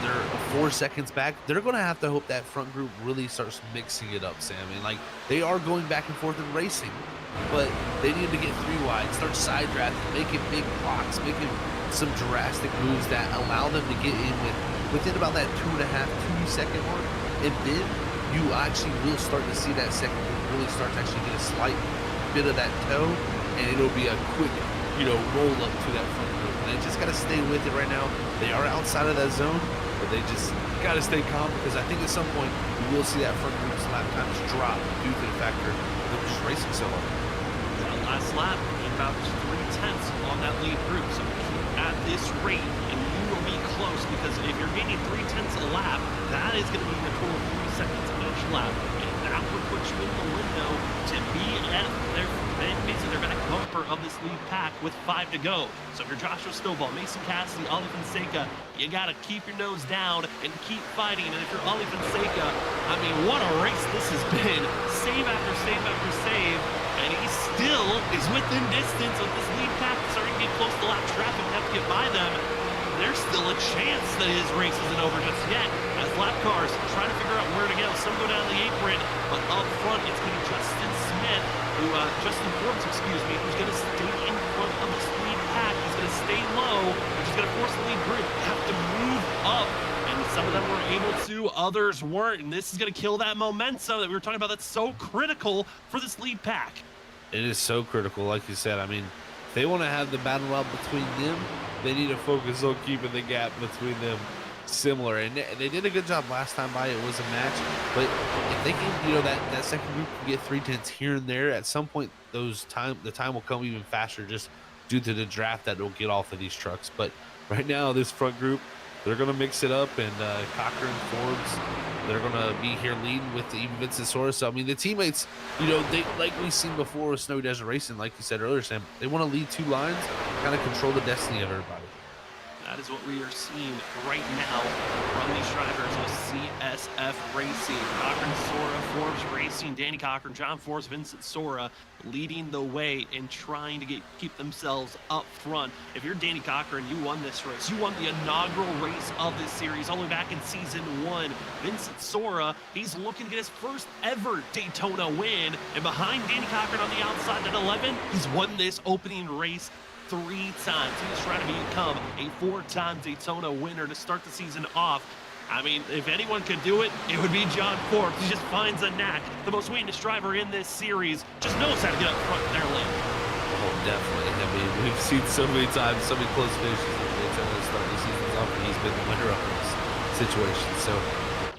They're 4 seconds back. They're going to have to hope that front group really starts mixing it up, Sam. And they are going back and forth in racing, but they need to get 3 wide, start side drafting, making big blocks, making some drastic moves that allow them to get in within about that 2.5-2-second mark. And then you actually will start to see that second group really start to actually get a slight bit of that toe, and it'll be a quick, roll up to that front group. And they just got to stay with it right now. They are outside of that zone, but they just got to stay calm, because I think at some point we will see that front group's lap times drop due to the factor of them just racing so hard. That last lap, about 3/10 on that lead group. So keep at this rate, and you will be close, because if you're gaining 3/10 a lap, that is going to be the total 3 seconds each lap. And that would put you in the window to be at basically their back bumper of this lead pack with 5 to go. So if you're Joshua Stovall, Mason Cassidy, Ali Fonseca, you got to keep your nose down and keep fighting. And if you're Ali Fonseca, I mean, what a race this has been. Save after save after save. And he still is within distance of this lead pack. Starting to get close to lap traffic and have to get by them. There's still a chance that his race isn't over just yet, as lap cars trying to figure out where to go. Some go down the apron, but up front it's going to be Justin Forbes, who's going to stay in front of this lead pack. He's going to stay low, which is going to force the lead group to have to move up. And some of them were able to, others weren't. And this is going to kill that momentum that we were talking about that's so critical for this lead pack. It is so critical, like you said. I mean, if they want to have the battle out between them, they need to focus on keeping the gap between them similar. And they did a good job last time by. It was a match, but if they can, that second group can get 3/10 here and there, at some point the time will come even faster, just due to the draft that will get off of these trucks. But right now, this front group, they're going to mix it up, and Cochran, Forbes, they're going to be here leading with even Vincent Sora. So, I mean, the teammates, they, like we've seen before with Snowy Desert Racing, like you said earlier, Sam, they want to lead 2 lines, kind of control the destiny of everybody. That is what we are seeing right now from these drivers with CSF Racing. Cochran, Sora, Forbes Racing, Danny Cochran, John Forbes, Vincent Sora leading the way and trying to keep themselves up front. If you're Danny Cochran, you won this race. You won the inaugural race of this series all the way back in season 1. Vincent Sora, he's looking to get his first ever Daytona win. And behind Danny Cochran on the outside at 11, he's won this opening race 3 times. He's trying to become a 4-time Daytona winner to start the season off. I mean, if anyone could do it, it would be John Forbes. He just finds a knack. The most weightless driver in this series just knows how to get up front in their lane. Oh, definitely. I mean, we've seen so many times, so many close finishes in Daytona to start the seasons off, and he's been the winner of this situation. So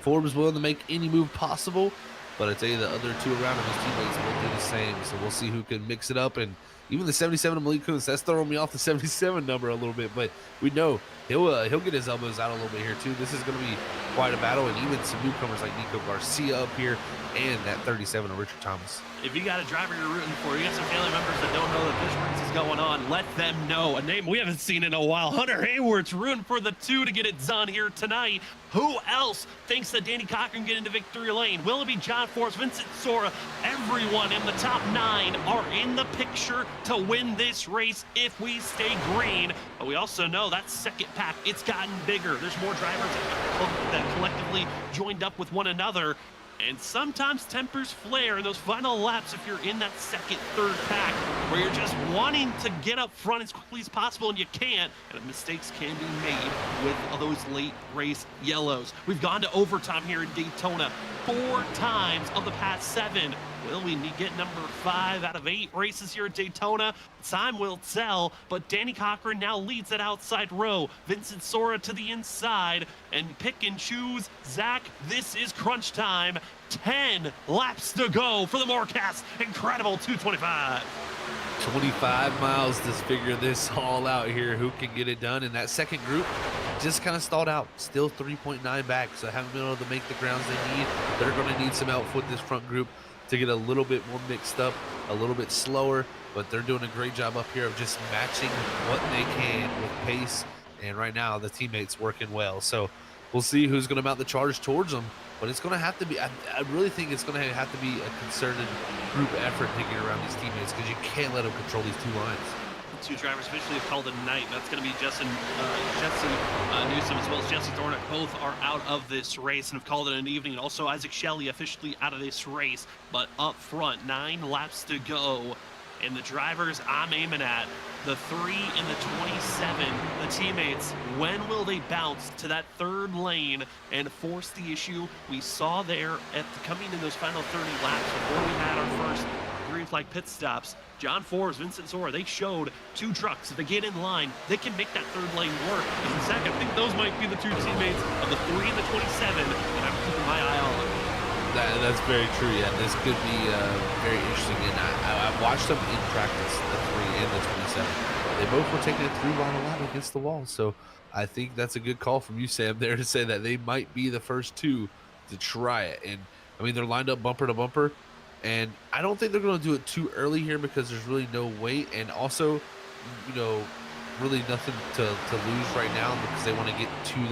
Forbes willing to make any move possible, but I tell you, the other 2 around him, his teammates, will do the same. So we'll see who can mix it up. And even the 77 of Malik Kuntz, that's throwing me off the 77 number a little bit, but we know he'll get his elbows out a little bit here too. This is going to be quite a battle, and even some newcomers like Nico Garcia up here, and that 37 of Richard Thomas. If you got a driver you're rooting for, you got some family members that don't know that this race is going on, let them know. A name we haven't seen in a while, Hunter Hayward's rooting for the 2 to get it done here tonight. Who else thinks that Danny Cochran get into victory lane? Will it be John Forbes, Vincent Sora? Everyone in the top 9 are in the picture to win this race if we stay green. But we also know that second pack, it's gotten bigger. There's more drivers that collectively joined up with one another. And sometimes tempers flare in those final laps if you're in that second, third pack, where you're just wanting to get up front as quickly as possible and you can't, and mistakes can be made with those late race yellows. We've gone to overtime here in Daytona 4 times of the past 7. Will we get number 5 out of 8 races here at Daytona? Time will tell, but Danny Cochran now leads that outside row. Vincent Sora to the inside, and pick and choose. Zach, this is crunch time. 10 laps to go for the Moarcast. Incredible 225. 25 miles to figure this all out here. Who can get it done? And that second group just kind of stalled out. Still 3.9 back, so haven't been able to make the grounds they need. They're going to need some help with this front group to get a little bit more mixed up, a little bit slower, but they're doing a great job up here of just matching what they can with pace. And right now, the teammates working well. So we'll see who's going to mount the charge towards them. But it's going to have to be, I really think it's going to have to be a concerted group effort to get around these teammates, because you can't let them control these 2 lines. The 2 drivers officially have called it a night. That's going to be Jesse Newsom as well as Jesse Thornick. Both are out of this race and have called it an evening. And also Isaac Shelley officially out of this race. But up front, 9 laps to go. And the drivers I'm aiming at, the 3 and the 27, the teammates, when will they bounce to that 3rd lane and force the issue we saw there coming in those final 30 laps before we had our first green flag pit stops? John Forbes, Vincent Sora, they showed 2 trucks. If they get in line, they can make that 3rd lane work. And Zach, I think those might be the 2 teammates of the 3 and the 27 that I'm keeping my eye on. That's very true. Yeah, this could be very interesting. And I watched them in practice, the 3 and the 27. They both were taking it through on a lot against the wall. So I think that's a good call from you, Sam, there to say that they might be the first 2 to try it. And I mean, they're lined up bumper to bumper. And I don't think they're going to do it too early here, because there's really no weight. And also, you know, really nothing to lose right now, because they want to get to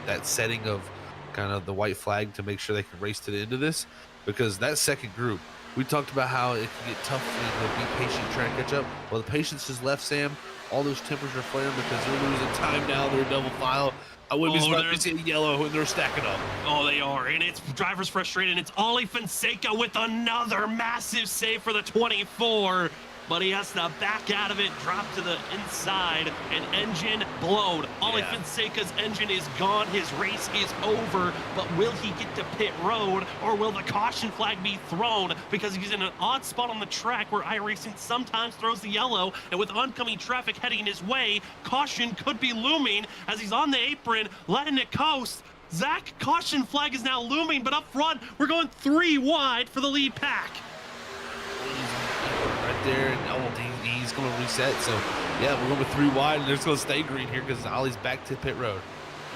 that setting of kind of the white flag to make sure they can race to the end of this. Because that second group, we talked about how it can get tough and be patient trying to catch up. Well, the patience has left, Sam. All those tempers are flaring because they're losing time now. They're double file. I wouldn't be surprised to see yellow when they're stacking up. Oh, they are. And it's drivers frustrated. It's Ollie Fonseca with another massive save for the 24. But he has to back out of it, drop to the inside, and engine blown. Ollie Fonseca's engine is gone. His race is over. But will he get to pit road, or will the caution flag be thrown? Because he's in an odd spot on the track where iRacing sometimes throws the yellow, and with oncoming traffic heading his way, caution could be looming as he's on the apron, letting it coast. Zach, caution flag is now looming, but up front, we're going 3 wide for the lead pack. Right there, and he's going to reset. So yeah, we're going with 3 wide, and they're just going to stay green here because Ollie's back to pit road.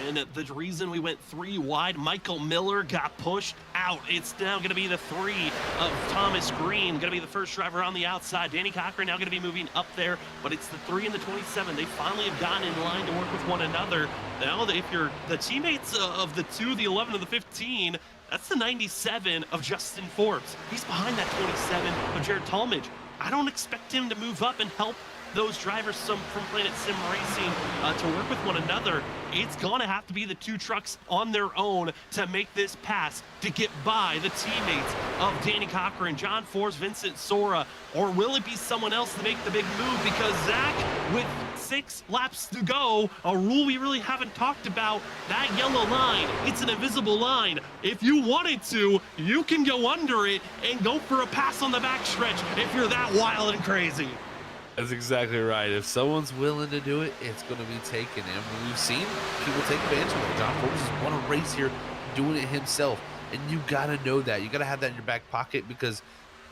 And the reason we went 3 wide, Michael Miller got pushed out. It's now going to be the 3 of Thomas Green, going to be the first driver on the outside. Danny Cochran now going to be moving up there, but it's the 3 and the 27. They finally have gotten in line to work with one another. Now, if you're the teammates of the 2, the 11, and the 15, that's the 97 of Justin Forbes. He's behind that 27 of Jared Talmadge. I don't expect him to move up and help those drivers from Planet Sim Racing to work with one another. It's going to have to be the 2 trucks on their own to make this pass to get by the teammates of Danny Cochran, John Forbes, Vincent Sora, or will it be someone else to make the big move? Because Zach, with 6 laps to go, a rule we really haven't talked about, that yellow line, it's an invisible line. If you wanted to, you can go under it and go for a pass on the backstretch if you're that wild and crazy. That's exactly right. If someone's willing to do it, it's going to be taken. And we've seen people take advantage of it. John Forbes has won a race here doing it himself. And you got to know that. You got to have that in your back pocket because,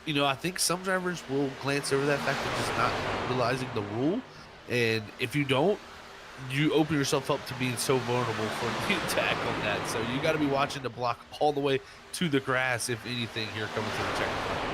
you know, I think some drivers will glance over that fact of just not realizing the rule. And if you don't, you open yourself up to being so vulnerable for being tackled on that. So you got to be watching the block all the way to the grass, if anything, here coming to the checkpoint.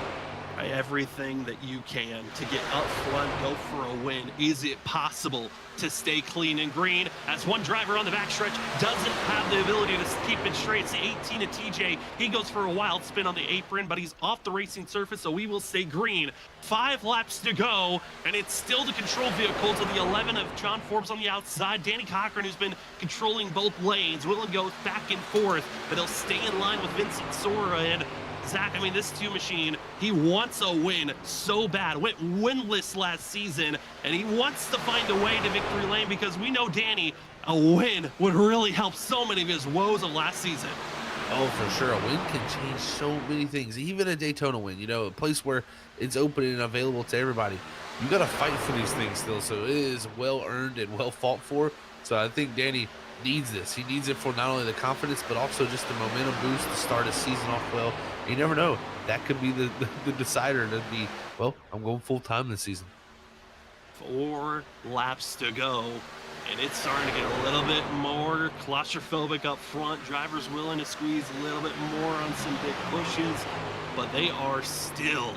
Yeah, everything that you can to get up front, go for a win. Is it possible to stay clean and green? As one driver on the backstretch doesn't have the ability to keep it straight. It's the 18 of TJ. He goes for a wild spin on the apron, but he's off the racing surface, so we will stay green. 5 laps to go, and it's still the control vehicle to the 11 of John Forbes on the outside. Danny Cochran, who's been controlling both lanes, will go back and forth, but he'll stay in line with Vincent Sora. And Zach, I mean, this 2 machine, he wants a win so bad. Went winless last season, and he wants to find a way to victory lane because we know Danny, a win would really help so many of his woes of last season. Oh, for sure. A win can change so many things. Even a Daytona win, a place where it's open and available to everybody. You got to fight for these things still, so it is well earned and well fought for. So I think Danny needs this. He needs it for not only the confidence, but also just the momentum boost to start his season off well. You never know. That could be the decider to be, well, I'm going full time this season. 4 laps to go, and it's starting to get a little bit more claustrophobic up front. Drivers willing to squeeze a little bit more on some big pushes, but they are still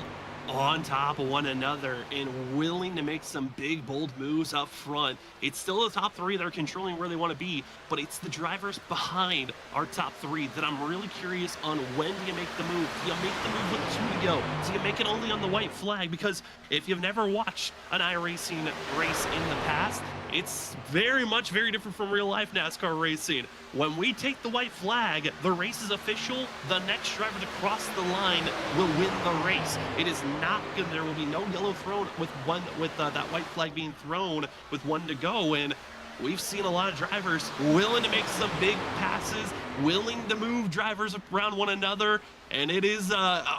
on top of one another and willing to make some big, bold moves up front. It's still the top 3 that are controlling where they want to be, but it's the drivers behind our top 3 that I'm really curious on. When do you make the move? Do you make the move with 2 to go? Do you make it only on the white flag? Because if you've never watched an iRacing race in the past, it's very different from real life NASCAR racing. When we take the white flag, the race is official. The next driver to cross the line will win the race. It is not good. There will be no yellow thrown with that white flag being thrown with 1 to go. And we've seen a lot of drivers willing to make some big passes, willing to move drivers around one another. And it is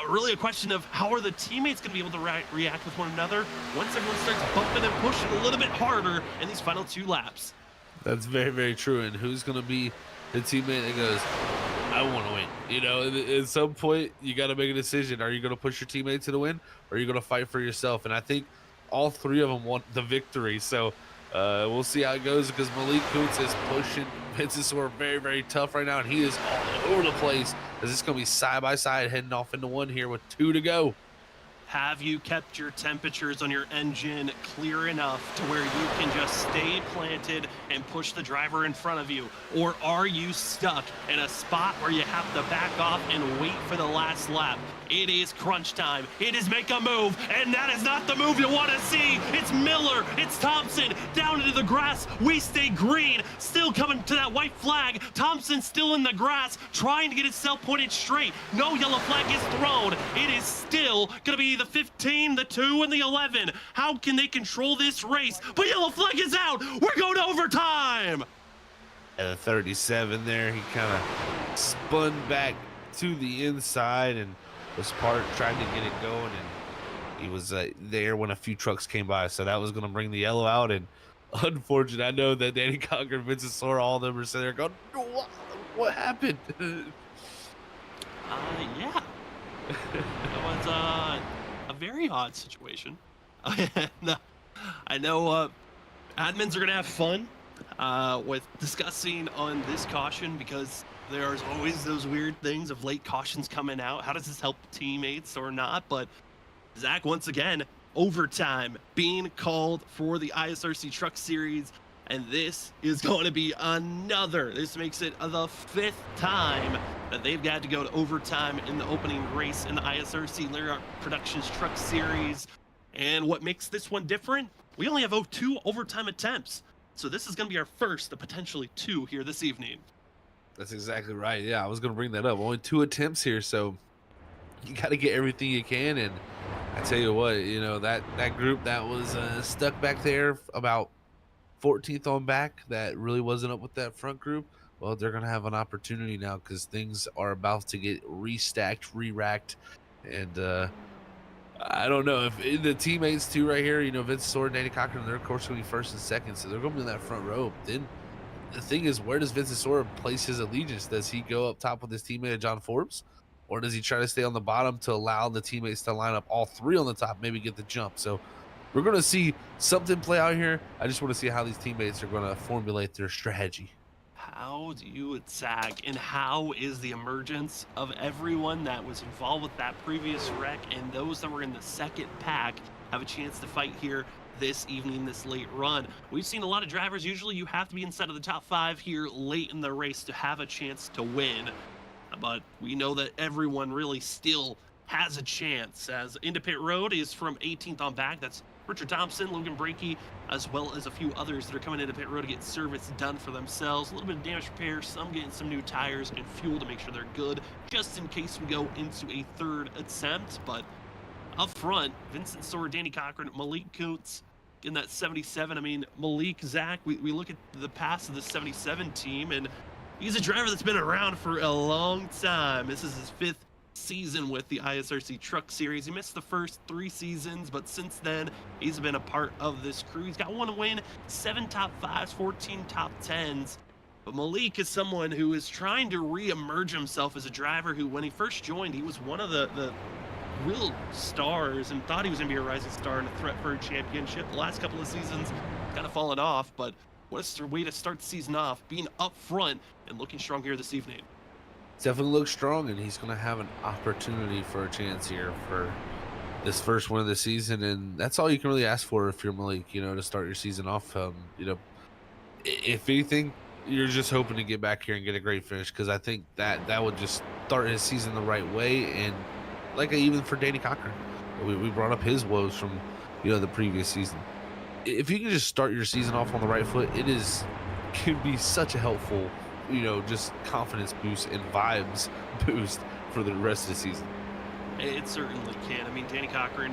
really a question of how are the teammates going to be able to react with one another once everyone starts bumping and pushing a little bit harder in these final 2 laps. That's very true. And who's going to be the teammate that goes, I want to win? At some point, you got to make a decision. Are you going to push your teammate to the win, or are you going to fight for yourself? And I think all 3 of them want the victory. So we'll see how it goes, because Malik Kuntz is pushing Vincent Sora very tough right now, and he is all over the place, as it's going to be side by side heading off into 1 here with 2 to go. Have you kept your temperatures on your engine clear enough to where you can just stay planted and push the driver in front of you? Or are you stuck in a spot where you have to back off and wait for the last lap? It is crunch time. It is make a move, and that is not the move you want to see. It's Miller. It's Thompson down into the grass. We stay green. Still coming to that white flag. Thompson still in the grass, trying to get himself pointed straight. No yellow flag is thrown. It is still going to be the 15, the 2, and the 11. How can they control this race? But yellow flag is out. We're going to overtime. At the 37 there, he kind of spun back to the inside and was trying to get it going, and he was there when a few trucks came by, so that was going to bring the yellow out. And unfortunate, I know that Danny Cochran, Vincent Sora, all of them are sitting there going, what happened? Yeah. That was a very odd situation. I know admins are going to have fun with discussing on this caution, because there's always those weird things of late cautions coming out. How does this help teammates or not? But Zach, once again, overtime being called for the ISRC Truck Series, and this is going to be this makes it the 5th time that they've got to go to overtime in the opening race in the ISRC Lyric Productions Truck Series. And what makes this one different? We only have 2 overtime attempts. So this is going to be our first of potentially 2 here this evening. That's exactly right. Yeah, I was going to bring that up. Only 2 attempts here, so you got to get everything you can. And I tell you what, that group that was stuck back there about 14th on back, that really wasn't up with that front group, well, they're going to have an opportunity now, because things are about to get restacked, re-racked. And I don't know if the teammates too right here, Vince Sora and Danny Cochran, they're of course going to be 1st and 2nd, so they're going to be in that front row. Then the thing is, where does Vincent Sora place his allegiance? Does he go up top with his teammate John Forbes, or does he try to stay on the bottom to allow the teammates to line up all 3 on the top, maybe get the jump? So we're going to see something play out here. I just want to see how these teammates are going to formulate their strategy. How do you zag, and how is the emergence of everyone that was involved with that previous wreck and those that were in the second pack have a chance to fight here this evening, this late run? We've seen a lot of drivers. Usually you have to be inside of the top 5 here late in the race to have a chance to win, but we know that everyone really still has a chance, as into pit road is from 18th on back. That's Richard Thompson, Logan Brakey, as well as a few others that are coming into pit road to get service done for themselves. A little bit of damage repair, some getting some new tires and fuel to make sure they're good, just in case we go into a third attempt. But up front, Vincent Soar, Danny Cochran, Malik Kuntz in that 77. I mean, Malik, Zach, we look at the past of the 77 team, and he's a driver that's been around for a long time. This is his 5th season with the ISRC Truck Series. He missed the first 3 seasons, but since then he's been a part of this crew. He's got 1 win, 7 top 5s, 14 top 10s. But Malik is someone who is trying to re-emerge himself as a driver who, when he first joined, he was one of the real stars and thought he was going to be a rising star and a threat for a championship. The last couple of seasons kind of fallen off, but what a way to start the season off, being up front and looking strong here this evening. Definitely looks strong, and he's going to have an opportunity for a chance here for this first win of the season, and that's all you can really ask for if you're Malik, to start your season off. If anything, you're just hoping to get back here and get a great finish, because I think that would just start his season the right way. And even for Danny Cochran, we brought up his woes from the previous season. If you can just start your season off on the right foot, can be such a helpful just confidence boost and vibes boost for the rest of the season. It certainly can. I mean, Danny Cochran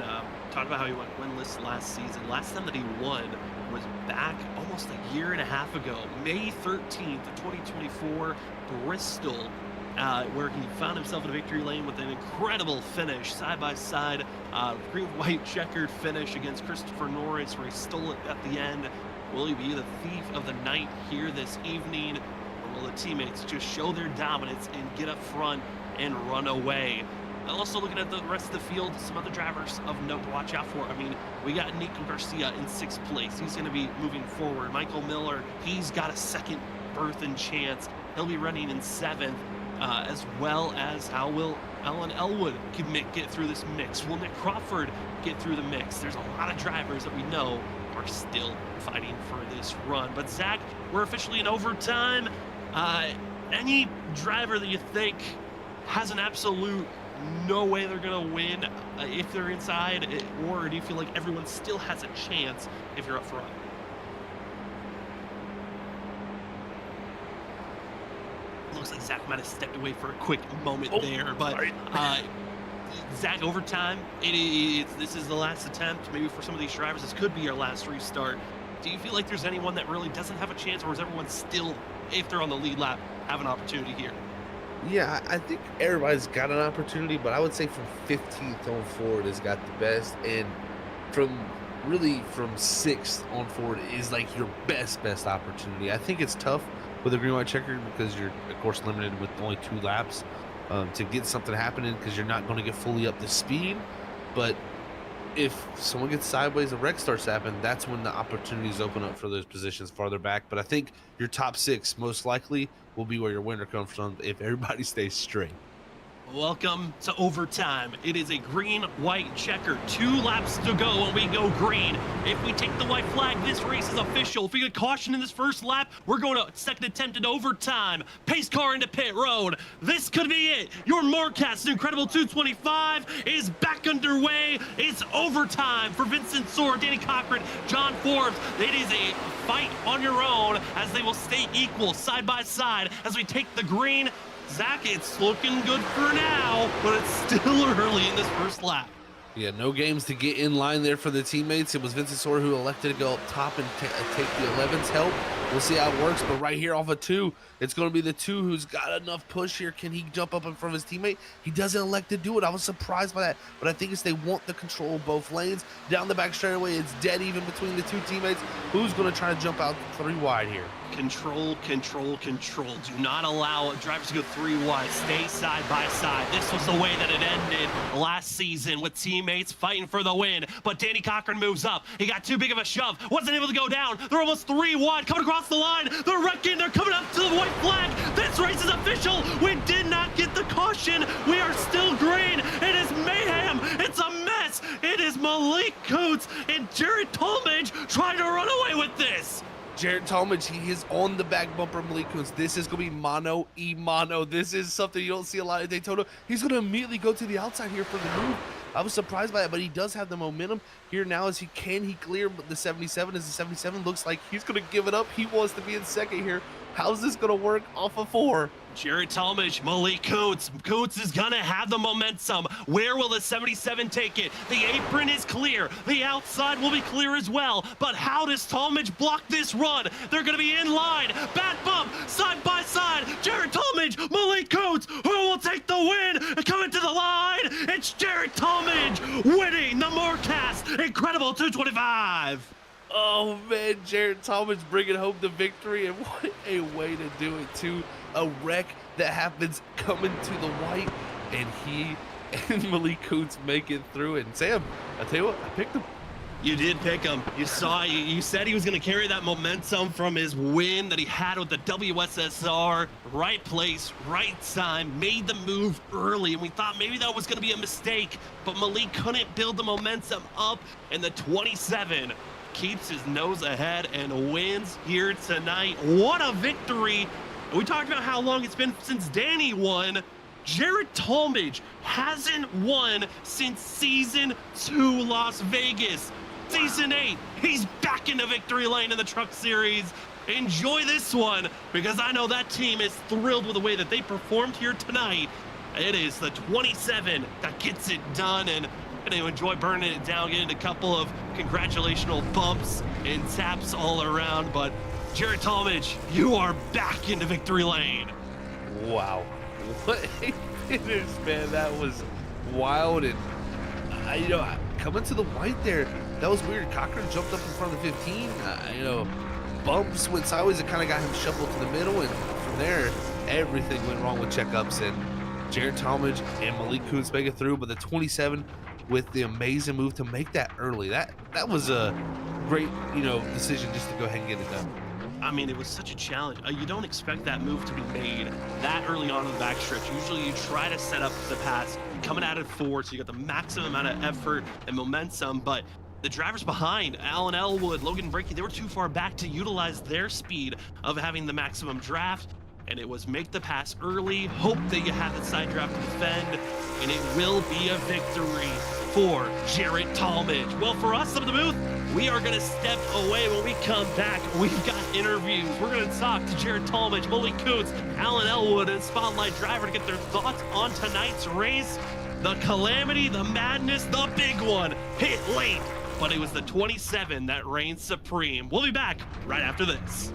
talked about how he went winless last season. Last time that he won was back almost a year and a half ago, May 13th of 2024, Bristol, where he found himself in a victory lane with an incredible finish, side-by-side, green-white checkered finish against Christopher Norris, where he stole it at the end. Will he be the thief of the night here this evening? Will the teammates just show their dominance and get up front and run away? Also looking at the rest of the field, some other drivers of note to watch out for. I mean, we got Nico Garcia in 6th place. He's going to be moving forward. Michael Miller, he's got a second berth and chance. He'll be running in 7th, as well as how will Alan Elwood get through this mix? Will Nick Crawford get through the mix? There's a lot of drivers that we know are still fighting for this run. But Zach, we're officially in overtime. Any driver that you think has an absolute no way they're going to win if they're inside, or do you feel like everyone still has a chance if you're up front? Looks like Zach might have stepped away for a quick moment there, but Zach, overtime, this is the last attempt. Maybe for some of these drivers, this could be your last restart. Do you feel like there's anyone that really doesn't have a chance, or is everyone still, if they're on the lead lap, have an opportunity here? Yeah, I think everybody's got an opportunity, but I would say from 15th on forward has got the best, and from 6th on forward is like your best opportunity. I think it's tough with a green white checker because you're of course limited with only 2 laps to get something happening, because you're not going to get fully up to speed. But if someone gets sideways, a wreck starts happening, that's when the opportunities open up for those positions farther back. But I think your top 6 most likely will be where your winner comes from if everybody stays straight. Welcome to overtime. It is a green-white checker. 2 laps to go and we go green. If we take the white flag, this race is official. If we get caution in this first lap, we're going to second attempt at overtime. Pace car into pit road. This could be it. Your Moarcast Incredible 225 is back underway. It's overtime for Vincent Soar, Danny Cochran, John Forbes. It is a fight on your own as they will stay equal side by side as we take the green. Zach, it's looking good for now, but it's still early in this first lap. Yeah, no games to get in line there for the teammates. It was Vincent Soar who elected to go up top and take the 11's help. We'll see how it works, but right here off of 2, it's going to be the 2 who's got enough push here. Can he jump up in front of his teammate? He doesn't elect to do it. I was surprised by that, but I think it's they want the control of both lanes. Down the back straightaway, it's dead even between the 2 teammates. Who's going to try to jump out 3 wide here? Control, control, control. Do not allow drivers to go 3 wide. Stay side by side. This was the way that it ended last season with teammates fighting for the win. But Danny Cochran moves up. He got too big of a shove. Wasn't able to go down. They're almost 3 wide. Coming across the line. They're wrecking. They're coming up to the white flag. This race is official. We did not get the caution. We are still green. It is mayhem. It's a mess. It is Malik Coates and Jared Talmadge trying to run away with this. Jared Talmadge, he is on the back bumper of Malik Coons. This is going to be mano-y-mano. This is something you don't see a lot at Daytona. He's going to immediately go to the outside here for the move. I was surprised by that, but he does have the momentum here now. As he clear the 77? As the 77 looks like he's going to give it up. He wants to be in second here. How's this going to work off of 4? Jared Talmadge, Malik Coates. Coates is gonna have the momentum. Where will the 77 take it? The apron is clear. The outside will be clear as well. But how does Talmadge block this run? They're gonna be in line. Bat bump, side by side. Jared Talmadge, Malik Coates. Who will take the win? Coming to the line. It's Jared Talmadge winning the Moarcast. Incredible 225. Oh man, Jared Talmadge bringing home the victory, and what a way to do it too. A wreck that happens coming to the white, and he and Malik Coons make it through. And Sam, I tell you what, I picked him. You did pick him. You saw, you said he was going to carry that momentum from his win that he had with the WSSR. Right place, right time, made the move early, and we thought maybe that was going to be a mistake, but Malik couldn't build the momentum up, and the 27 keeps his nose ahead and wins here tonight. What a victory. We talked about how long it's been since Danny won. Jared Talmadge hasn't won since season 2 Las Vegas. Season 8, he's back into victory lane in the Truck Series. Enjoy this one, because I know that team is thrilled with the way that they performed here tonight. It is the 27 that gets it done, and gonna enjoy burning it down, getting a couple of congratulational bumps and taps all around. But Jared Talmadge, you are back into victory lane. Wow, what a finish, man. That was wild. And coming to the white there, that was weird. Cochran jumped up in front of the 15. Bumps went sideways. It kind of got him shuffled to the middle, and from there everything went wrong with checkups, and Jared Talmadge and Malik Coons make it through. But the 27 with the amazing move to make that early, that was a great decision just to go ahead and get it done. I mean, it was such a challenge. You don't expect that move to be made that early on in the backstretch. Usually you try to set up the pass coming out at 4, so you got the maximum amount of effort and momentum, but the drivers behind, Alan Elwood, Logan Brakey, they were too far back to utilize their speed of having the maximum draft, and it was make the pass early, hope that you have the side draft to defend, and it will be a victory for Jared Talmadge. Well, for us up in the booth, we are going to step away. When we come back, we've got interviews. We're going to talk to Jared Talmadge, Malik Coates, Alan Elwood, and Spotlight Driver to get their thoughts on tonight's race. The calamity, the madness, the big one hit late, but it was the 27 that reigned supreme. We'll be back right after this.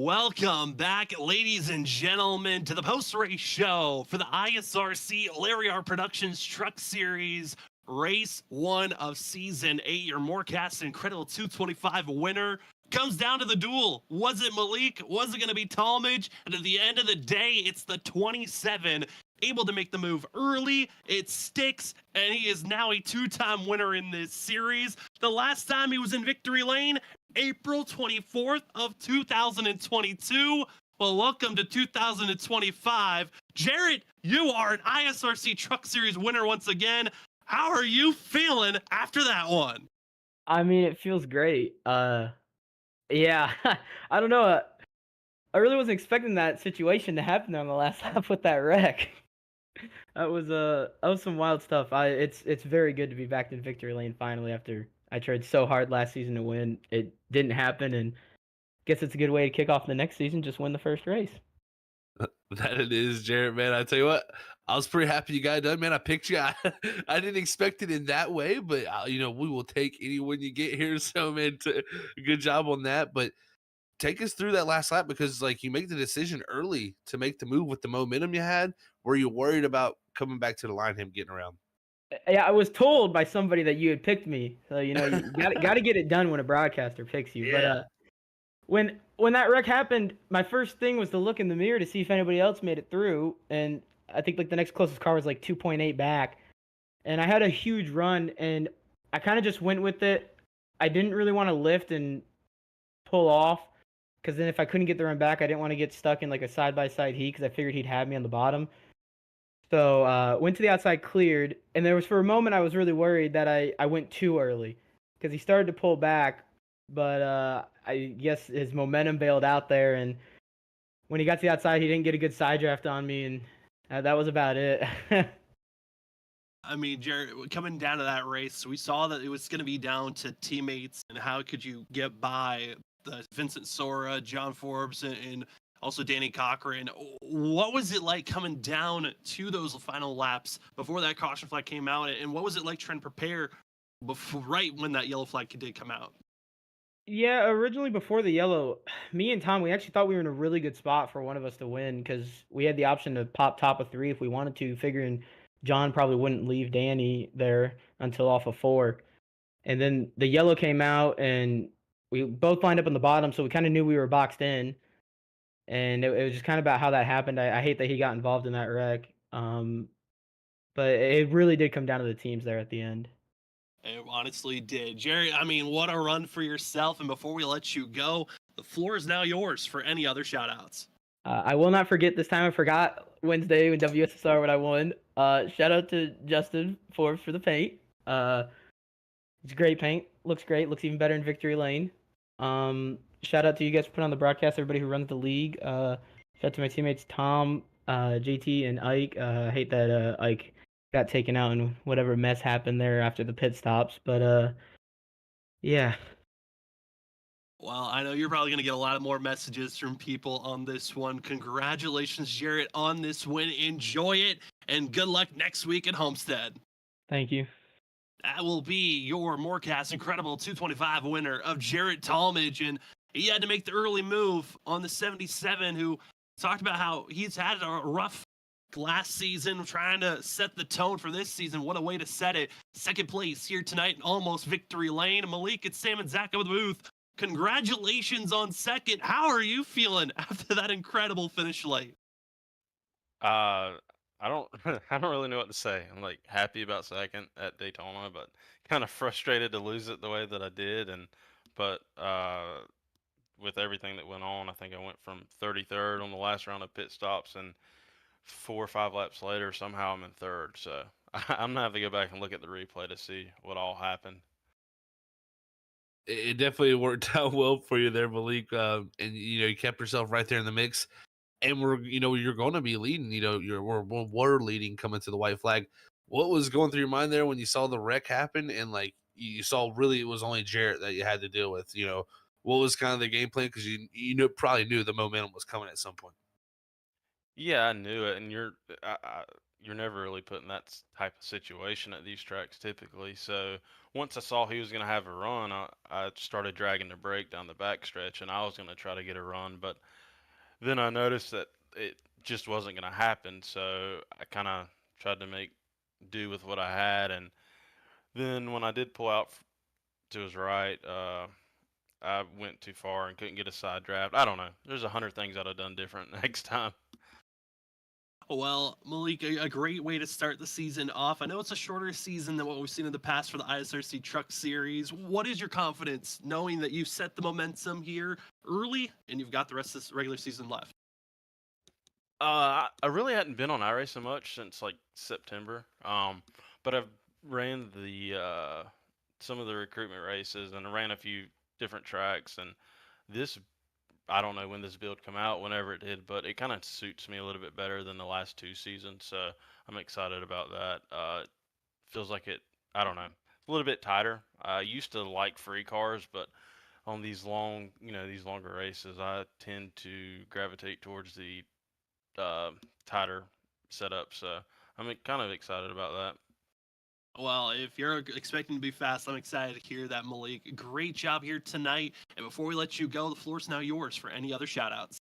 Welcome back, ladies and gentlemen, to the post-race show for the ISRC Larry R Productions Truck Series Race 1 of Season 8. Your Moarcast Incredible 225 winner comes down to the duel. Was it Malik? Was it going to be Talmadge? And at the end of the day, it's the 27 able to make the move early. It sticks, and he is now a two-time winner in this series. The last time he was in victory lane, April 24th of 2022. Well, welcome to 2025. Jarrett, you are an ISRC Truck Series winner once again. How are you feeling after that one? I mean, it feels great. Yeah, I don't know. I really wasn't expecting that situation to happen on the last lap with that wreck. That was some wild stuff. It's very good to be back in victory lane finally after I tried so hard last season to win. It didn't happen, and guess it's a good way to kick off the next season. Just win the first race. That it is, Jarrett, man. I tell you what, I was pretty happy you got it done, man. I picked you. I didn't expect it in that way, but we will take any win you get here. So, man, good job on that. But take us through that last lap because, like, you make the decision early to make the move with the momentum you had. Were you worried about coming back to the line, him getting around? Yeah, I was told by somebody that you had picked me. So you got to get it done when a broadcaster picks you. Yeah. But when that wreck happened, my first thing was to look in the mirror to see if anybody else made it through, and I think like the next closest car was like 2.8 back, and I had a huge run, and I kind of just went with it. I didn't really want to lift and pull off, because then if I couldn't get the run back, I didn't want to get stuck in like a side-by-side heat, because I figured he'd have me on the bottom. So went to the outside, cleared, and there was for a moment I was really worried that I went too early, because he started to pull back, but I guess his momentum bailed out there, and when he got to the outside, he didn't get a good side draft on me, and that was about it. I mean, Jarrett, coming down to that race, we saw that it was going to be down to teammates and how could you get by the Vincent Sora, John Forbes, and also Danny Cochran. What was it like coming down to those final laps before that caution flag came out, and what was it like trying to prepare before, right when that yellow flag did come out? Yeah, originally before the yellow, me and Tom, we actually thought we were in a really good spot for one of us to win because we had the option to pop top of 3 if we wanted to, figuring John probably wouldn't leave Danny there until off of 4. And then the yellow came out, and we both lined up on the bottom, so we kind of knew we were boxed in. And it was just kind of about how that happened. I hate that he got involved in that wreck, but it really did come down to the teams there at the end. It honestly did. Jerry, I mean, what a run for yourself. And before we let you go, the floor is now yours for any other shout outs. I will not forget this time. I forgot Wednesday when WSSR when I won. Shout out to Justin Forbes for the paint. It's great paint. Looks great. Looks even better in Victory Lane. Shout out to you guys for putting on the broadcast, everybody who runs the league. Shout out to my teammates Tom, JT, and Ike. I hate that Ike got taken out and whatever mess happened there after the pit stops. But yeah. Well, I know you're probably going to get a lot of more messages from people on this one. Congratulations, Jarrett, on this win. Enjoy it, and good luck next week at Homestead. Thank you. That will be your Moarcast Incredible 225 winner of Jarrett Talmadge, and he had to make the early move on the 77, who talked about how he's had a rough last season trying to set the tone for this season. What a way to set it. Second place here tonight in almost victory lane. Malik and Sam and Zach of the booth. Congratulations on second. How are you feeling after that incredible finish late? I don't I don't really know what to say. I'm like happy about second at Daytona, but kind of frustrated to lose it the way that I did. But with everything that went on, I think I went from 33rd on the last round of pit stops, and 4 or 5 laps later, somehow I'm in third. So I'm gonna have to go back and look at the replay to see what all happened. It definitely worked out well for you there, Malik. And you kept yourself right there in the mix. And you're going to be leading. We're leading coming to the white flag. What was going through your mind there when you saw the wreck happen, and like you saw really it was only Jarrett that you had to deal with? What was kind of the game plan, because probably knew the momentum was coming at some point. Yeah, I knew it, and you're never really put in that type of situation at these tracks typically. So once I saw he was going to have a run, I started dragging the brake down the backstretch, and I was going to try to get a run, but then I noticed that it just wasn't going to happen, so I kind of tried to make do with what I had, and then when I did pull out to his right, I went too far and couldn't get a side draft. I don't know. There's 100 things I'd have done different next time. Well, Malik, a great way to start the season off. I know it's a shorter season than what we've seen in the past for the ISRC Truck Series. What is your confidence knowing that you've set the momentum here early and you've got the rest of this regular season left? I really hadn't been on iRacing much since like September. But I've ran the some of the recruitment races and I ran a few different tracks. And this, I don't know when this build come out, whenever it did, but it kind of suits me a little bit better than the last 2 seasons. So I'm excited about that. It feels like it. I don't know, a little bit tighter. I used to like free cars, but on these long, these longer races, I tend to gravitate towards the uh, tighter setup. So I'm kind of excited about that. Well, if you're expecting to be fast, I'm excited to hear that, Malik. Great job here tonight. And before we let you go, the floor's now yours for any other shout outs.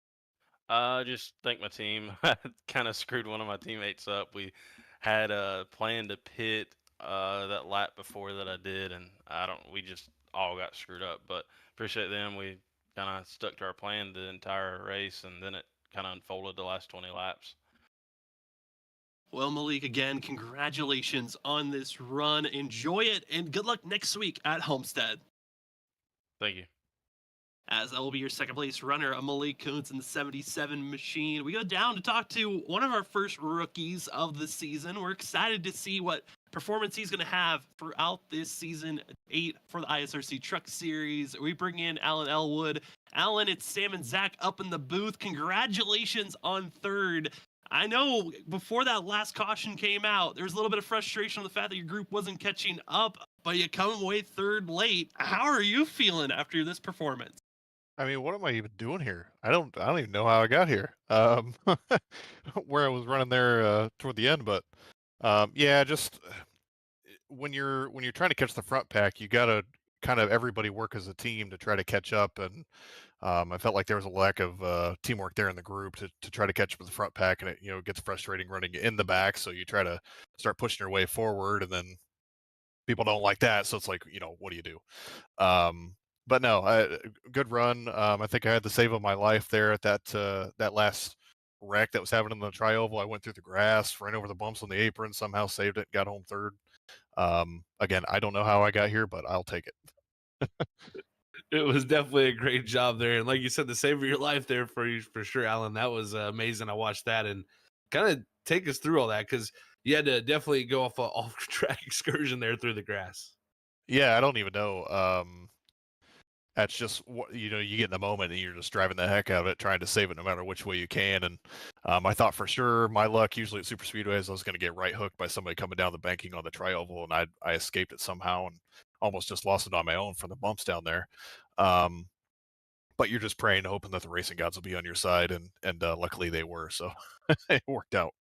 Just thank my team. I kind of screwed one of my teammates up. We had a plan to pit that lap before that I did, and we just all got screwed up. But appreciate them. We kind of stuck to our plan the entire race, and then it kind of unfolded the last 20 laps. Well, Malik, again, congratulations on this run. Enjoy it, and good luck next week at Homestead. Thank you. As that will be your second place runner, Malik Kuntz in the 77 machine. We go down to talk to one of our first rookies of the season. We're excited to see what performance he's going to have throughout this season 8 for the ISRC Truck Series. We bring in Alan Elwood. Alan, it's Sam and Zach up in the booth. Congratulations on third. I know before that last caution came out, there was a little bit of frustration on the fact that your group wasn't catching up, but you come away third late. How are you feeling after this performance? I mean, what am I even doing here? I don't even know how I got here. Where I was running there toward the end, but yeah, just when you're trying to catch the front pack, you gotta kind of everybody work as a team to try to catch up. And I felt like there was a lack of teamwork there in the group to try to catch up with the front pack, and it gets frustrating running in the back. So you try to start pushing your way forward, and then people don't like that. So it's like, what do you do? But no, good run. I think I had the save of my life there at that last wreck that was happening in the tri-oval. I went through the grass, ran over the bumps on the apron, somehow saved it, got home third. Again, I don't know how I got here, but I'll take it. It was definitely a great job there, and like you said, the save of your life there for you for sure, Alan. That was amazing. I watched that and kind of take us through all that because you had to definitely go off a off track excursion there through the grass. Yeah, I don't even know. That's just what you get in the moment, and you're just driving the heck out of it, trying to save it no matter which way you can. And I thought for sure, my luck usually at super speedways, I was going to get right hooked by somebody coming down the banking on the tri-oval, and I escaped it somehow and almost just lost it on my own from the bumps down there. But you're just praying, hoping that the racing gods will be on your side, and luckily they were, so it worked out.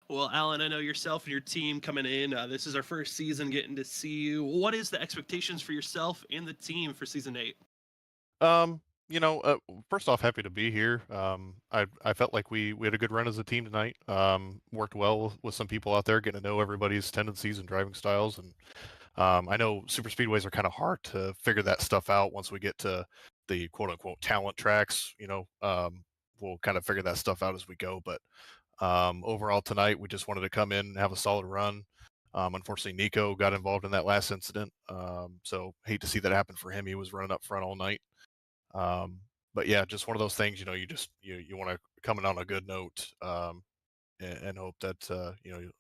Well, Alan, I know yourself and your team coming in. This is our first season getting to see you. What is the expectations for yourself and the team for season 8? First off, happy to be here. I felt like we had a good run as a team tonight. Worked well with some people out there, getting to know everybody's tendencies and driving styles. And I know super speedways are kind of hard to figure that stuff out once we get to the quote unquote talent tracks. We'll kind of figure that stuff out as we go. But overall tonight, we just wanted to come in and have a solid run. Unfortunately, Nico got involved in that last incident. So hate to see that happen for him. He was running up front all night. But yeah, just one of those things, you want to come in on a good note, and hope that,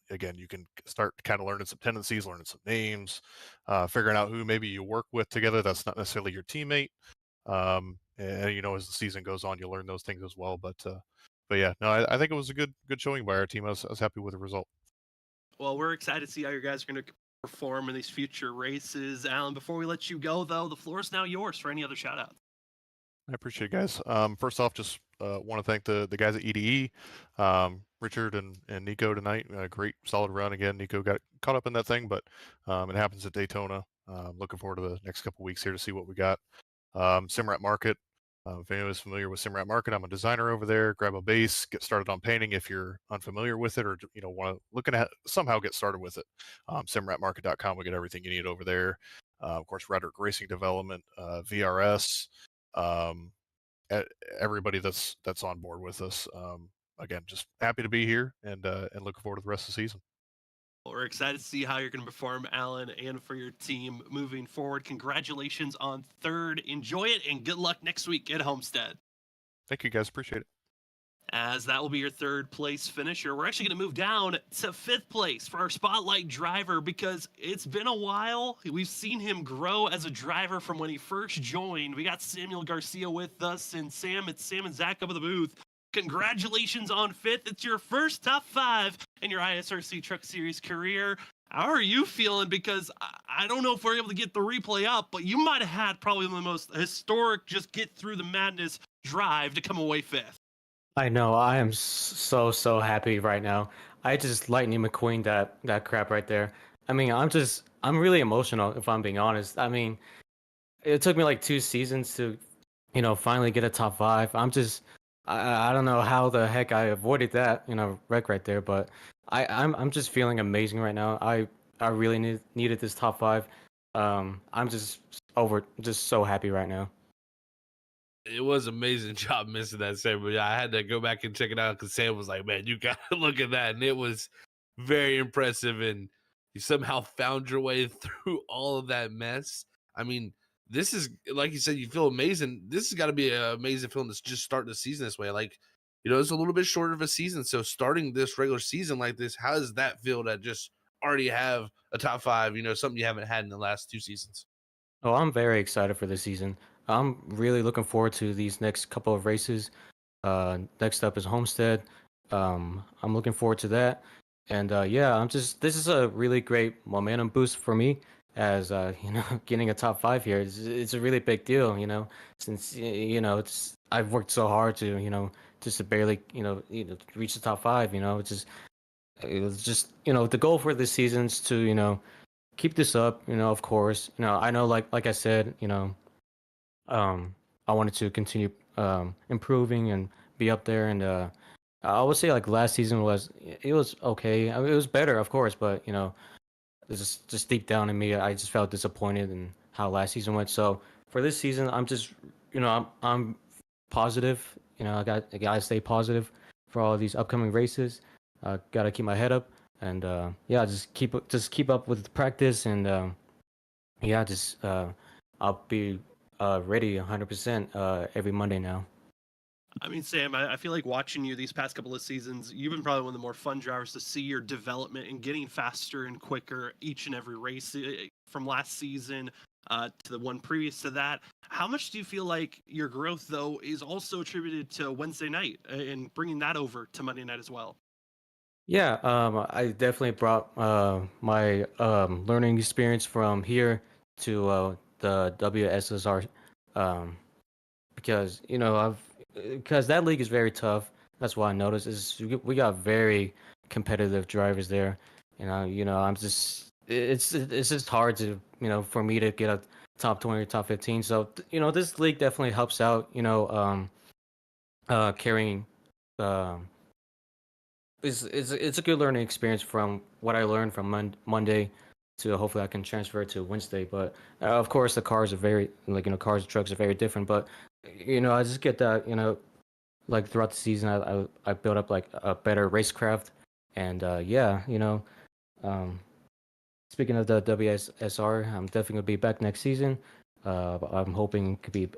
again, you can start kind of learning some tendencies, learning some names, figuring out who maybe you work with together. That's not necessarily your teammate. And as the season goes on, you learn those things as well. But yeah, no, I think it was a good showing by our team. I was happy with the result. Well, we're excited to see how you guys are going to perform in these future races. Alan, before we let you go, though, the floor is now yours for any other shout outs. I appreciate it, guys. First off, just want to thank the guys at EDE, Richard and Nico tonight. Great, solid run again. Nico got caught up in that thing, but it happens at Daytona. Looking forward to the next couple weeks here to see what we got. Simrat Market. If anyone's familiar with Simrat Market, I'm a designer over there. Grab a base, get started on painting if you're unfamiliar with it, or want to looking at somehow get started with it. Simratmarket.com will get everything you need over there. Of course, Rhetoric Racing Development, VRS, um, everybody that's on board with us. Again, just happy to be here and looking forward to the rest of the season. Well, we're excited to see how you're going to perform, Alan, and for your team moving forward. Congratulations on third. Enjoy it, and good luck next week at Homestead. Thank you, guys. Appreciate it. As that will be your third place finisher. We're actually going to move down to fifth place for our spotlight driver because it's been a while. We've seen him grow as a driver from when he first joined. We got Samuel Garcia with us, and Sam, it's Sam and Zach up in the booth. Congratulations on fifth. It's your first top 5 in your ISRC Truck Series career. How are you feeling? Because I don't know if we're able to get the replay up, but you might have had probably the most historic just get through the madness drive to come away fifth. I know. I am so happy right now. I just Lightning McQueen that crap right there. I mean, I'm really emotional if I'm being honest. I mean, it took me like 2 seasons to, finally get a top 5. I don't know how the heck I avoided that, wreck right there, but I'm just feeling amazing right now. I really needed this top 5. I'm just so happy right now. It was amazing job missing that Sam. But yeah, I had to go back and check it out because Sam was like, "Man, you gotta look at that," and it was very impressive. And you somehow found your way through all of that mess. I mean, this is like you said, you feel amazing. This has got to be an amazing feeling to just start the season this way. Like, it's a little bit shorter of a season, so starting this regular season like this, how does that feel to just already have a top 5? Something you haven't had in the last 2 seasons. Oh, I'm very excited for this season. I'm really looking forward to these next couple of races. Next up is Homestead. I'm looking forward to that. And yeah, this is a really great momentum boost for me as getting a top 5 here. It's a really big deal, since I've worked so hard to, just to barely, reach the top 5, it was just, the goal for this season is to, keep this up, of course. I know like I said, I wanted to continue improving and be up there, and I would say like last season was okay. I mean, it was better, of course, but just deep down in me, I just felt disappointed in how last season went. So for this season, I'm just I'm positive. I gotta stay positive for all these upcoming races. Gotta keep my head up, and yeah, just keep up with the practice, and yeah, just I'll be ready 100% every Monday now. I mean, Sam, I feel like watching you these past couple of seasons, you've been probably one of the more fun drivers to see your development and getting faster and quicker each and every race from last season to the one previous to that. How much do you feel like your growth, though, is also attributed to Wednesday night and bringing that over to Monday night as well? Yeah, I definitely brought my learning experience from here to the WSSR, um, because because that league is very tough. That's what I noticed is we got very competitive drivers there. It's just hard to for me to get a top 20 or top 15. So this league definitely helps out. Carrying. Um, it's a good learning experience from what I learned from Monday to hopefully I can transfer it to Wednesday. But of course, the cars are very cars and trucks are very different. But I just get that like throughout the season, I built up like a better racecraft, and yeah, um, speaking of the WSSR, I'm definitely gonna be back next season. I'm hoping it could be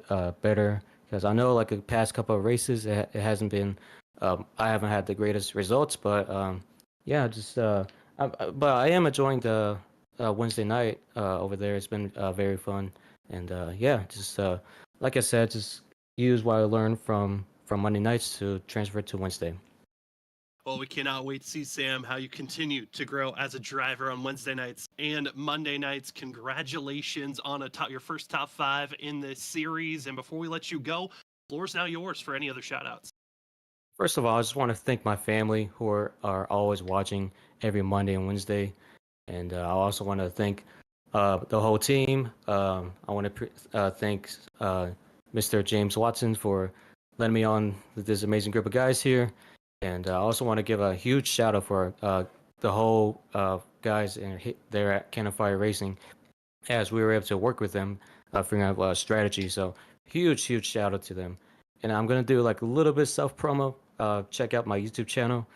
better because I know like the past couple of races it hasn't been. I haven't had the greatest results, but yeah, but I am enjoying the Wednesday night over there. It's been very fun, and yeah, just like I said, just use what I learned from Monday nights to transfer it to Wednesday. Well, we cannot wait to see, Sam, how you continue to grow as a driver on Wednesday nights and Monday nights. Congratulations on your first top 5 in this series. And before we let you go, floor's now yours for any other shout outs. First of all, I just want to thank my family who are always watching every Monday and Wednesday. And I also want to thank the whole team. I want to thank Mr. James Watson for letting me on with this amazing group of guys here. And I also want to give a huge shout out for the whole guys there at Cannon Fire Racing, as we were able to work with them, figuring out a strategy. So huge shout out to them. And I'm gonna do like a little bit self promo. Check out my YouTube channel.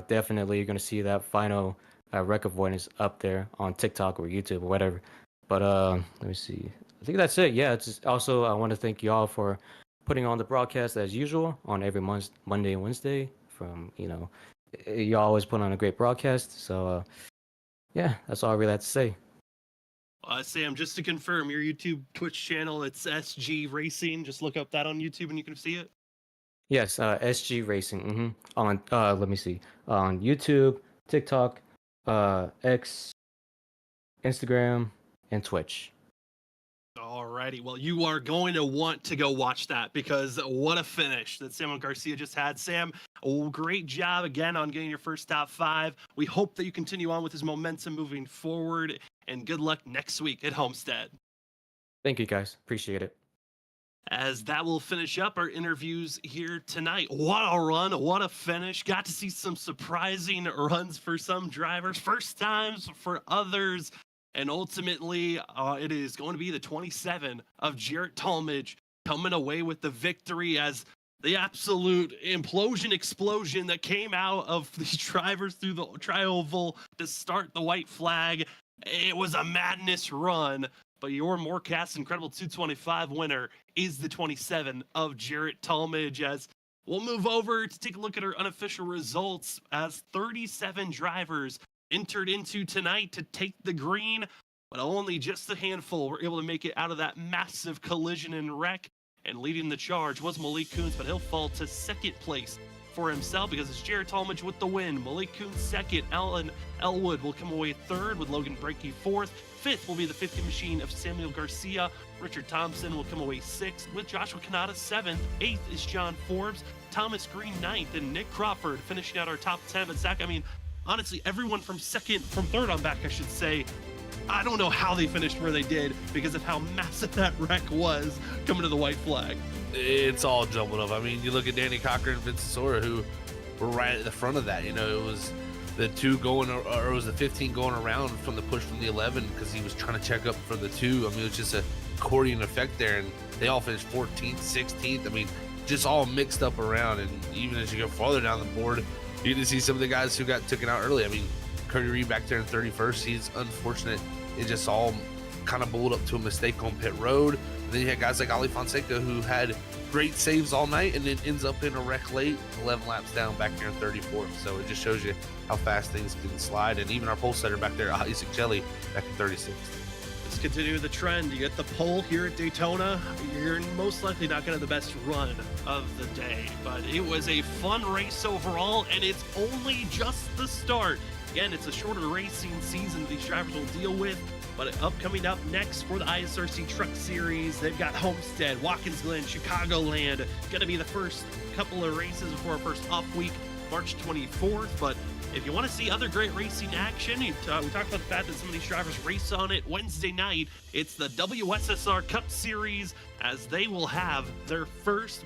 Definitely, you're gonna see that final wreck avoidance up there on TikTok or YouTube or whatever. But let me see. I think that's it. Yeah. It's just, also I want to thank you all for putting on the broadcast as usual on every Monday and Wednesday. From you always put on a great broadcast. So yeah, that's all I really have to say. Sam, just to confirm, your YouTube Twitch channel, it's SG Racing. Just look up that on YouTube and you can see it. Yes, SG Racing. On let me see, on YouTube, TikTok, X, Instagram, and Twitch. Alrighty, well, you are going to want to go watch that, because what a finish that Samuel Garcia just had. Sam, great job again on getting your first top 5. We hope that you continue on with his momentum moving forward, and good luck next week at Homestead. Thank you, guys. Appreciate it. As that will finish up our interviews here tonight. What a run, what a finish. Got to see some surprising runs for some drivers, first times for others. And ultimately, it is going to be the 27 of Jarrett Talmadge coming away with the victory, as the absolute explosion that came out of these drivers through the tri-oval to start the white flag. It was a madness run, but your Moarcast Incredible 225 winner is the 27 of Jarrett Talmadge. As we'll move over to take a look at our unofficial results, as 37 drivers entered into tonight to take the green, but only just a handful were able to make it out of that massive collision and wreck. And leading the charge was Malik Kuntz, but he'll fall to second place for himself, because it's Jarrett Talmadge with the win. Malik Kuntz second, Alan Elwood will come away third, with Logan Brinke fourth. Fifth will be the 50 machine of Samuel Garcia. Richard Thompson will come away sixth, with Joshua Kanata seventh. Eighth is John Forbes. Thomas Green ninth, and Nick Crawford finishing out our top 10. But Zach, I mean, honestly, everyone from third on back, I should say, I don't know how they finished where they did because of how massive that wreck was coming to the white flag. It's all jumbled up. I mean, you look at Danny Cochran and Vince Sora, who were right at the front of that. It was the 2 going, or it was the 15 going around from the push from the 11, because he was trying to check up for the 2. I mean, it was just a accordion effect there, and they all finished 14th, 16th. I mean, just all mixed up around. And even as you go farther down the board, you can see some of the guys who got taken out early. I mean, Cody Reed back there in 31st. He's unfortunate. It just all kind of bowled up to a mistake on pit road. And then you had guys like Ali Fonseca, who had great saves all night and then ends up in a wreck late, 11 laps down back here in 34th. So it just shows you how fast things can slide. And even our pole setter back there, Isaac Jelly, back in 36th. Let's continue the trend. You get the pole here at Daytona. You're most likely not going to have the best run of the day, but it was a fun race overall, and it's only just the start. Again, it's a shorter racing season these drivers will deal with, but coming up next for the ISRC Truck Series, they've got Homestead, Watkins Glen, Chicagoland. Going to be the first couple of races before our first off week, March 24th, but if you want to see other great racing action, we talked about the fact that some of these drivers race on it Wednesday night. It's the WSSR Cup Series, as they will have their first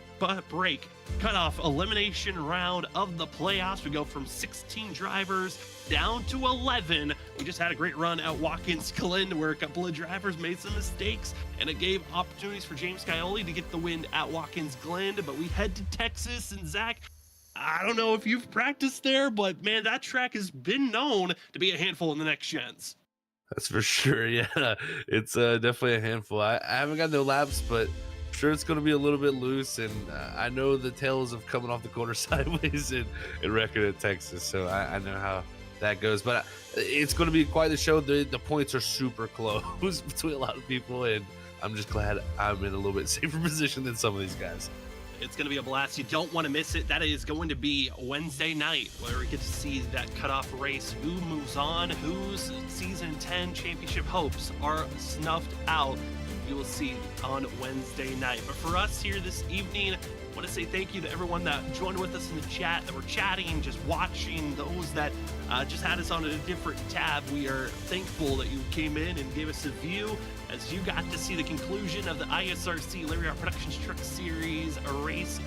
break cutoff elimination round of the playoffs. We go from 16 drivers down to 11. We just had a great run at Watkins Glen, where a couple of drivers made some mistakes, and it gave opportunities for James Scioli to get the win at Watkins Glen. But we head to Texas, and Zach, I don't know if you've practiced there, but man, that track has been known to be a handful in the next gens. That's for sure. Yeah, it's definitely a handful. I haven't got no laps, but I'm sure it's going to be a little bit loose. And I know the tales of coming off the corner sideways and wrecking at Texas, so I know how that goes. But it's going to be quite the show. The points are super close between a lot of people, and I'm just glad I'm in a little bit safer position than some of these guys. It's going to be a blast. You don't want to miss it. That is going to be Wednesday night, where we get to see that cutoff race. Who moves on? Whose season 10 championship hopes are snuffed out? You will see on Wednesday night. But for us here this evening, I want to say thank you to everyone that joined with us in the chat, that were chatting, just watching, those that just had us on a different tab. We are thankful that you came in and gave us a view as you got to see the conclusion of the ISRC Lariat Productions Truck Series race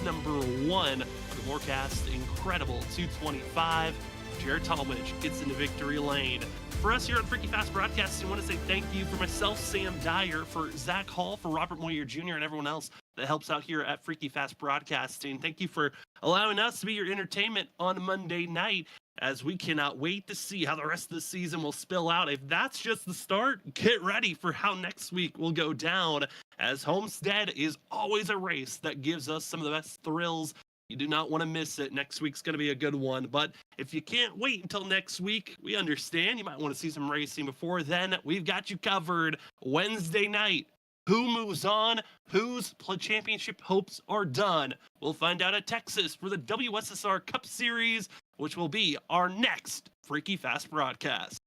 number 1 of the Moarcast. Incredible 225. Jared Talmadge gets into victory lane. For us here on Freaky Fast Broadcasting, I want to say thank you for myself, Sam Dyer, for Zach Hall, for Robert Moyer Jr., and everyone else that helps out here at Freaky Fast Broadcasting. Thank you for allowing us to be your entertainment on Monday night, as we cannot wait to see how the rest of the season will spill out. If that's just the start, get ready for how next week will go down, as Homestead is always a race that gives us some of the best thrills. You do not want to miss it. Next week's going to be a good one. But if you can't wait until next week, we understand. You might want to see some racing before then. We've got you covered Wednesday night. Who moves on? Whose championship hopes are done? We'll find out at Texas for the WSSR Cup Series, which will be our next Freaky Fast broadcast.